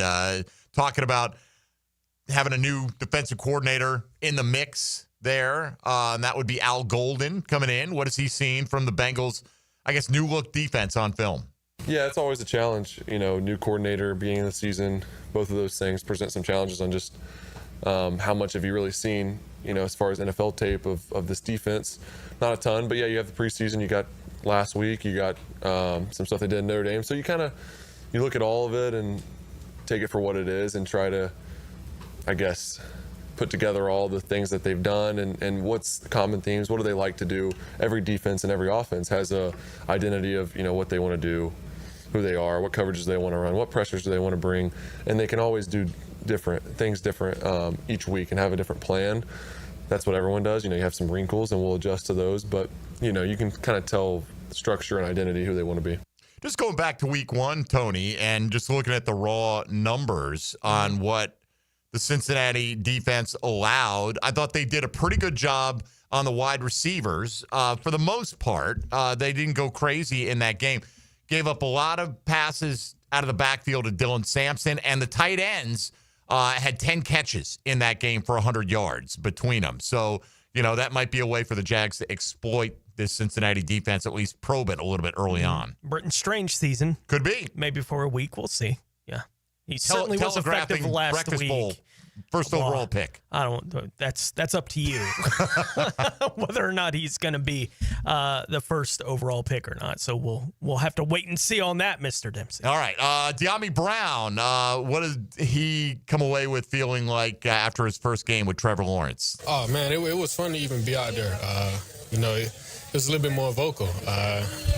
talking about having a new defensive coordinator in the mix there. And that would be Al Golden coming in. What has he seen from the Bengals, I guess, new look defense on film? Yeah, it's always a challenge. New coordinator, beginning of the season, both of those things present some challenges on just how much have you really seen, as far as NFL tape of this defense. Not a ton, but yeah, you have the preseason. You got last week. You got some stuff they did in Notre Dame. So you look at all of it and take it for what it is and try to, I guess, put together all the things that they've done and what's the common themes. What do they like to do? Every defense and every offense has a identity of, what they want to do, who they are, what coverages they want to run, what pressures do they want to bring, and they can always do different each week and have a different plan. That's what everyone does. You have some wrinkles and we'll adjust to those, but you can kind of tell structure and identity who they want to be. Just going back to week one, Tony, and just looking at the raw numbers on what the Cincinnati defense allowed, I thought they did a pretty good job on the wide receivers. For the most part, they didn't go crazy in that game. Gave up a lot of passes out of the backfield to Dylan Sampson, and the tight ends had 10 catches in that game for 100 yards between them. So, that might be a way for the Jags to exploit this Cincinnati defense, at least probe it a little bit early on. Britton Strange season. Could be. Maybe for a week. We'll see. Yeah. He certainly was effective last breakfast week. Bowl. First overall pick. I don't. That's up to you whether or not he's going to be the first overall pick or not. So we'll have to wait and see on that, Mr. Dempsey. All right, De'Ami Brown. What did he come away with feeling like after his first game with Trevor Lawrence? Oh man, it was fun to even be out there. It was a little bit more vocal.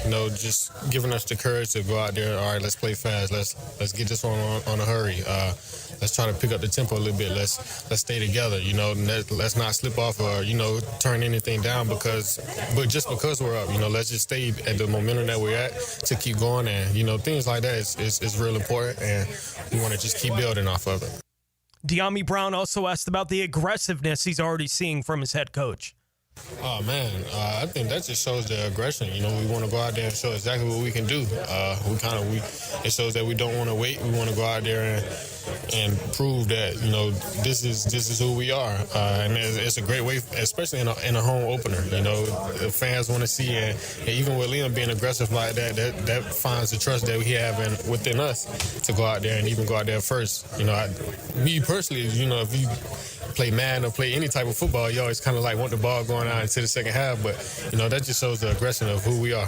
Just giving us the courage to go out there. All right, let's play fast. Let's get this one on a hurry. Let's try to pick up the tempo a little bit. Let's stay together. Let's not slip off or turn anything down but just because we're up. Let's just stay at the momentum that we're at to keep going. And things like that is real important. And we want to just keep building off of it. De'Ami Brown also asked about the aggressiveness he's already seeing from his head coach. Oh, man, I think that just shows the aggression. We want to go out there and show exactly what we can do. It shows that we don't want to wait. We want to go out there and prove that, this is who we are. And it's a great way, especially in a home opener. The fans want to see, and even with Liam being aggressive like that finds the trust that we have within us to go out there and even go out there first. Me personally, if you play man or play any type of football, you always kind of want the ball going out into the second half. But, that just shows the aggression of who we are.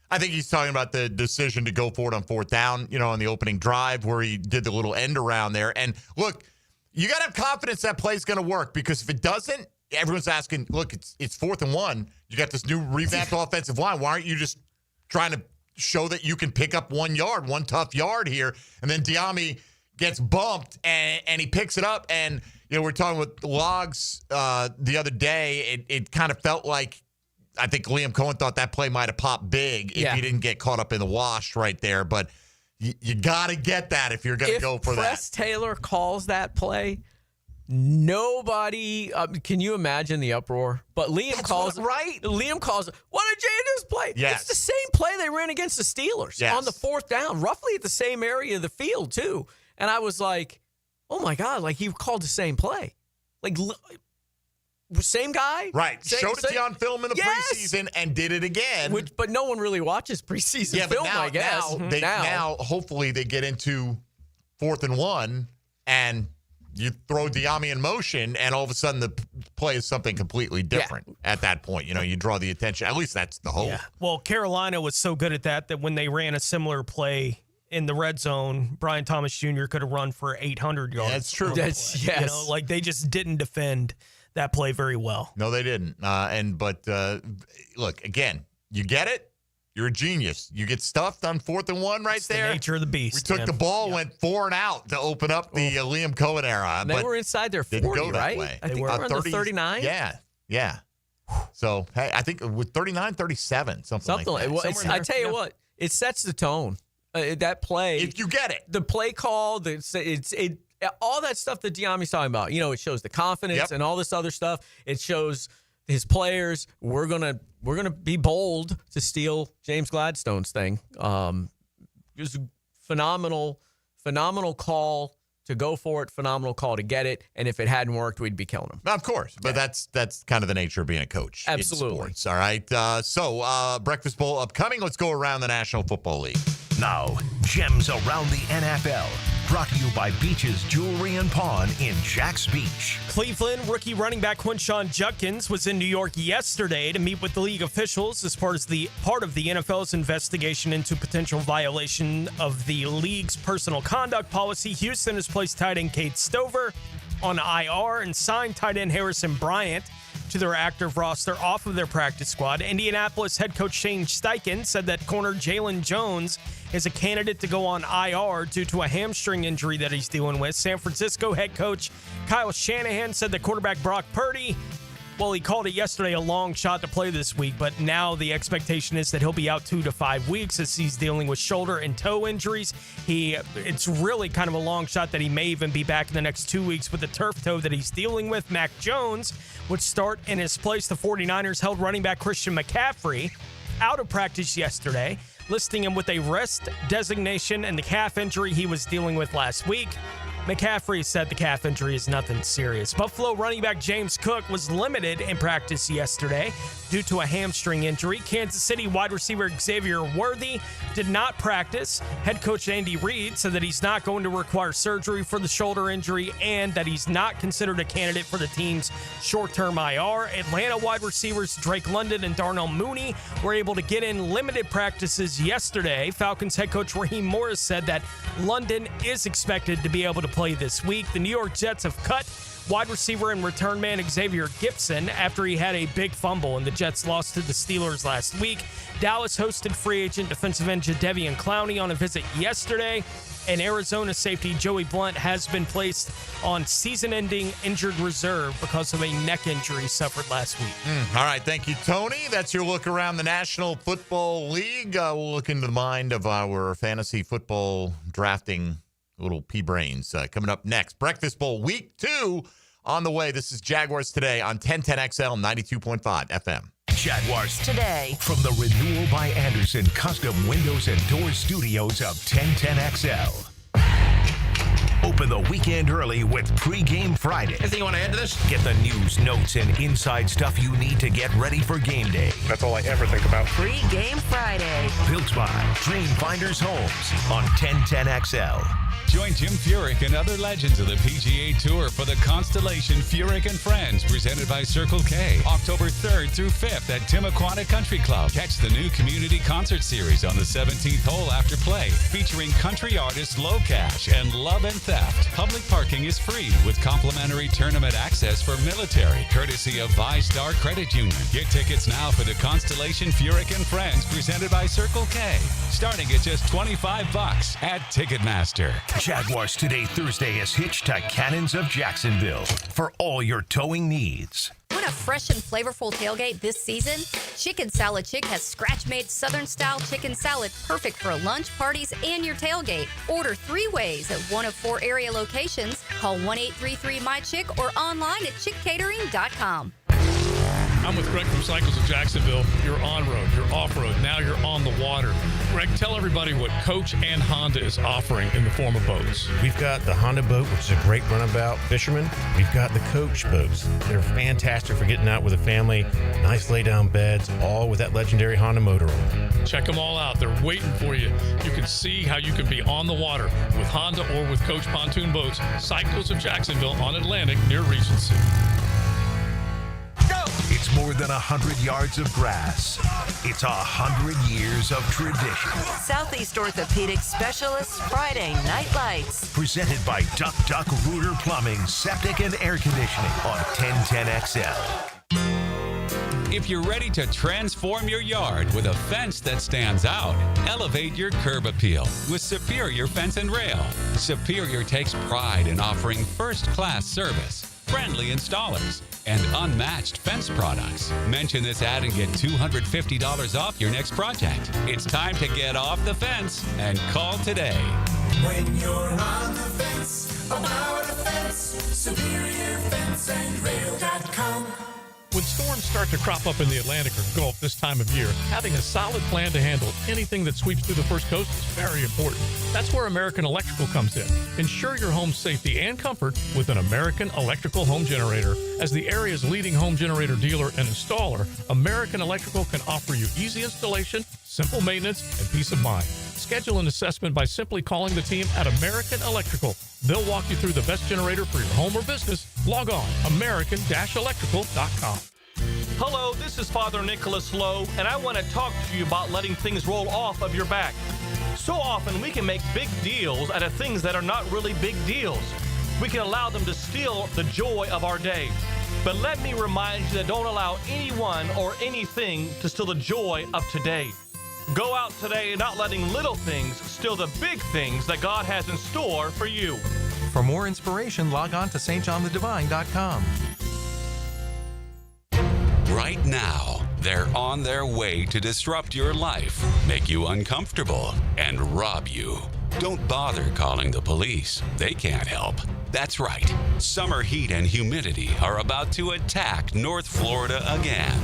I think he's talking about the decision to go for it on fourth down, on the opening drive where he did the little end around there. And look, you got to have confidence that play's going to work, because if it doesn't, everyone's asking, look, it's 4th and 1. You got this new revamped offensive line. Why aren't you just trying to show that you can pick up 1 yard, one tough yard here? And then De'Ami gets bumped and he picks it up. And, we're talking with Logs the other day. It kind of felt like, I think Liam Cohen thought that play might have popped big if he didn't get caught up in the wash right there. But you got to get that if you're going to go for that. If Press Taylor calls that play, nobody can you imagine the uproar? But Liam calls right. Liam calls, what did Jay just play? Yes. It's the same play they ran against the Steelers on the 4th down, roughly at the same area of the field too. And I was like, oh my God, he called the same play. Same guy? Right. Showed it to you on film in the preseason and did it again. But no one really watches preseason film, I guess. Now, hopefully, they get into 4th and 1 and you throw De'Ami in motion, and all of a sudden the play is something completely different at that point. You draw the attention. At least that's the hope. Yeah. Well, Carolina was so good at that when they ran a similar play in the red zone, Brian Thomas Jr. could have run for 800 yards. That's true. Yes. You know, like they just didn't defend that play very well. No, they didn't. But look, again, you get it. You're a genius. You get stuffed on 4th and 1 right there. The nature of the beast. We took the ball, went 4 and out to open up the Liam Cohen era. They were inside their 40, didn't go that right? way. I think they were on the 39. Yeah. So, hey, I think with 39, 37, something like that. Well, I tell you what, it sets the tone. That play. If you get it. The play call, all that stuff that Diami's talking about. You know, it shows the confidence and all this other stuff. It shows his players, we're gonna be bold to steal James Gladstone's thing. Just phenomenal call to go for it, phenomenal call to get it, and if it hadn't worked, we'd be killing him. Of course, but that's kind of the nature of being a coach. Absolutely. In sports, all right. So Breakfast Bowl upcoming. Let's go around the National Football League. Now, gems around the NFL. Brought to you by Beach's Jewelry and Pawn in Jax Beach. Cleveland rookie running back Quinshon Judkins was in New York yesterday to meet with the league officials as part of the NFL's investigation into potential violation of the league's personal conduct policy. Houston has placed tight end Cade Stover on IR and signed tight end Harrison Bryant to their active roster off of their practice squad. Indianapolis head coach Shane Steichen said that corner Jalen Jones is a candidate to go on IR due to a hamstring injury that he's dealing with. San Francisco head coach Kyle Shanahan said that quarterback Brock Purdy, well, he called it yesterday a long shot to play this week, but now the expectation is that he'll be out 2 to 5 weeks as he's dealing with shoulder and toe injuries. It's really kind of a long shot that he may even be back in the next 2 weeks with the turf toe that he's dealing with. Mac Jones would start in his place. The 49ers held running back Christian McCaffrey out of practice yesterday, listing him with a rest designation and the calf injury he was dealing with last week. McCaffrey said the calf injury is nothing serious. Buffalo running back James Cook was limited in practice yesterday due to a hamstring injury. Kansas City wide receiver Xavier Worthy did not practice. Head coach Andy Reid said that he's not going to require surgery for the shoulder injury and that he's not considered a candidate for the team's short-term IR. Atlanta wide receivers Drake London and Darnell Mooney were able to get in limited practices yesterday. Falcons head coach Raheem Morris said that London is expected to be able to play this week. The New York Jets have cut wide receiver and return man Xavier Gibson after he had a big fumble and the Jets lost to the Steelers last week. Dallas hosted free agent defensive end Jadeveon Clowney on a visit yesterday, and Arizona safety Joey Blount has been placed on season-ending injured reserve because of a neck injury suffered last week. All right, thank you, Tony. That's your look around the National Football League. We'll look into the mind of our fantasy football drafting little pea-brains coming up next. Breakfast Bowl Week 2 on the way. This is Jaguars Today on 1010XL 92.5 FM. Jaguars Today. From the Renewal by Anderson Custom Windows and Doors Studios of 1010XL. Open the weekend early with Pre-Game Friday. Anything you want to add to this? Get the news, notes, and inside stuff you need to get ready for game day. That's all I ever think about. Pre-Game Friday. Built by Dreamfinders Homes on 1010XL. Join Jim Furyk and other legends of the PGA Tour for the Constellation Furyk and Friends, presented by Circle K. October 3rd through 5th at Timuquana Country Club. Catch the new community concert series on the 17th hole after play, featuring country artists Low Cash and Love and Theft. Public parking is free with complimentary tournament access for military, courtesy of ViStar Credit Union. Get tickets now for the Constellation Furyk and Friends, presented by Circle K, starting at just $25 at Ticketmaster. Jaguars Today Thursday is hitched to Cannons of Jacksonville for all your towing needs. Want a fresh and flavorful tailgate this season? Chicken Salad Chick has scratch-made Southern-style chicken salad perfect for lunch, parties, and your tailgate. Order 3 ways at one of 4 area locations. Call 1-833-MY-CHICK or online at chickcatering.com. I'm with Greg from Cycles of Jacksonville. You're on-road, you're off-road, now you're on the water. Greg, tell everybody what Coach and Honda is offering in the form of boats. We've got the Honda boat, which is a great runabout fisherman. We've got the Coach boats. They're fantastic for getting out with a family. Nice lay-down beds, all with that legendary Honda motor on them. Check them all out. They're waiting for you. You can see how you can be on the water with Honda or with Coach Pontoon Boats. Cycles of Jacksonville on Atlantic near Regency. It's It's more than 100 yards of grass. It's 100 years of tradition. Southeast Orthopedic Specialists Friday Night Lights. Presented by Duck Duck Rooter Plumbing, Septic and Air Conditioning on 1010XL. If you're ready to transform your yard with a fence that stands out, elevate your curb appeal with Superior Fence and Rail. Superior takes pride in offering first-class service, friendly installers, and unmatched fence products. Mention this ad and get $250 off your next project. It's time to get off the fence and call today. When you're on the fence, about a fence, SuperiorFenceandRail.com. When storms start to crop up in the Atlantic or Gulf this time of year, having a solid plan to handle anything that sweeps through the First Coast is very important. That's where American Electrical comes in. Ensure your home's safety and comfort with an American Electrical home generator. As the area's leading home generator dealer and installer, American Electrical can offer you easy installation, simple maintenance, and peace of mind. Schedule an assessment by simply calling the team at American Electrical. They'll walk you through the best generator for your home or business. Log on, american-electrical.com. Hello, this is Father Nicholas Lowe, and I want to talk to you about letting things roll off of your back. So often we can make big deals out of things that are not really big deals. We can allow them to steal the joy of our day. But let me remind you that don't allow anyone or anything to steal the joy of today. Go out today not letting little things steal the big things that God has in store for you. For more inspiration, log on to stjohnthedivine.com. Right now, they're on their way to disrupt your life, make you uncomfortable, and rob you. Don't bother calling the police. They can't help. That's right. Summer heat and humidity are about to attack North Florida again.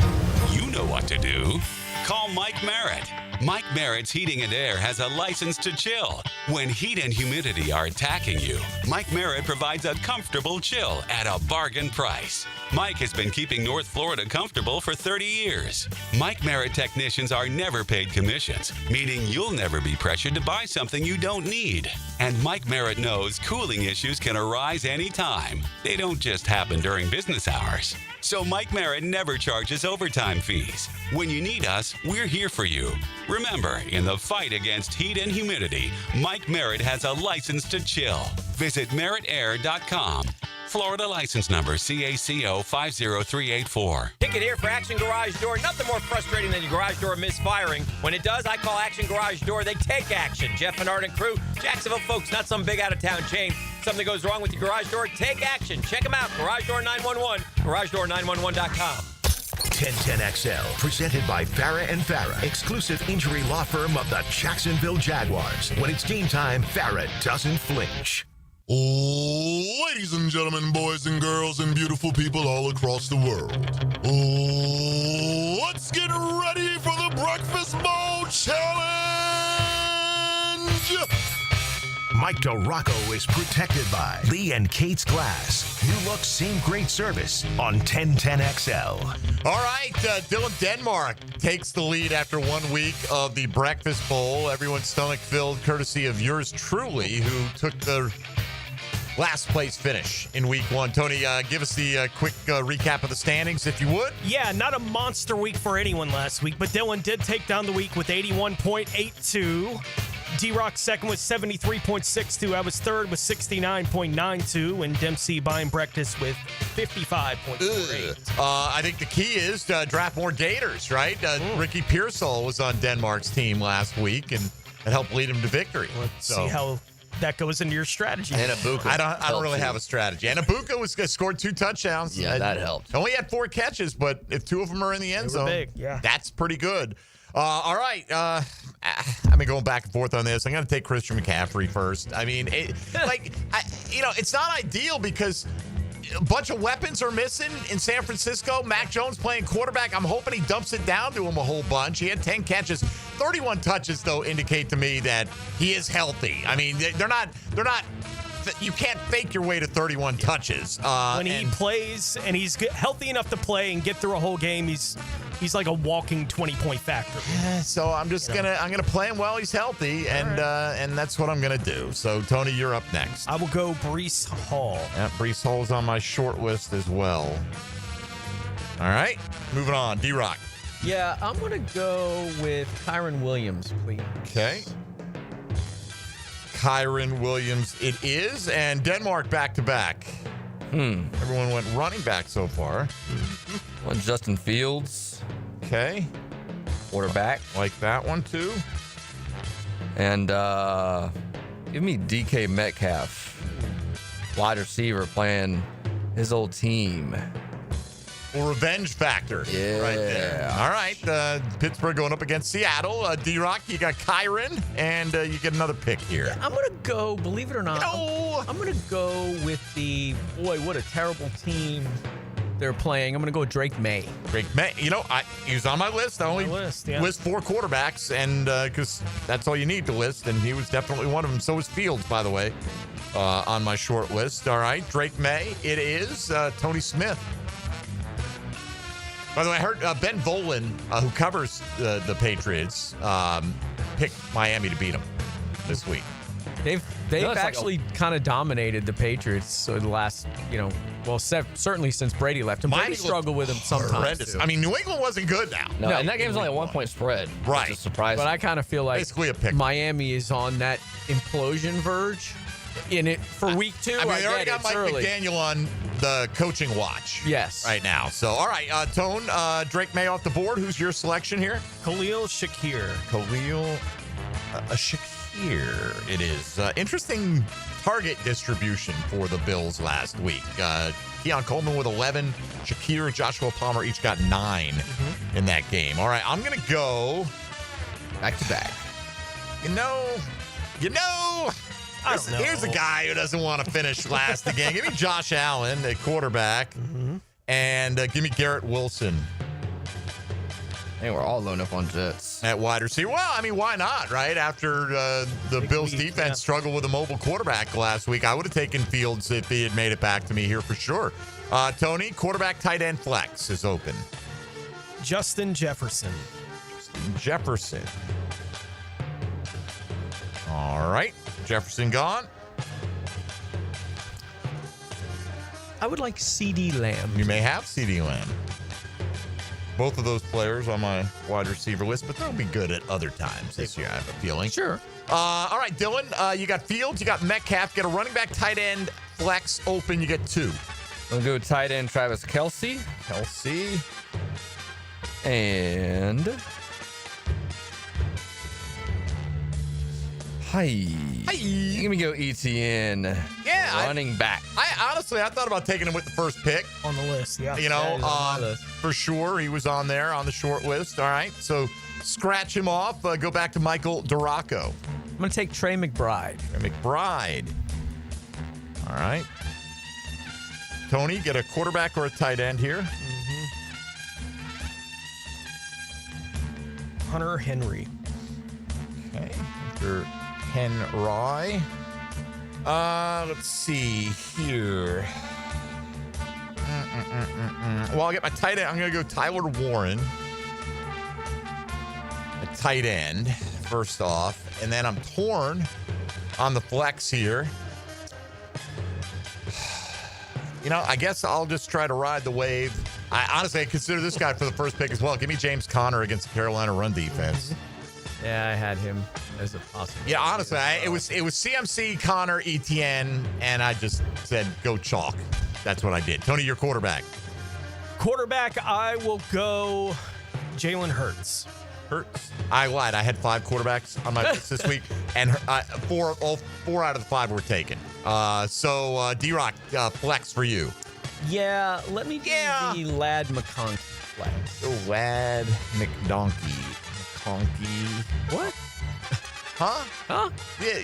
You know what to do. Call Mike Merritt. Mike Merritt's Heating and Air has a license to chill. When heat and humidity are attacking you, Mike Merritt provides a comfortable chill at a bargain price. Mike has been keeping North Florida comfortable for 30 years. Mike Merritt technicians are never paid commissions, meaning you'll never be pressured to buy something you don't need. And Mike Merritt knows cooling issues can arise anytime. They don't just happen during business hours. So Mike Merritt never charges overtime fees. When you need us, we're here for you. Remember, in the fight against heat and humidity, Mike Merritt has a license to chill. Visit merrittair.com. Florida license number CACO 50384. Ticket here for Action Garage Door. Nothing more frustrating than your garage door misfiring. When it does, I call Action Garage Door. They take action. Jeff and Art and crew, Jacksonville folks, not some big out-of-town chain. Something goes wrong with your garage door, take action. Check them out. Garage Door 911. GarageDoor911.com. 1010XL, presented by Farah and Farah, exclusive injury law firm of the Jacksonville Jaguars. When it's game time, Farah doesn't flinch. Ladies and gentlemen, boys and girls, and beautiful people all across the world, let's get ready for the Breakfast Bowl Challenge! Mike DeRocco is protected by Lee and Kate's Glass. New look, same great service on 1010XL. All right, Dylan Denmark takes the lead after 1 week of the Breakfast Bowl. Everyone's stomach filled, courtesy of yours truly, who took the last place finish in week one. Tony, give us the quick recap of the standings, if you would. Yeah, not a monster week for anyone last week, but Dylan did take down the week with 81.82. D-Rock second with 73.62. I was third with 69.92. And Dempsey buying breakfast with 55.48. I think the key is to draft more Gators, right? Ricky Pearsall was on Denmark's team last week, and it helped lead him to victory. Let's see how that goes into your strategy. And Abuka. I don't really have a strategy. And Abuka scored 2 touchdowns. Yeah, that helped. Only had 4 catches, but if 2 of them are in the end zone, big, yeah. That's pretty good. All right. I've been going back and forth on this. I'm going to take Christian McCaffrey first. I mean, it's not ideal because a bunch of weapons are missing in San Francisco. Mac Jones playing quarterback. I'm hoping he dumps it down to him a whole bunch. He had 10 catches. 31 touches, though, indicate to me that he is healthy. I mean, they're not. You can't fake your way to 31 touches. When he plays and he's healthy enough to play and get through a whole game, he's like a walking 20-point factor. So I'm just gonna play him while he's healthy, and that's what I'm gonna do. So Tony, you're up next. I will go Breece Hall. Yeah, Breece Hall's on my short list as well. All right, moving on. D-Rock. Yeah, I'm going to go with Kyron Williams, please. Okay. Kyron Williams it is, and Denmark back-to-back. Everyone went running back so far. Well, Justin Fields. Okay. Quarterback. Like that one, too. And give me DK Metcalf. Wide receiver playing his old team. Well, revenge factor right there. All right, Pittsburgh going up against Seattle. D-Rock, you got Kyron, and you get another pick here. I'm going to go, believe it or not, I'm going to go with boy, what a terrible team they're playing. I'm going to go with Drake May. Drake May. You know, he was on my list. I only list 4 quarterbacks, and because that's all you need to list, and he was definitely one of them. So was Fields, by the way, on my short list. All right, Drake May. It is Tony Smith. By the way, I heard Ben Volen, who covers the Patriots, picked Miami to beat them this week. They've actually kind of dominated the Patriots the last, certainly since Brady left. And Brady struggled with them sometimes. I mean, New England wasn't good now. No, and that game's only a 1-point spread. Right. Which is surprising. But I kind of feel like basically a pick. Miami is on that implosion verge in it for week 2. I mean, they already got Mike McDaniel on the coaching watch. Yes. Right now. So, all right, Tone, Drake May off the board. Who's your selection here? Khalil Shakir. Khalil Shakir. It is. Interesting target distribution for the Bills last week. Keon Coleman with 11. Shakir, Joshua Palmer each got 9 in that game. All right, I'm going to go back-to-back. Here's a guy who doesn't want to finish last again. Give me Josh Allen, the quarterback, and give me Garrett Wilson. Hey, we're all loading up on Jets. At wide receiver. Well, I mean, why not, right? After the Bills defense struggled with a mobile quarterback last week, I would have taken Fields if he had made it back to me here for sure. Tony, quarterback tight end flex is open. Justin Jefferson. All right. Jefferson gone. I would like CD Lamb. You may have CD Lamb. Both of those players on my wide receiver list, but they'll be good at other times this year, I have a feeling. Sure. All right, Dylan, you got Fields, you got Metcalf, you got a running back tight end flex open, you get 2. I'm going to go tight end Travis Kelce. And Give me go ETN. Yeah. Running back. I honestly thought about taking him with the first pick. On the list, yeah. For sure. He was on there on the short list. All right. So scratch him off. Go back to Michael Duraco. I'm going to take Trey McBride. All right. Tony, get a quarterback or a tight end here. Hunter Henry. Okay. Hunter Henry. Let's see here. Well, I'll get my tight end. I'm going to go Tyler Warren. A tight end, first off. And then I'm torn on the flex here. I guess I'll just try to ride the wave. I consider this guy for the first pick as well. Give me James Conner against the Carolina run defense. Yeah, I had him as a possibility. Yeah, honestly, it was CMC, Connor, ETN, and I just said go chalk. That's what I did. Tony, your quarterback. I will go Jalen Hurts. I lied. I had 5 quarterbacks on my list this week, and 4 out of the 5 were taken. So D-Rock, flex for you. Yeah, let me do the Lad McConkey flex. The Lad McDonkey. What? Huh? Yeah,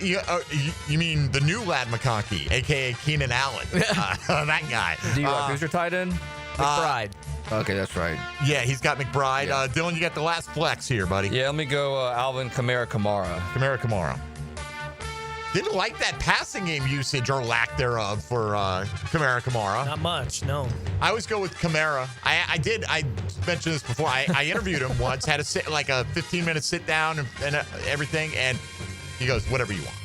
you mean the new Lad McConkey, a.k.a. Keenan Allen. That guy. D-Rock, who's your tight end? McBride. Okay, that's right. Yeah, he's got McBride. Yeah. Dylan, you got the last flex here, buddy. Yeah, let me go Alvin Kamara. Didn't like that passing game usage or lack thereof for Kamara. Not much, no. I always go with Kamara. I mentioned this before. I interviewed him once, had a 15-minute sit down and everything, and he goes, whatever you want.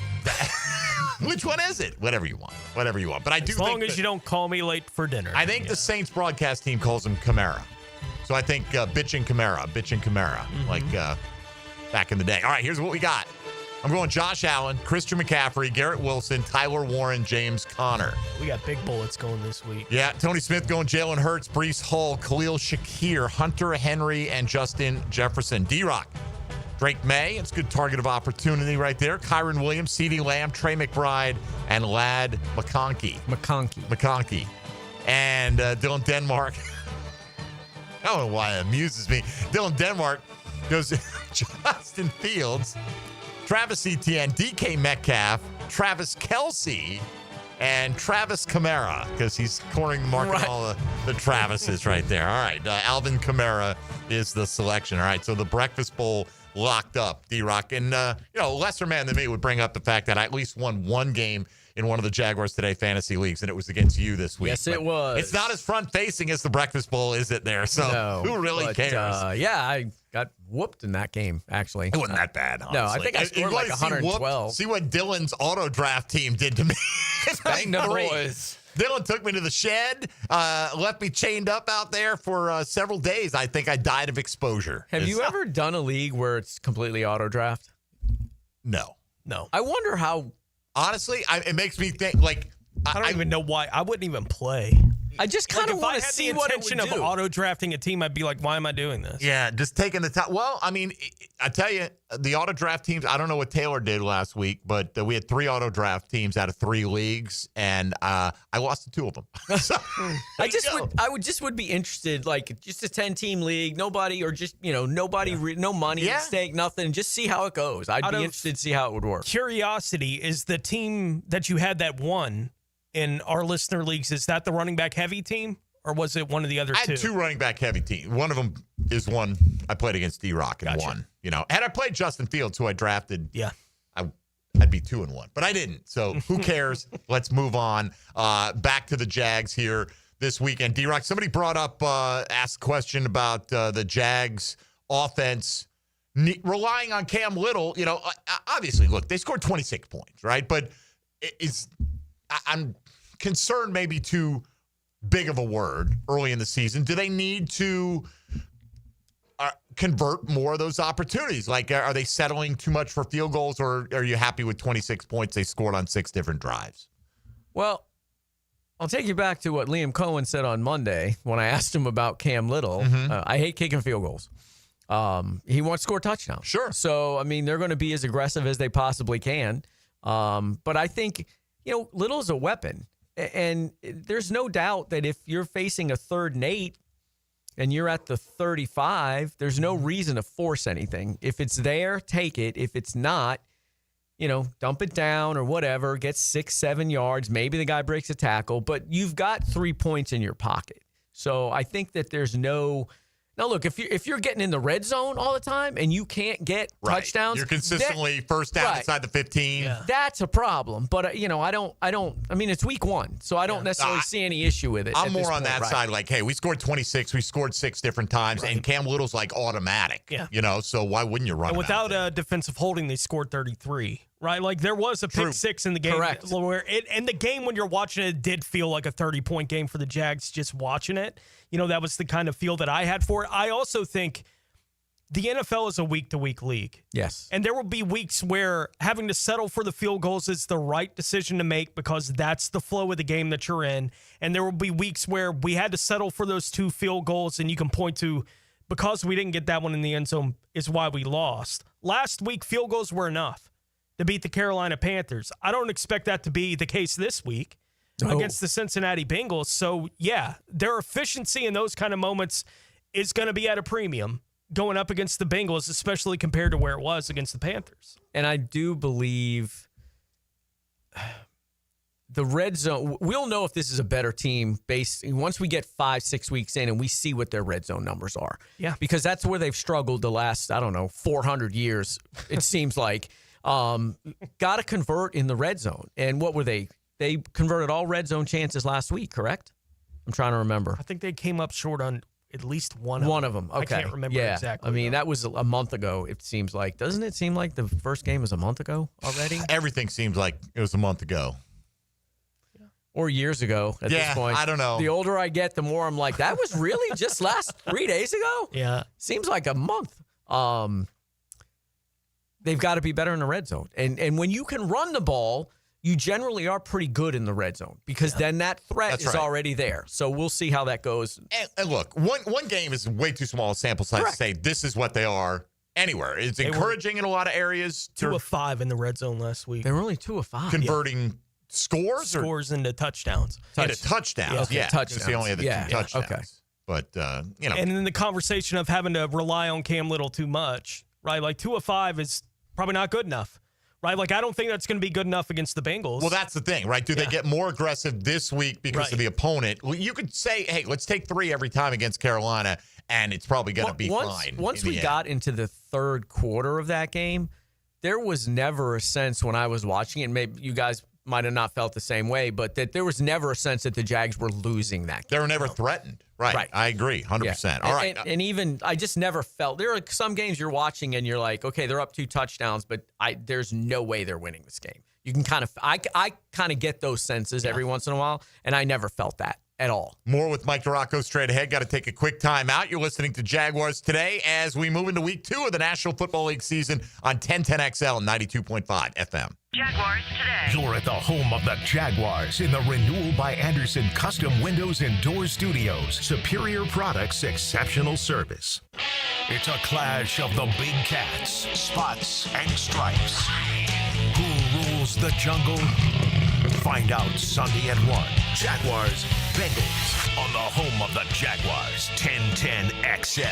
Which one is it? Whatever you want. But I do as long as you don't call me late for dinner. I think the Saints broadcast team calls him Kamara. So I think bitch and Kamara, like back in the day. All right, here's what we got. I'm going Josh Allen, Christian McCaffrey, Garrett Wilson, Tyler Warren, James Conner. We got big bullets going this week. Yeah, Tony Smith going Jalen Hurts, Breece Hall, Khalil Shakir, Hunter Henry, and Justin Jefferson. D-Rock, Drake May. It's a good target of opportunity right there. Kyron Williams, CeeDee Lamb, Trey McBride, and Ladd McConkey. And Dylan Denmark. I don't know why it amuses me. Dylan Denmark goes Justin Fields, Travis Etienne, DK Metcalf, Travis Kelce, and Travis Kamara, because he's cornering the market all the Travises right there. All right, Alvin Kamara is the selection. All right, so the Breakfast Bowl locked up, D-Rock. And, a lesser man than me would bring up the fact that I at least won one game in one of the Jaguars Today fantasy leagues, and it was against you this week. Yes, it was. It's not as front-facing as the Breakfast Bowl, is it there? So who really cares? I got whooped in that game, actually. It wasn't that bad, honestly. No, I think I scored like 112. See what Dylan's auto draft team did to me. Bang the boys. Dylan took me to the shed, left me chained up out there for several days. I think I died of exposure. Have you ever done a league where it's completely auto draft? No. I wonder how. Honestly, it makes me think, like, I don't even know why. I wouldn't even play. I just kind of want to see what it would do. If I had the intention of auto drafting a team, I'd be like, why am I doing this? Yeah, just taking the time. Well, I mean, I tell you, the auto draft teams, I don't know what Taylor did last week, but we had 3 auto draft teams out of 3 leagues, and I lost to 2 of them. So, I would be interested, like, just a 10-team league, nobody, or just, nobody, no money at stake, nothing, just see how it goes. I'd be interested to see how it would work. Curiosity, is the team that you had that won in our listener leagues, is that the running back heavy team, or was it one of the other 2? I had 2 running back heavy teams. One of them is one I played against D-Rock and won. Had I played Justin Fields, who I drafted, I'd be 2-1, but I didn't. So who cares? Let's move on. Back to the Jags here this weekend. D-Rock, somebody brought up, asked a question about the Jags offense relying on Cam Little. Obviously, look, they scored 26 points, right? But I'm concerned maybe too big of a word early in the season. Do they need to convert more of those opportunities? Like, are they settling too much for field goals, or are you happy with 26 points they scored on 6 different drives? Well, I'll take you back to what Liam Cohen said on Monday when I asked him about Cam Little. I hate kicking field goals. He wants to score touchdowns. Sure. So, I mean, they're going to be as aggressive as they possibly can. But I think, Little's a weapon. And there's no doubt that if you're facing a 3rd and 8 and you're at the 35, there's no reason to force anything. If it's there, take it. If it's not, dump it down or whatever, get 6-7 yards. Maybe the guy breaks a tackle, but you've got 3 points in your pocket. So I think that there's no. Now, look, if you're getting in the red zone all the time and you can't get touchdowns, you're consistently first down inside the 15. Yeah. That's a problem. But I mean, it's week 1, so I don't necessarily see any issue with it. I'm more on that side. Like, hey, we scored 26, we scored 6 different times, and Cam Little's like automatic. Yeah. So why wouldn't you run? And without a defensive holding, they scored 33. Right, like there was a pick 6 in the game. Correct. Where and the game when you're watching it did feel like a 30-point game for the Jags. Just watching it, that was the kind of feel that I had for it. I also think the NFL is a week-to-week league. Yes, and there will be weeks where having to settle for the field goals is the right decision to make because that's the flow of the game that you're in. And there will be weeks where we had to settle for those 2 field goals, and you can point to because we didn't get that one in the end zone is why we lost. Last week, field goals were enough to beat the Carolina Panthers. I don't expect that to be the case this week against the Cincinnati Bengals. So, yeah, their efficiency in those kind of moments is going to be at a premium going up against the Bengals, especially compared to where it was against the Panthers. And I do believe the red zone, we'll know if this is a better team once we get 5-6 weeks in and we see what their red zone numbers are. Yeah. Because that's where they've struggled the last, 400 years, it seems like. Got to convert in the red zone. And what were they? They converted all red zone chances last week, correct? I'm trying to remember. I think they came up short on at least one of them. Okay. I can't remember exactly. I mean, that was a month ago, it seems like. Doesn't it seem like the first game was a month ago already? Everything seems like it was a month ago. or years ago at this point. I don't know. The older I get, the more I'm like, that was really just last 3 days ago? Yeah. Seems like a month. They've got to be better in the red zone. And when you can run the ball, you generally are pretty good in the red zone because then that threat is already there. So we'll see how that goes. And look, one game is way too small a sample size to say this is what they are anywhere. It's encouraging in a lot of areas. 2 of 5 in the red zone last week. They were only 2 of 5. Converting scores into touchdowns. Into touchdowns. Touchdowns. They only had the 2 touchdowns. Okay. But, you know. And then the conversation of having to rely on Cam Little too much, right? Like 2 of 5 is probably not good enough, right? Like I don't think that's going to be good enough against the Bengals. Well, that's the thing, right? Do they get more aggressive this week because of the opponent? Well, you could say, hey, let's take 3 every time against Carolina, and it's probably going to be fine. Once we got into the third quarter of that game, there was never a sense when I was watching it, maybe you guys might have not felt the same way, but that there was never a sense that the Jags were losing that game. They were never threatened. Right. I agree, 100%. Yeah. All right. And even, I just never felt, there are some games you're watching and you're like, okay, they're up 2 touchdowns, but there's no way they're winning this game. You can kind of, I kind of get those senses every once in a while, and I never felt that at all. More with Mike DeRocco straight ahead. Got to take a quick time out. You're listening to Jaguars Today as we move into week 2 of the National Football League season on 1010XL and 92.5 FM. Jaguars Today. You're at the home of the Jaguars in the Renewal by Anderson Custom Windows and Doors Studios. Superior products, exceptional service. It's a clash of the big cats, spots, and stripes. Who rules the jungle? Find out Sunday at 1. Jaguars, Bengals on the home of the Jaguars, 1010XL.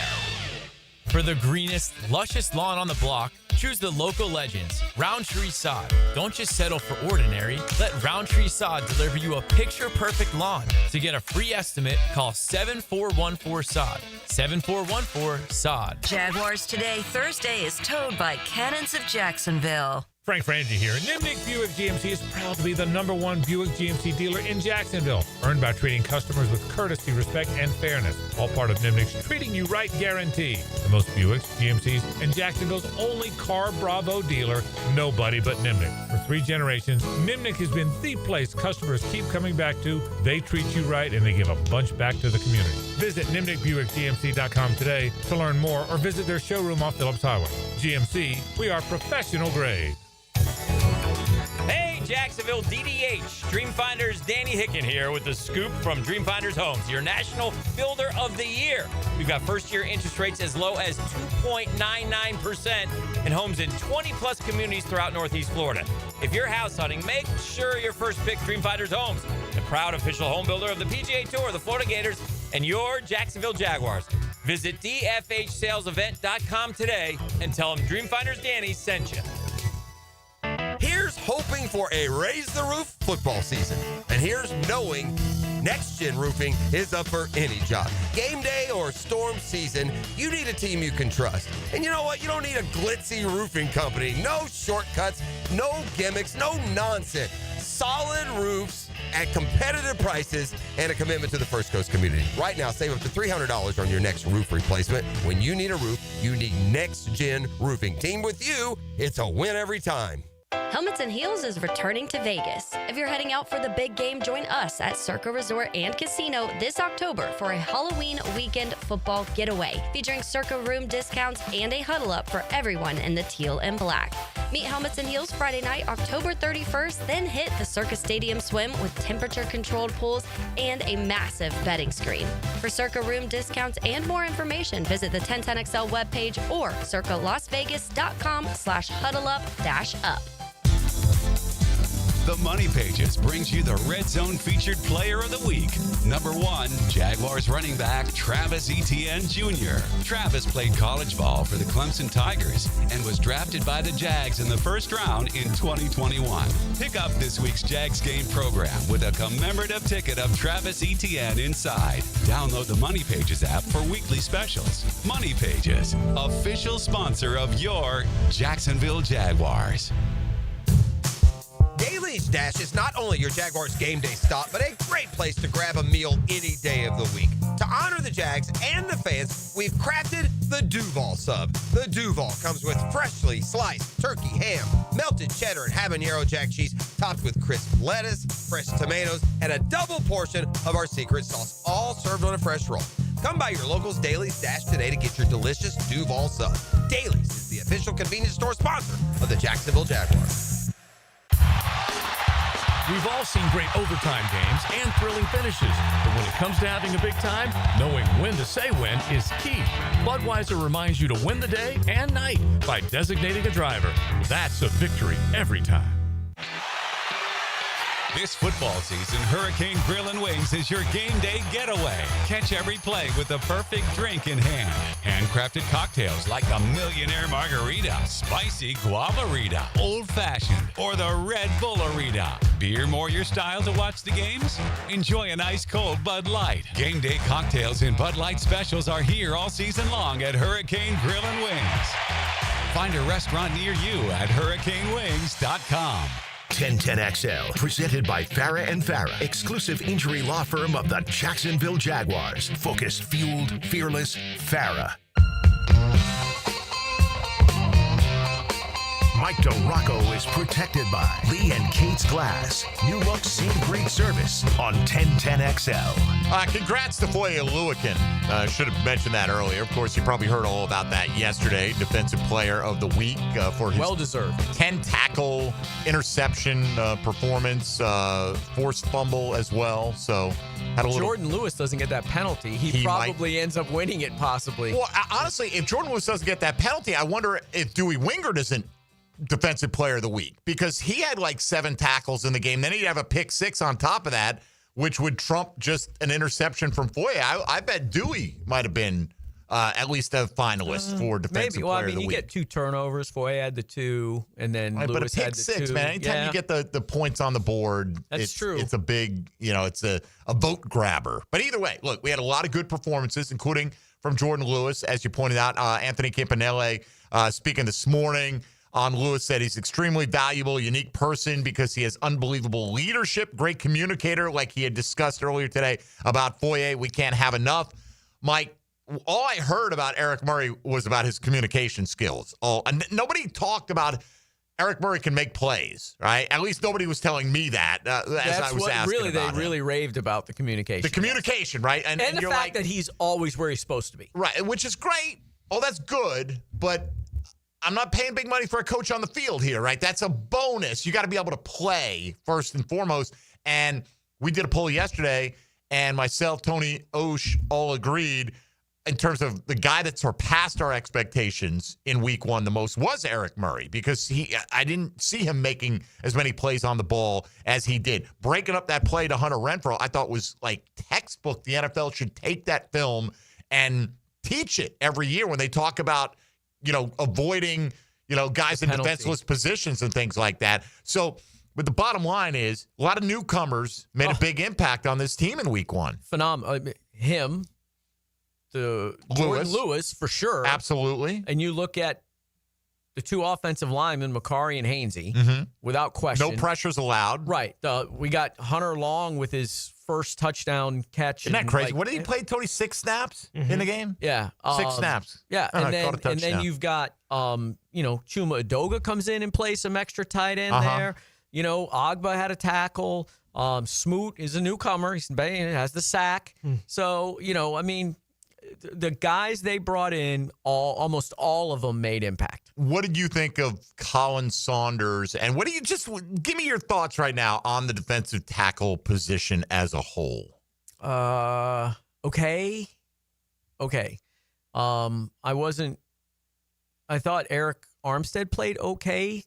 For the greenest, lushest lawn on the block, choose the local legends, Roundtree Sod. Don't just settle for ordinary. Let Roundtree Sod deliver you a picture-perfect lawn. To get a free estimate, call 7414-SOD. 7414-SOD. Jaguars Today Thursday is towed by Cannons of Jacksonville. Frank Frangie here. Nimnick Buick GMC is proud to be the #1 Buick GMC dealer in Jacksonville. Earned by treating customers with courtesy, respect, and fairness. All part of Nimnick's Treating You Right guarantee. The most Buicks, GMCs, and Jacksonville's only Car Bravo dealer. Nobody but Nimnick. For 3 generations, Nimnick has been the place customers keep coming back to. They treat you right, and they give a bunch back to the community. Visit NimnickBuickGMC.com today to learn more or visit their showroom off Phillips Highway. GMC, we are professional grade. Hey, Jacksonville DDH. Dreamfinders Danny Hicken here with the scoop from Dreamfinders Homes, your National Builder of the Year. We've got first-year interest rates as low as 2.99% and homes in 20-plus communities throughout Northeast Florida. If you're house hunting, make sure your first pick Dreamfinders Homes, the proud official home builder of the PGA Tour, the Florida Gators, and your Jacksonville Jaguars. Visit dfhsalesevent.com today and tell them Dreamfinders Danny sent you. Here's hoping for a raise the roof football season. And here's knowing Next Gen Roofing is up for any job. Game day or storm season, you need a team you can trust. And you know what? You don't need a glitzy roofing company. No shortcuts, no gimmicks, no nonsense. Solid roofs at competitive prices and a commitment to the First Coast community. Right now, save up to $300 on your next roof replacement. When you need a roof, you need Next Gen Roofing. Team with you, it's a win every time. Helmets and Heels is returning to Vegas. If you're heading out for the big game, join us at Circa Resort and Casino this October for a Halloween weekend football getaway, featuring Circa room discounts and a huddle up for everyone in the teal and black. Meet Helmets and Heels Friday night, October 31st, then hit the Circa Stadium Swim with temperature-controlled pools and a massive betting screen. For Circa room discounts and more information, visit the 1010XL webpage or circalasvegas.com/huddleup-up. The Money Pages brings you the Red Zone featured player of the week. Number 1, Jaguars running back Travis Etienne Jr. Travis played college ball for the Clemson Tigers and was drafted by the Jags in the first round in 2021. Pick up this week's Jags game program with a commemorative ticket of Travis Etienne inside. Download the Money Pages app for weekly specials. Money Pages, official sponsor of your Jacksonville Jaguars. Daly's Dash is not only your Jaguars game day stop, but a great place to grab a meal any day of the week. To honor the Jags and the fans, we've crafted the Duval sub. The Duval comes with freshly sliced turkey, ham, melted cheddar, and habanero jack cheese, topped with crisp lettuce, fresh tomatoes, and a double portion of our secret sauce, all served on a fresh roll. Come by your local's Dailies Dash today to get your delicious Duval sub. Dailies is the official convenience store sponsor of the Jacksonville Jaguars. We've all seen great overtime games and thrilling finishes, but when it comes to having a big time, knowing when to say when is key. Budweiser reminds you to win the day and night by designating a driver. That's a victory every time. This football season, Hurricane Grill and Wings is your game day getaway. Catch every play with the perfect drink in hand. Handcrafted cocktails like the Millionaire Margarita, Spicy Guavarita, Old Fashioned, or the Red Bullerita. Beer more your style to watch the games? Enjoy an ice cold Bud Light. Game day cocktails and Bud Light specials are here all season long at Hurricane Grill and Wings. Find a restaurant near you at hurricanewings.com. 1010XL, presented by Farah and Farah, exclusive injury law firm of the Jacksonville Jaguars. Focused, fueled, fearless, Farah. Mike DeRocco is protected by Lee and Kate's Glass. New look, same great service on 1010XL. Congrats to Foye Oluokun. Should have mentioned that earlier. Of course, you probably heard all about that yesterday. Defensive Player of the Week for his well-deserved 10-tackle interception performance, forced fumble as well. So had a little. Jordan Lewis doesn't get that penalty. He probably ends up winning it, possibly. Well, honestly, if Jordan Lewis doesn't get that penalty, I wonder if Dewey Wingard isn't Defensive Player of the Week, because he had like 7 tackles in the game. Then he'd have a pick 6 on top of that, which would trump just an interception from Foye. I bet Dewey might have been at least a finalist for Defensive Player of the Week. You get 2 turnovers. Foye had the 2, and then Lewis but a pick had the 6, 2. man. Anytime you get the points on the board, That's true. It's a big, it's a vote grabber. But either way, look, we had a lot of good performances, including from Jordan Lewis, as you pointed out. Anthony Campanelle speaking this morning on Lewis said he's extremely valuable, unique person because he has unbelievable leadership, great communicator, like he had discussed earlier today about Foye. We can't have enough. Mike, all I heard about Eric Murray was about his communication skills. And nobody talked about Eric Murray can make plays, right? At least nobody was telling me that as I was asking about they him. really raved about the communication. The communication, right? And the fact that he's always where he's supposed to be. Right, which is great. Oh, that's good, but I'm not paying big money for a coach on the field here, right? That's a bonus. You got to be able to play first and foremost. And we did a poll yesterday, and myself, Tony, Osh, all agreed in terms of the guy that surpassed our expectations in week 1 the most was Eric Murray, because I didn't see him making as many plays on the ball as he did. Breaking up that play to Hunter Renfrow, I thought was like textbook. The NFL should take that film and teach it every year when they talk about avoiding, guys in defenseless positions and things like that. So, but the bottom line is a lot of newcomers made a big impact on this team in week 1. Phenomenal. Him, Jordan Lewis, for sure. Absolutely. And you look at the 2 offensive linemen, Makari and Hainsey, without question. No pressures allowed. Right. We got Hunter Long with his first touchdown catch. Isn't that crazy? What did he play, Tony? 6 snaps in the game? Yeah. 6 snaps. Yeah. And then you've got, Chuma Edoga comes in and plays some extra tight end there. Agba had a tackle. Smoot is a newcomer. He has the sack. So, the guys they brought in, almost all of them made impact. What did you think of Colin Saunders? And what do you give me your thoughts right now on the defensive tackle position as a whole? Okay. I thought Eric Armstead played okay.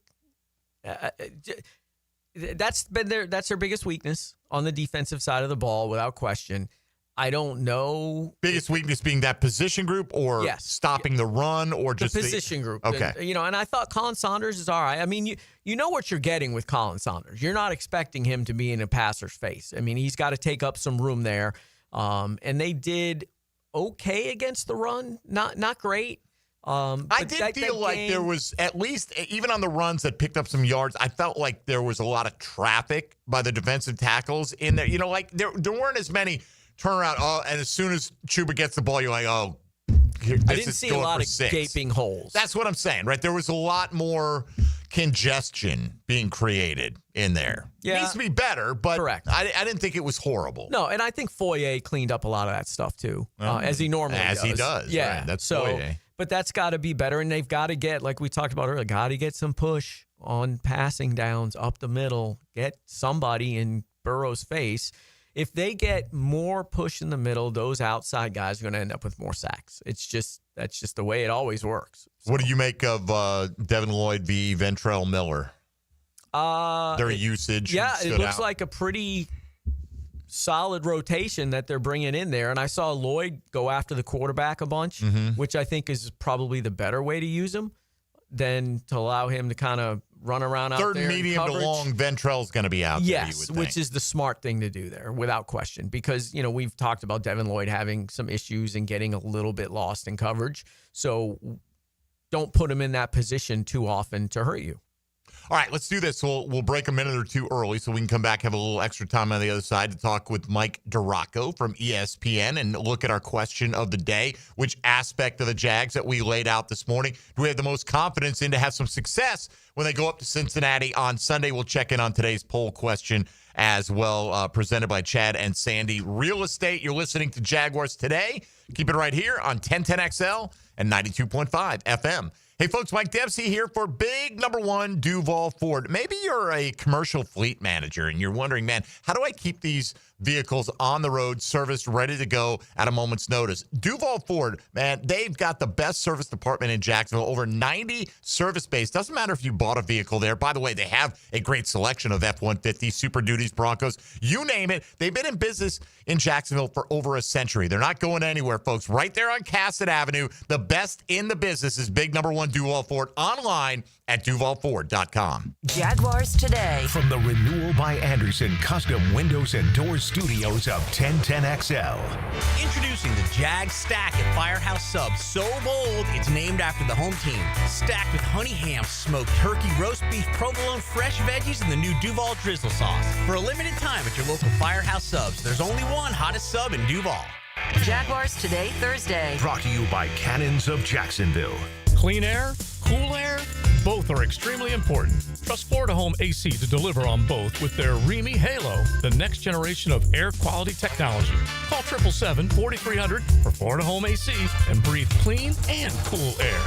That's their biggest weakness on the defensive side of the ball, without question. I don't know. Biggest weakness being that position group, or stopping the run, or just the position group. Okay. And I thought Colin Saunders is all right. I mean, you know what you're getting with Colin Saunders. You're not expecting him to be in a passer's face. I mean, he's got to take up some room there. And they did okay against the run. Not great. I did feel like there was, at least even on the runs that picked up some yards, I felt like there was a lot of traffic by the defensive tackles in there. There weren't as many turn around, and as soon as Chuba gets the ball, you're like, oh, I didn't see a lot of gaping holes. That's what I'm saying, right? There was a lot more congestion being created in there. Yeah. It needs to be better, but correct. I didn't think it was horrible. No, and I think Foye cleaned up a lot of that stuff too, as he normally does. As he does, yeah. right. That's so, Foye. But that's got to be better, and they've got to get, like we talked about earlier, got to get some push on passing downs up the middle, get somebody in Burrow's face. If they get more push in the middle, those outside guys are going to end up with more sacks. That's just the way it always works. So. What do you make of Devin Lloyd v. Ventrell Miller? Their usage. Yeah, it looks out. like a pretty solid rotation that they're bringing in there. And I saw Lloyd go after the quarterback a bunch, which I think is probably the better way to use him than to allow him to kind of run around out there. Third medium to long, Ventrell's going to be out there. Yes, which is the smart thing to do there, without question. Because, we've talked about Devin Lloyd having some issues and getting a little bit lost in coverage. So don't put him in that position too often to hurt you. All right, let's do this. We'll break a minute or two early so we can come back, have a little extra time on the other side to talk with Mike Duraco from ESPN and look at our question of the day. Which aspect of the Jags that we laid out this morning do we have the most confidence in to have some success when they go up to Cincinnati on Sunday? We'll check in on today's poll question as well, presented by Chad and Sandy Real Estate. You're listening to Jaguars Today. Keep it right here on 1010XL and 92.5 FM. Hey, folks, Mike Dempsey here for big number one Duval Ford. Maybe you're a commercial fleet manager and you're wondering, man, how do I keep these vehicles on the road, serviced, ready to go at a moment's notice? Duval Ford, man, they've got the best service department in Jacksonville, over 90 service bays. Doesn't matter if you bought a vehicle there. By the way, they have a great selection of F-150, Super Duties, Broncos, you name it. They've been in business in Jacksonville for over a century. They're not going anywhere, folks. Right there on Cassett Avenue, the best in the business is big number one Duval Ford, online at duvalford.com. Jaguars Today. From the Renewal by Anderson Custom Windows and Doors Studios of 1010XL. Introducing the Jag Stack at Firehouse Subs. So bold, it's named after the home team. Stacked with honey ham, smoked turkey, roast beef, provolone, fresh veggies, and the new Duval drizzle sauce. For a limited time at your local Firehouse Subs, there's only one hottest sub in Duval. Jaguars Today, Thursday. Brought to you by Cannons of Jacksonville. Clean air, cool air, both are extremely important. Trust Florida Home AC to deliver on both with their Remy Halo, the next generation of air quality technology. Call 777-4300 for Florida Home AC and breathe clean and cool air.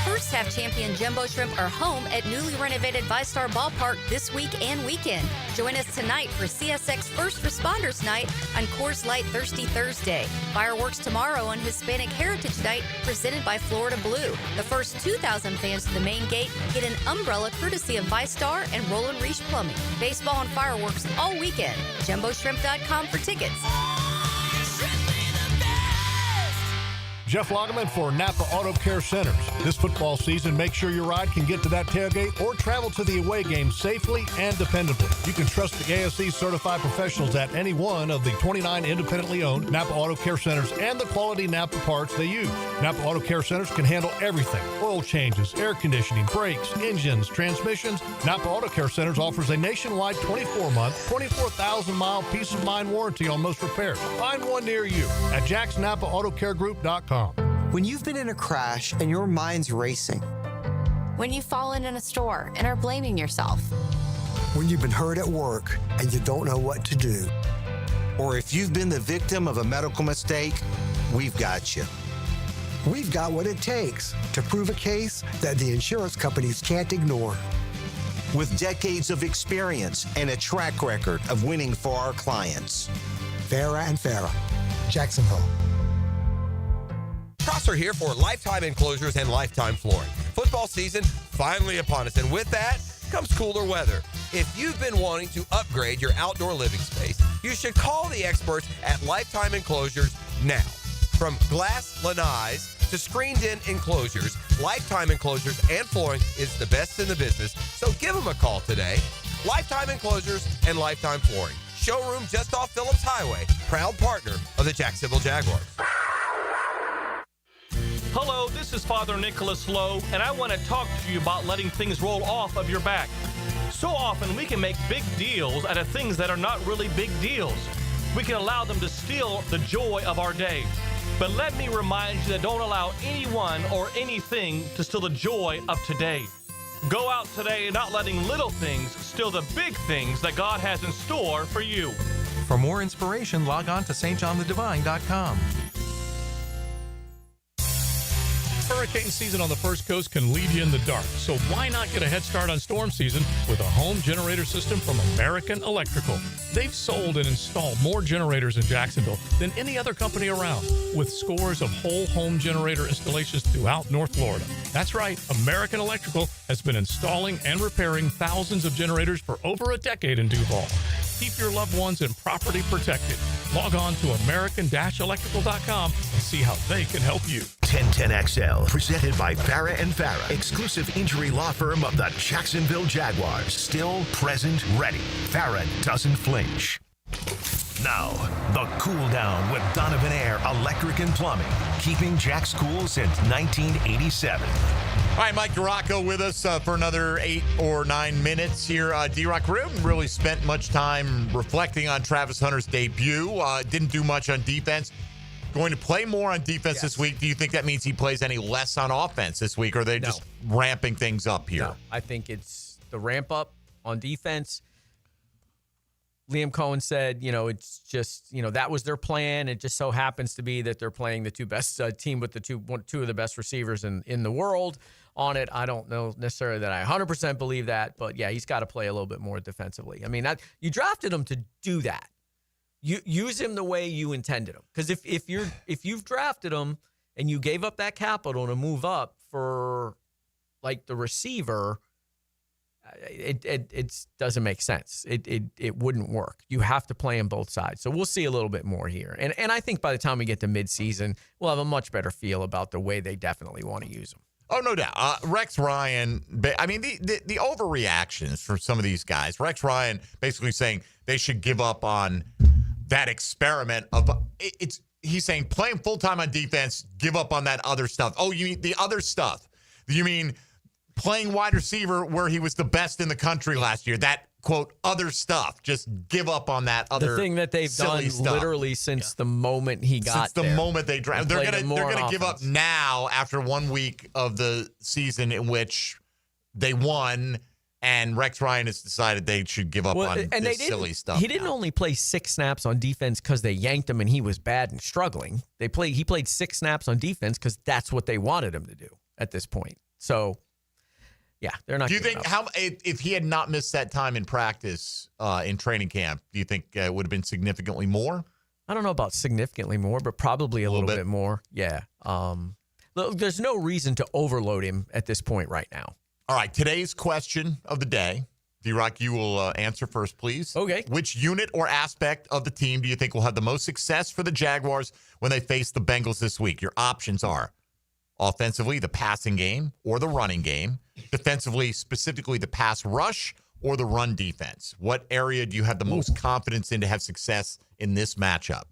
First half champion Jumbo Shrimp are home at newly renovated ViStar Ballpark this week and weekend. Join us tonight for CSX First Responders Night on Coors Light Thirsty Thursday. Fireworks tomorrow on Hispanic Heritage Night presented by Florida Blue. The first 2,000 fans to the main gate get an umbrella courtesy of ViStar and Roland Reach Plumbing. Baseball and fireworks all weekend. JumboShrimp.com for tickets. Jeff Lagerman for Napa Auto Care Centers. This football season, make sure your ride can get to that tailgate or travel to the away game safely and dependably. You can trust the ASE certified professionals at any one of the 29 independently owned Napa Auto Care Centers and the quality Napa parts they use. Napa Auto Care Centers can handle everything: oil changes, air conditioning, brakes, engines, transmissions. Napa Auto Care Centers offers a nationwide 24-month, 24,000-mile peace of mind warranty on most repairs. Find one near you at jacksnapaautocare.group.com. When you've been in a crash and your mind's racing. When you've fallen in a store and are blaming yourself. When you've been hurt at work and you don't know what to do. Or if you've been the victim of a medical mistake, we've got you. We've got what it takes to prove a case that the insurance companies can't ignore. With decades of experience and a track record of winning for our clients. Farah and Farah, Jacksonville. Prosser here for Lifetime Enclosures and Lifetime Flooring. Football season finally upon us, and with that comes cooler weather. If you've been wanting to upgrade your outdoor living space, you should call the experts at Lifetime Enclosures now. From glass lanais to screened-in enclosures, Lifetime Enclosures and Flooring is the best in the business, so give them a call today. Lifetime Enclosures and Lifetime Flooring. Showroom just off Phillips Highway, proud partner of the Jacksonville Jaguars. Hello, this is Father Nicholas Lowe, and I want to talk to you about letting things roll off of your back. So often we can make big deals out of things that are not really big deals. We can allow them to steal the joy of our day. But let me remind you that don't allow anyone or anything to steal the joy of today. Go out today not letting little things steal the big things that God has in store for you. For more inspiration, log on to stjohnthedivine.com. Hurricane season on the First Coast can leave you in the dark, so why not get a head start on storm season with a home generator system from American Electrical? They've sold and installed more generators in Jacksonville than any other company around, with scores of whole home generator installations throughout North Florida. That's right, American Electrical has been installing and repairing thousands of generators for over a decade in Duval. Keep your loved ones and property protected. Log on to american-electrical.com and see how they can help you. 1010XL, presented by Farah & Farah, exclusive injury law firm of the Jacksonville Jaguars. Still, present, ready. Farah doesn't flinch. Now, the cool down with Donovan Air Electric and Plumbing, keeping Jack's cool since 1987. All right, Mike DeRocco with us for another 8 or 9 minutes here. D-Rock really spent much time reflecting on Travis Hunter's debut. Didn't do much on defense. Going to play more on defense this week. Do you think that means he plays any less on offense this week, or are they just ramping things up here? No, I think it's the ramp up on defense. Liam Cohen said, it's just, that was their plan. It just so happens to be that they're playing the two best team with the two of the best receivers in the world on it. I don't know necessarily that I 100% believe that, but yeah, he's got to play a little bit more defensively. I mean, you drafted him to do that. You use him the way you intended him. Because if you've drafted him and you gave up that capital to move up for like the receiver, it doesn't make sense. It wouldn't work. You have to play on both sides. So we'll see a little bit more here. And I think by the time we get to midseason, we'll have a much better feel about the way they definitely want to use him. Oh, no doubt. Rex Ryan, I mean, the overreactions for some of these guys. Rex Ryan basically saying they should give up on that experiment of he's saying playing full-time on defense, give up on that other stuff. Oh, you mean the other stuff? You mean playing wide receiver where he was the best in the country last year? That, quote, other stuff. Just give up on that other the thing that they've done stuff. Literally since the moment he got there. Since the moment they drafted. They're gonna give up now after 1 week of the season in which they won. And Rex Ryan has decided they should give up on this silly stuff. He didn't only play 6 snaps on defense because they yanked him and he was bad and struggling. He played 6 snaps on defense because that's what they wanted him to do at this point. So, yeah, they're not. Do you think if he had not missed that time in practice in training camp, do you think it would have been significantly more? I don't know about significantly more, but probably a little bit more. Yeah. There's no reason to overload him at this point right now. All right, today's question of the day. D-Rock, you will answer first, please. Okay. Which unit or aspect of the team do you think will have the most success for the Jaguars when they face the Bengals this week? Your options are offensively, the passing game or the running game. Defensively, specifically the pass rush or the run defense. What area do you have the most confidence in to have success in this matchup?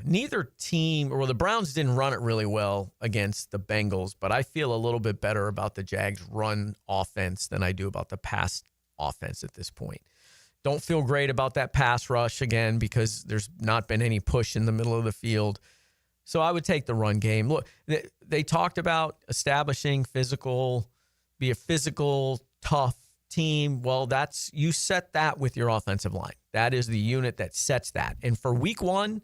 Neither team, the Browns didn't run it really well against the Bengals, but I feel a little bit better about the Jags run offense than I do about the pass offense at this point. Don't feel great about that pass rush again because there's not been any push in the middle of the field. So I would take the run game. Look, they talked about establishing be a physical, tough team. Well, you set that with your offensive line. That is the unit that sets that. And for week 1,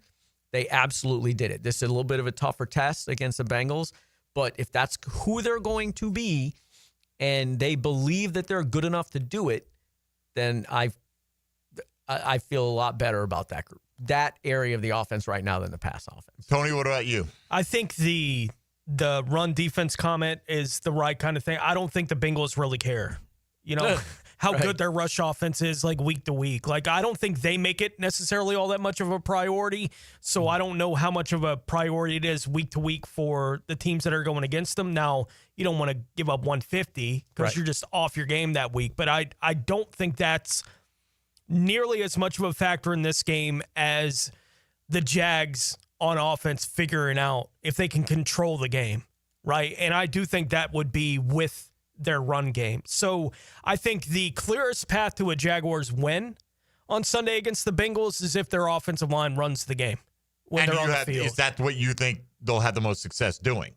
they absolutely did it. This is a little bit of a tougher test against the Bengals, but if that's who they're going to be and they believe that they're good enough to do it, then I feel a lot better about that group, that area of the offense right now than the pass offense. Tony, what about you? I think the run defense comment is the right kind of thing. I don't think the Bengals really care. How good their rush offense is like week to week. Like, I don't think they make it necessarily all that much of a priority. So I don't know how much of a priority it is week to week for the teams that are going against them. Now, you don't want to give up 150 because you're just off your game that week. But I don't think that's nearly as much of a factor in this game as the Jags on offense figuring out if they can control the game, right? And I do think that would be with their run game. So I think the clearest path to a Jaguars win on Sunday against the Bengals is if their offensive line runs the game when they're on the field. Is that what you think they'll have the most success doing?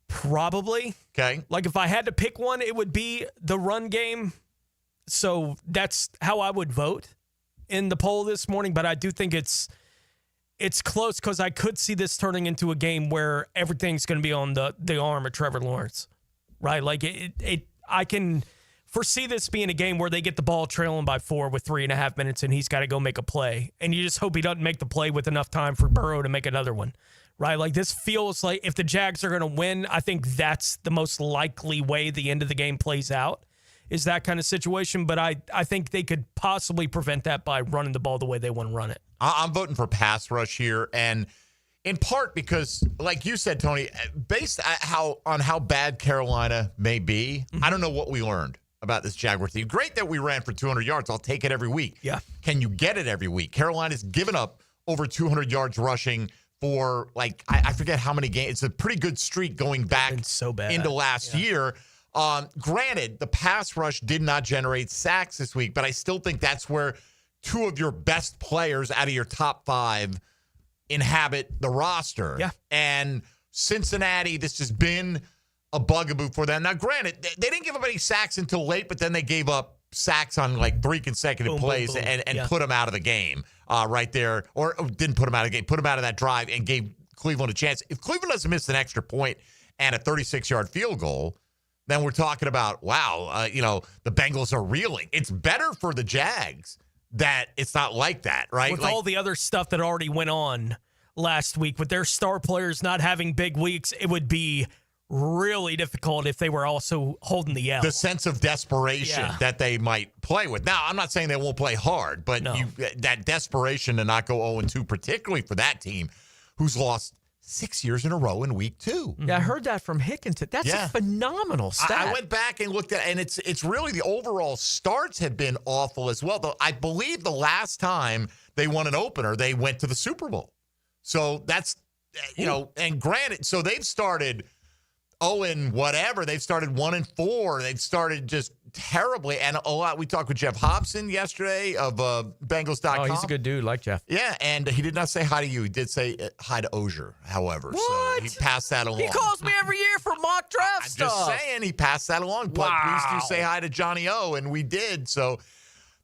Probably. Okay. Like if I had to pick one, it would be the run game. So that's how I would vote in the poll this morning. But I do think it's close because I could see this turning into a game where everything's going to be on the arm of Trevor Lawrence, right? Like I can foresee this being a game where they get the ball trailing by 4 with 3.5 minutes and he's got to go make a play. And you just hope he doesn't make the play with enough time for Burrow to make another one. Right, like this feels like if the Jags are going to win, I think that's the most likely way the end of the game plays out, is that kind of situation. But I think they could possibly prevent that by running the ball the way they want to run it. I'm voting for pass rush here, and in part because, like you said, Tony, based on how bad Carolina may be, I don't know what we learned about this Jaguar team. Great that we ran for 200 yards. I'll take it every week. Yeah. Can you get it every week? Carolina's given up over 200 yards rushing for, like, I forget how many games. It's a pretty good streak going back so bad into last year. Granted, the pass rush did not generate sacks this week, but I still think that's where two of your best players out of your top 5 inhabit the roster. Yeah. And Cincinnati, this has been a bugaboo for them. Now, granted, they didn't give up any sacks until late, but then they gave up sacks on like 3 consecutive plays boom. and put them out of the game right there. Or didn't put them out of the game, put them out of that drive and gave Cleveland a chance. If Cleveland doesn't miss an extra point and a 36-yard field goal, then we're talking about, wow, the Bengals are reeling. It's better for the Jags that it's not like that, right? With all the other stuff that already went on last week, with their star players not having big weeks, it would be really difficult if they were also holding the L. The sense of desperation that they might play with. Now, I'm not saying they won't play hard, but that desperation to not go 0-2, particularly for that team who's lost 6 years in a row in week 2. Yeah, I heard that from Hickenton. That's a phenomenal stat. I went back and looked at it, and it's really the overall starts have been awful as well. Though I believe the last time they won an opener, they went to the Super Bowl. So that's, and granted, so they've started 0 whatever. They've started 1-4. They've started just terribly. And a lot. We talked with Jeff Hobson yesterday of Bengals.com. Oh, he's a good dude, like Jeff. Yeah, and he did not say hi to you. He did say hi to Ozier, however. What? So he passed that along. He calls me every year for mock draft stuff. I'm just saying he passed that along. But please do say hi to Johnny O, and we did. So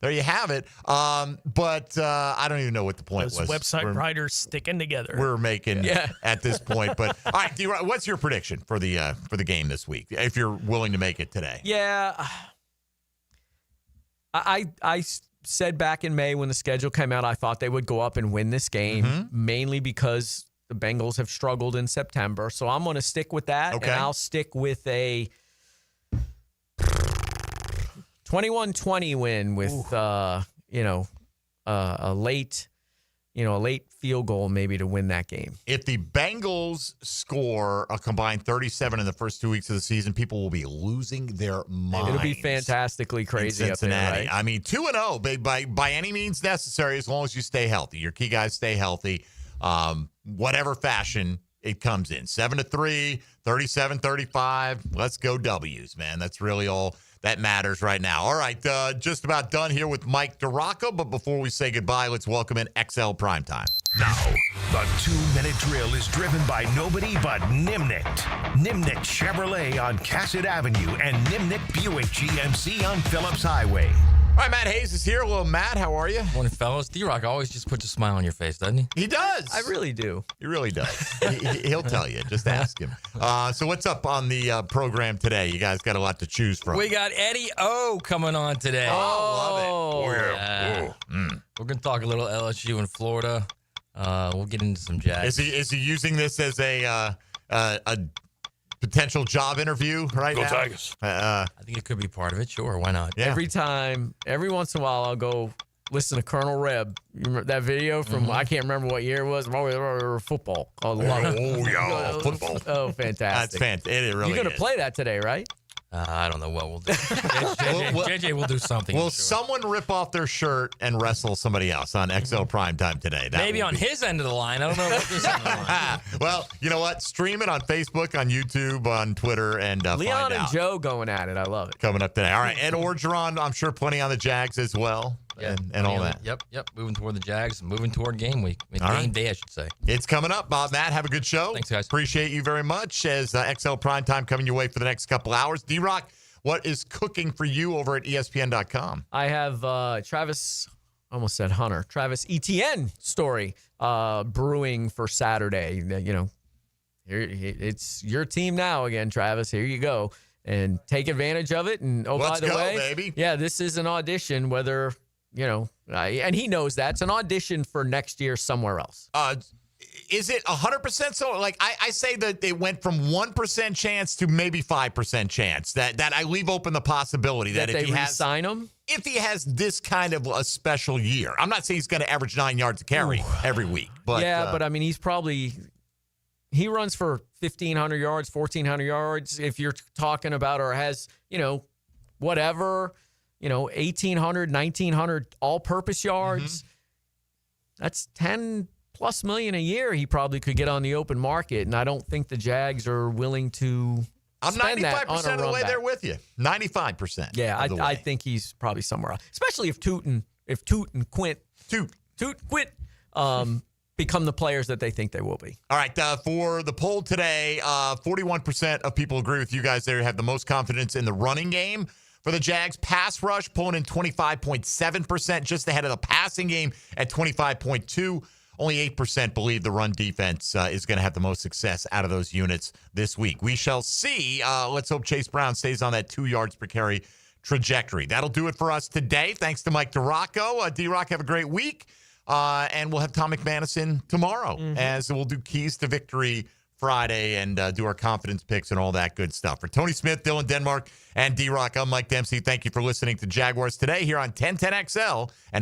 there you have it. But I don't even know what the point Those was. website writers sticking together. We're making at this point. But all right, D-Rod, what's your prediction for the game this week, if you're willing to make it today? Yeah, I said back in May when the schedule came out, I thought they would go up and win this game, mainly because the Bengals have struggled in September. So I'm going to stick with that, and I'll stick with a 21-20 win with a late field goal maybe to win that game. If the Bengals score a combined 37 in the first 2 weeks of the season, people will be losing their minds. It'll be fantastically crazy in Cincinnati. up there, right? I mean, 2-0 by any means necessary, as long as you stay healthy. Your key guys stay healthy, whatever fashion it comes in. 7-3, 37-35. Let's go W's, man. That's really all that matters right now. All right, just about done here with Mike DeRocco, but before we say goodbye, let's welcome in XL Primetime. Now, the 2-minute drill is driven by nobody but Nimnicht. Nimnicht Chevrolet on Cassett Avenue and Nimnicht Buick GMC on Phillips Highway. All right, Matt Hayes is here. Hello, Matt. How are you? Morning, fellas. D-Rock always just puts a smile on your face, doesn't he? He does. I really do. He really does. He'll tell you. Just ask him. So what's up on the program today? You guys got a lot to choose from. We got Eddie O coming on today. Oh, love it. Yeah. We're going to talk a little LSU in Florida. We'll get into some Jags. Is he using this as a potential job interview right now? Tigers. I think it could be part of it. Sure, why not? Yeah. Every once in a while, I'll go listen to Colonel Reb. You remember that video from, I can't remember what year it was. Football. Oh, yeah, football. Oh, fantastic. That's fantastic. It really You're going to is. play that today, right? I don't know what we'll do. JJ will do something. Will someone rip off their shirt and wrestle somebody else on XL Primetime today? Maybe on his end of the line. I don't know about this end of the line. Well, you know what? Stream it on Facebook, on YouTube, on Twitter, and Leon find and out. Joe going at it. I love it. Coming up today. All right. Ed Orgeron, I'm sure plenty on the Jags as well. Yeah, and all that. Yep. Moving toward the Jags, moving toward game week. Day, I should say. It's coming up. Matt, have a good show. Thanks, guys. Appreciate you very much. As XL Primetime coming your way for the next couple hours. D-Rock, what is cooking for you over at ESPN.com? I have Travis, almost said Hunter, Travis Etienne story brewing for Saturday. It's your team now again, Travis. Here you go. And take advantage of it. And Let's by the go, way, baby. Yeah, this is an audition, whether, and he knows that. It's an audition for next year somewhere else. Is it 100% so? Like, I say that it went from 1% chance to maybe 5% chance. That I leave open the possibility that if he has sign him, if he has this kind of a special year. I'm not saying he's going to average 9 yards a carry every week. But but I mean, he runs for 1,500 yards, 1,400 yards. If you're talking about, or has, whatever, 1,800, 1,900 all-purpose yards. That's $10+ million a year he probably could get on the open market. And I don't think the Jags are willing to I'm spend that on 95% a of the way run there back. with you. 95%. Yeah, I think he's probably somewhere else. Especially if Toot and Quint become the players that they think they will be. All right, for the poll today, 41% of people agree with you guys there, have the most confidence in the running game for the Jags. Pass rush pulling in 25.7%, just ahead of the passing game at 25.2%. Only 8% believe the run defense is going to have the most success out of those units this week. We shall see. Let's hope Chase Brown stays on that 2 yards per carry trajectory. That'll do it for us today. Thanks to Mike DiRocco. D-Rock, have a great week. And we'll have Tom McManus in tomorrow as we'll do Keys to Victory Friday and do our confidence picks and all that good stuff. For Tony Smith, Dylan Denmark, and D-Rock, I'm Mike Dempsey. Thank you for listening to Jaguars Today here on 1010XL. And